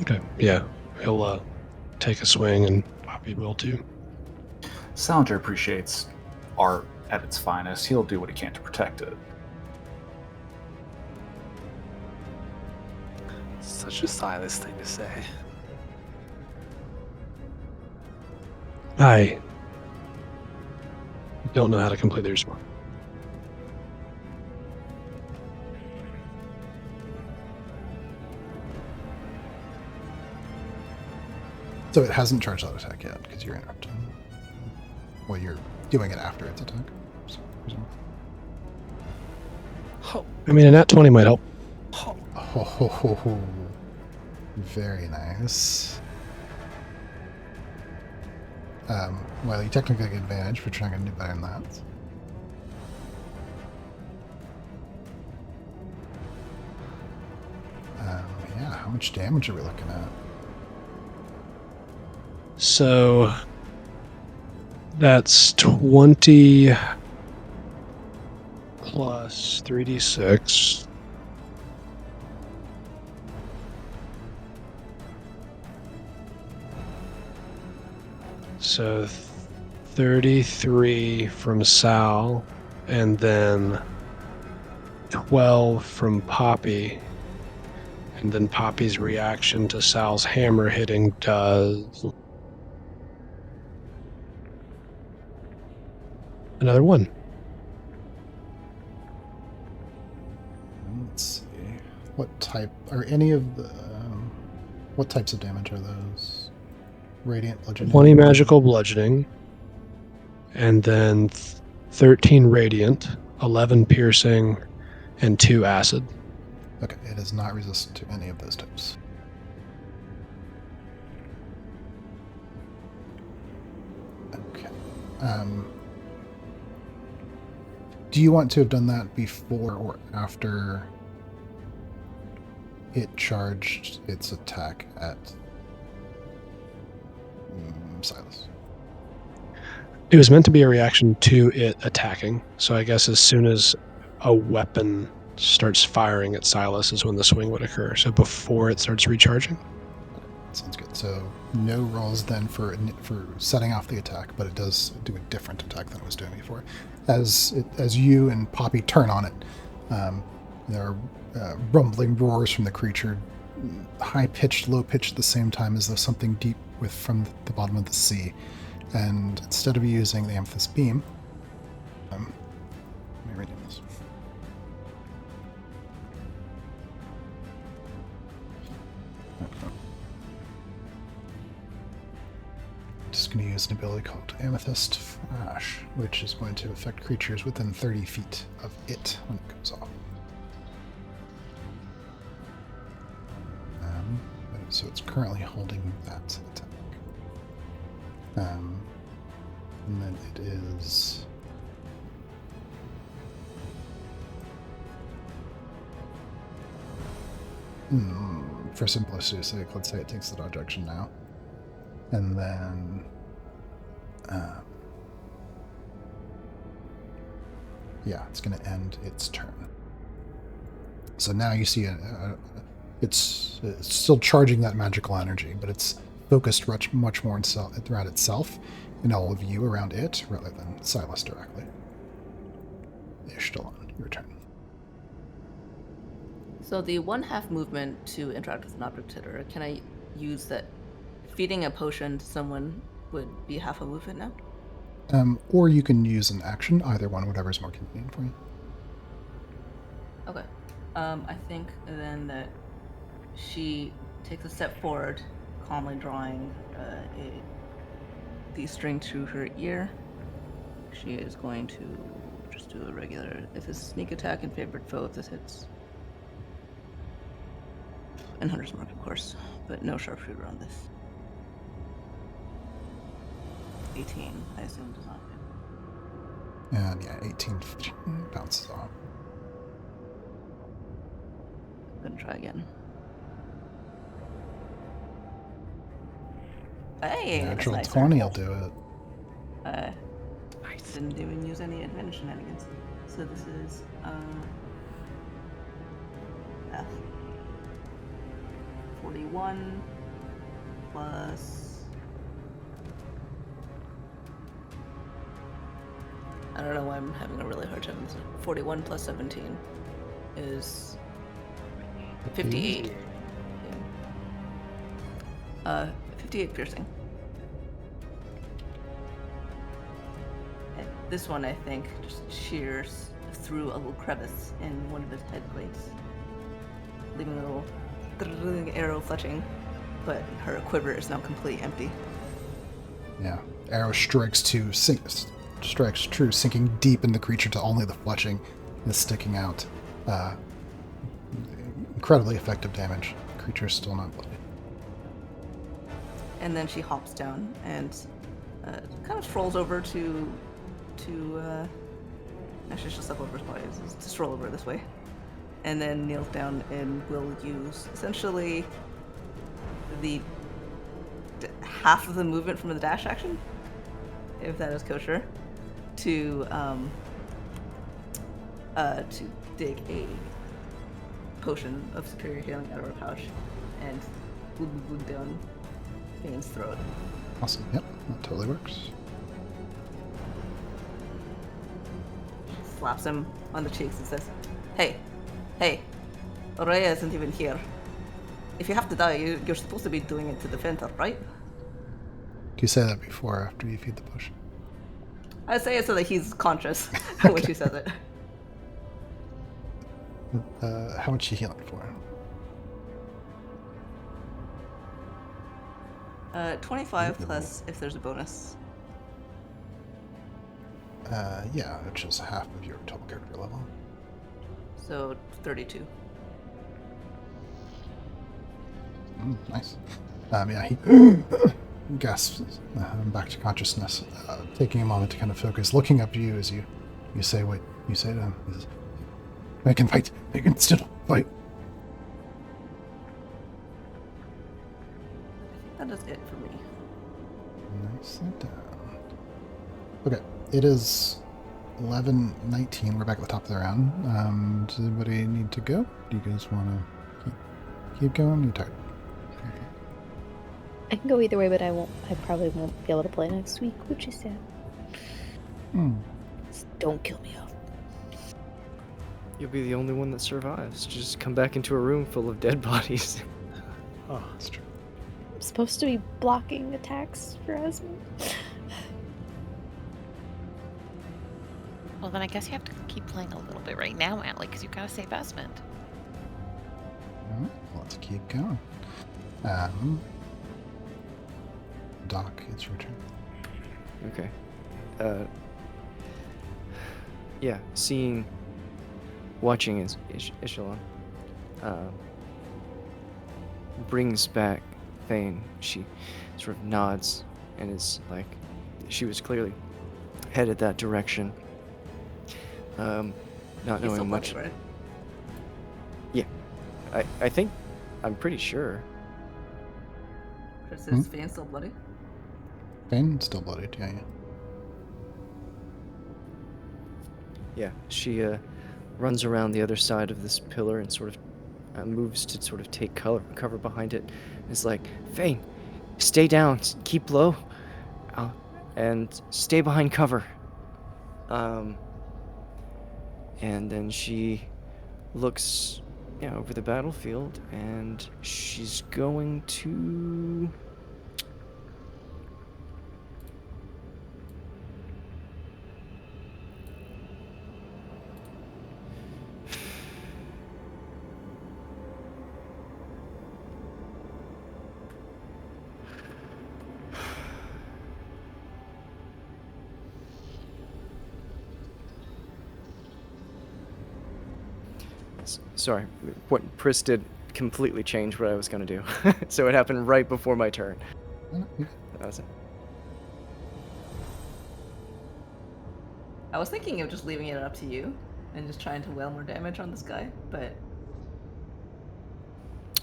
Okay, yeah. He'll take a swing, and Poppy will too. Salinger appreciates art at its finest. He'll do what he can to protect it. Such a Silas thing to say. I don't know how to completely respond. So it hasn't charged that attack yet because you're interrupting. Well, you're doing it after its attack. So, I mean, a nat 20 might help. oh, very nice. Well, you technically get advantage, but you're not going to do better than that. Yeah, how much damage are we looking at? So that's 20 plus 3d6. So 33 from Sal, and then 12 from Poppy. And then Poppy's reaction to Sal's hammer hitting does another 1. Let's see. What type are any of the? What types of damage are those? Radiant bludgeoning. 20 magical bludgeoning, and then 13 radiant, 11 piercing, and 2 acid. Okay, it is not resistant to any of those types. Okay. Do you want to have done that before or after it charged its attack at Silas? It was meant to be a reaction to it attacking, so I guess as soon as a weapon starts firing at Silas is when the swing would occur. So before it starts recharging. Sounds good. So no rolls then for setting off the attack, but it does do a different attack than it was doing before. As you and Poppy turn on it, there are rumbling roars from the creature, high pitched, low pitched at the same time, as though something deep from the bottom of the sea. And instead of using the amethyst beam, let me rename this. Just going to use an ability called Amethyst Flash, which is going to affect creatures within 30 feet of it when it goes off. So it's currently holding that attack. And then it is For simplicity's sake, let's say it takes the dodge action now. And then... yeah, it's going to end its turn. So now you see it's still charging that magical energy, but it's focused much more around itself and all of you around it, rather than Silas directly. Ishtalon, your turn. So the 1/2 movement to interact with an object hitter, can I use that? Feeding a potion to someone would be half a movement now? Or you can use an action, either one, whatever's more convenient for you. Okay. I think then that she takes a step forward, calmly drawing the string to her ear. She is going to just do a regular, if it's sneak attack and favorite foe, if this hits. And Hunter's Mark, of course, but no sharpshooter on this. 18, I assume, does not hit. And yeah, 18 bounces off. I'm gonna try again. Hey, that's Natural nice. 20 will do it. Nice. Didn't even use any advantage shenanigans. So this is F. 41 plus. I don't know why I'm having a really hard time with it. 41 plus 17 is 58. 58 piercing. And this one, I think, just shears through a little crevice in one of his head plates, leaving a little arrow fletching, but her quiver is now completely empty. Yeah. Arrow strikes true, sinking deep in the creature to only the fletching is sticking out. Incredibly effective damage. The creature is still not bloody. And then she hops down and kind of strolls over to actually she'll step over his body, to stroll over this way. And then kneels down and will use essentially the half of the movement from the dash action, if that is kosher, to dig a potion of superior healing out of her pouch and glug down Fane's throat. Awesome. Yep, that totally works. Slaps him on the cheeks and says, Hey, Rhea isn't even here. If you have to die, you're supposed to be doing it to defend her, right? Do you say that before or after you feed the potion? I say it so that he's conscious when she says it. How much you healing for? 25 plus if there's a bonus. Yeah, which is half of your total character level. So 32. Nice. Yeah, he gasps back to consciousness, taking a moment to kind of focus, looking up to you as you say what you say to him. He says, I can fight. I can still fight. That is it for me. Nicely down. Okay, it is 11:19. We're back at the top of the round. Does anybody need to go? Do you guys want to keep going? You're tired. I can go either way, but I probably won't be able to play next week, which is sad. Just don't kill me off. You'll be the only one that survives. Just come back into a room full of dead bodies. Oh, that's true. I'm supposed to be blocking attacks for Esmond. Well, then I guess you have to keep playing a little bit right now, Allie, because you've got to save Esmond. Let's keep going. Doc, it's your turn. Okay. Yeah, watching Echelon brings back Thane. She sort of nods and is like, she was clearly headed that direction. Not knowing much. Bloody, right? Yeah, I think I'm pretty sure. Is his vein still bloody? Vein still bloodied, yeah. Yeah, she runs around the other side of this pillar and sort of moves to sort of take cover behind it. It's like, Vane, stay down, keep low, and stay behind cover. And then she looks over the battlefield, and she's going to... Sorry, what Pris did completely changed what I was going to do. So it happened right before my turn. That was it. I was thinking of just leaving it up to you and just trying to wail more damage on this guy, but...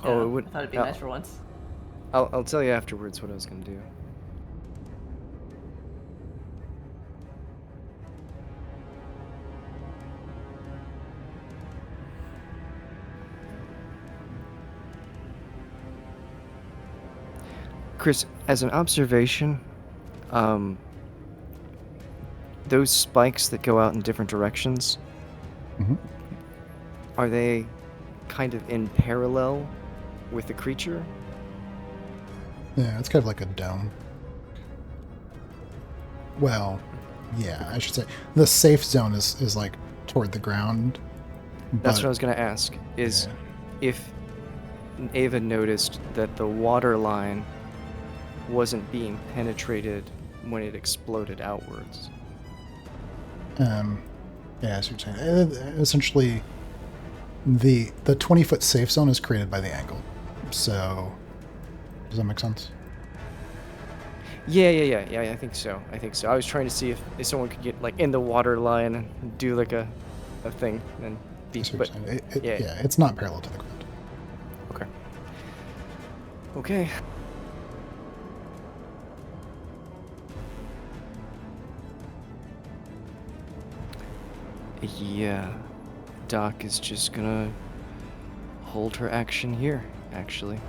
Oh, it would... I thought it'd be nice for once. I'll tell you afterwards what I was going to do. Chris, as an observation, those spikes that go out in different directions, are they kind of in parallel with the creature? Yeah, it's kind of like a dome. Well, yeah, I should say. The safe zone is like toward the ground. That's what I was going to ask, is if Ava noticed that the water line wasn't being penetrated when it exploded outwards. Yeah, so you're saying. Essentially, the 20-foot safe zone is created by the angle. So, does that make sense? Yeah, I think so. I was trying to see if someone could get like in the water line and do like a thing and be. But yeah, it's not parallel to the ground. Okay. Yeah, Doc is just gonna hold her action here, actually.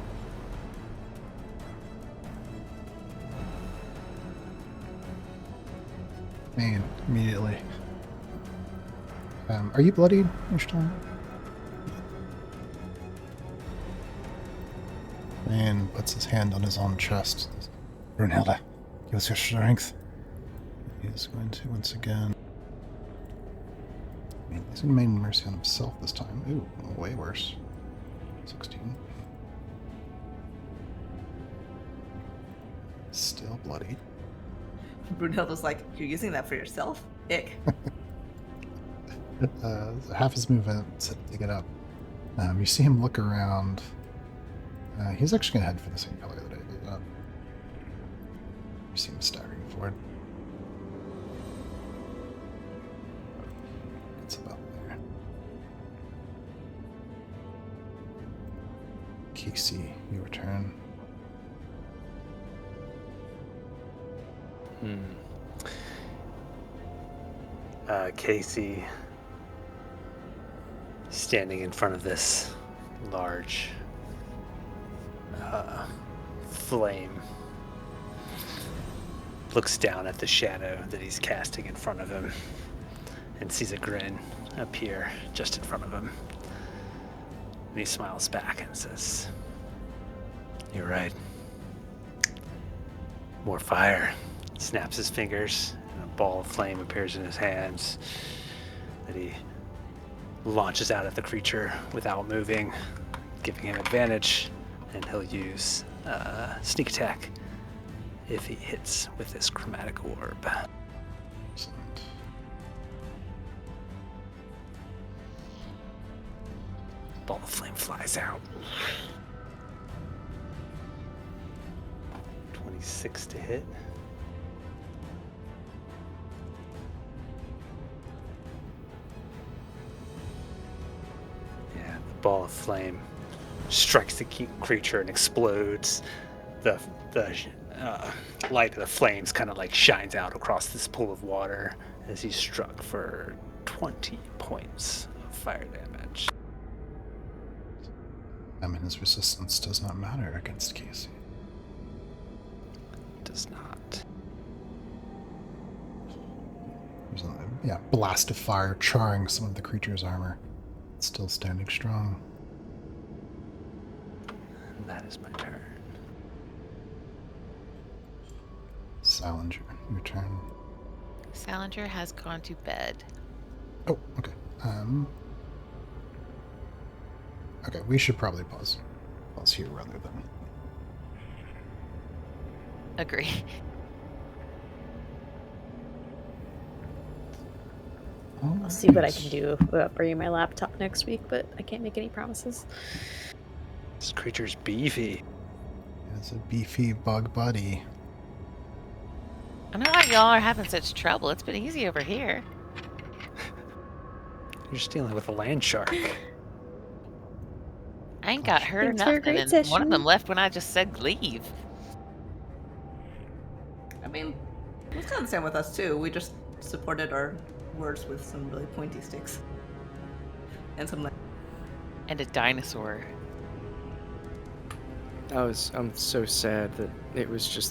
Man, immediately. Are you bloodied, Ishtar? Man puts his hand on his own chest. Brunhilde, give us your strength. He is going to once again. He's going to main mercy on himself this time. Ooh, way worse. 16. Still bloody. Brunhilde's like, you're using that for yourself? Ick. Half his movement to get up. You see him look around. He's actually going to head for the same pillar that I did. You see him staggering forward. It's about there. Casey, you return. Casey, standing in front of this large flame, looks down at the shadow that he's casting in front of him and sees a grin appear just in front of him. And he smiles back and says, "You're right. More fire." Snaps his fingers, and a ball of flame appears in his hands that he launches out at the creature without moving, giving him advantage, and he'll use sneak attack if he hits with this chromatic orb. Excellent. Ball of flame flies out. 26 to hit. Yeah, the ball of flame strikes the creature and explodes. The light of the flames kind of like shines out across this pool of water as he's struck for 20 points of fire damage. I mean, his resistance does not matter against Casey. Does not. There's a blast of fire charring some of the creature's armor. It's still standing strong. And that is my turn. Salinger, your turn. Salinger has gone to bed. Oh, okay. Okay, we should probably pause here rather than. Agree. I'll see what I can do about bringing my laptop next week, but I can't make any promises. This creature's beefy. It's a beefy bug buddy. I don't know why y'all are having such trouble. It's been easy over here. You're just dealing with a land shark. I ain't got hurt or Thanks for a nothing, great and session. one of them left when I just said leave. I mean, it was kind of the same with us too. We just supported our words with some really pointy sticks. And some like And a dinosaur. I'm so sad that it was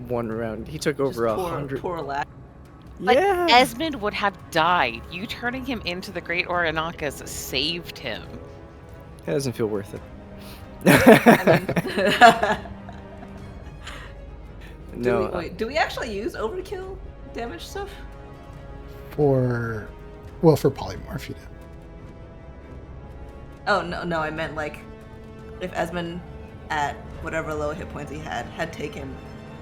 one round. He took over just 100. poor lad. But Yeah. Esmond would have died. You turning him into the Great Oranakas saved him. It doesn't feel worth it. No. Do we actually use overkill damage stuff? For polymorph, you did. Oh no! I meant like, if Esmond, at whatever low hit points he had taken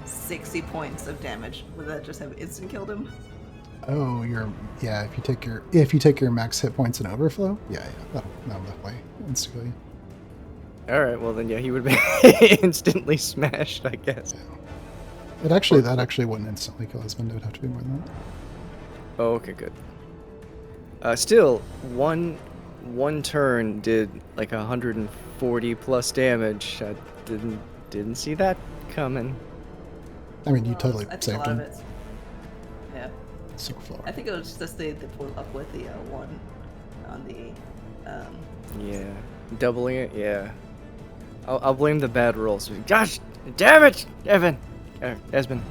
60 points of damage, would that just have instant killed him? Oh, if you take your max hit points and overflow, that'll definitely instantly. All right. Well then, yeah, he would be instantly smashed, I guess. Yeah. That actually wouldn't instantly kill Esmond. It would have to be more than that. Oh, okay, good. Still, one turn did like 140 plus damage. I didn't see that coming. I mean, you totally I think a saved lot of him. it's. Yeah. So far. I think it was just they pulled up with the one on the. Yeah, doubling it. Yeah, I'll blame the bad rolls. Gosh, damn it, Esmond.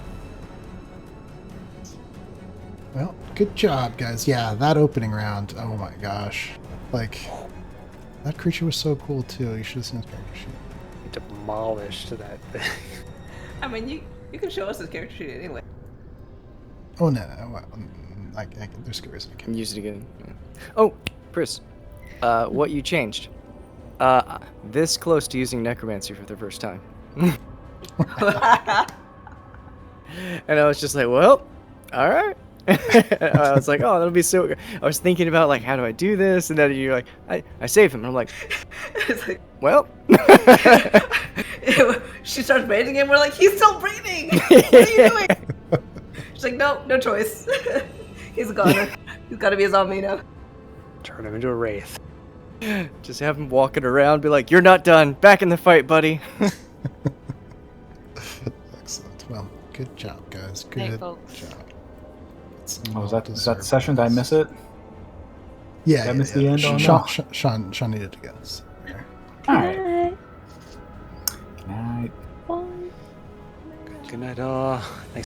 Well, good job, guys. Yeah, that opening round. Oh my gosh, like that creature was so cool too. You should have seen his character sheet. Demolished that thing. I mean, you can show us his character sheet anyway. Oh no, well, there's good reason I can't. Use it again. Yeah. Oh, Pris, what you changed? This close to using necromancy for the first time. And I was just like, well, all right. I was like, oh, that'll be so good. I was thinking about like, how do I do this? And then you're like, I saved him. And I'm like, It's like, well. she starts raising him. We're like, he's still breathing. What are you doing? She's like, no choice. He's a goner. He's got to be a zombie now. Turn him into a wraith. Just have him walking around, be like, you're not done. Back in the fight, buddy. Excellent. Well, good job, guys. Good Hey, folks. job. Was that the session? Did I miss it? Yeah. Did I miss the end on that? Sean needed to go. So, okay. All right. Good night. Bye. Good night, all. Thanks.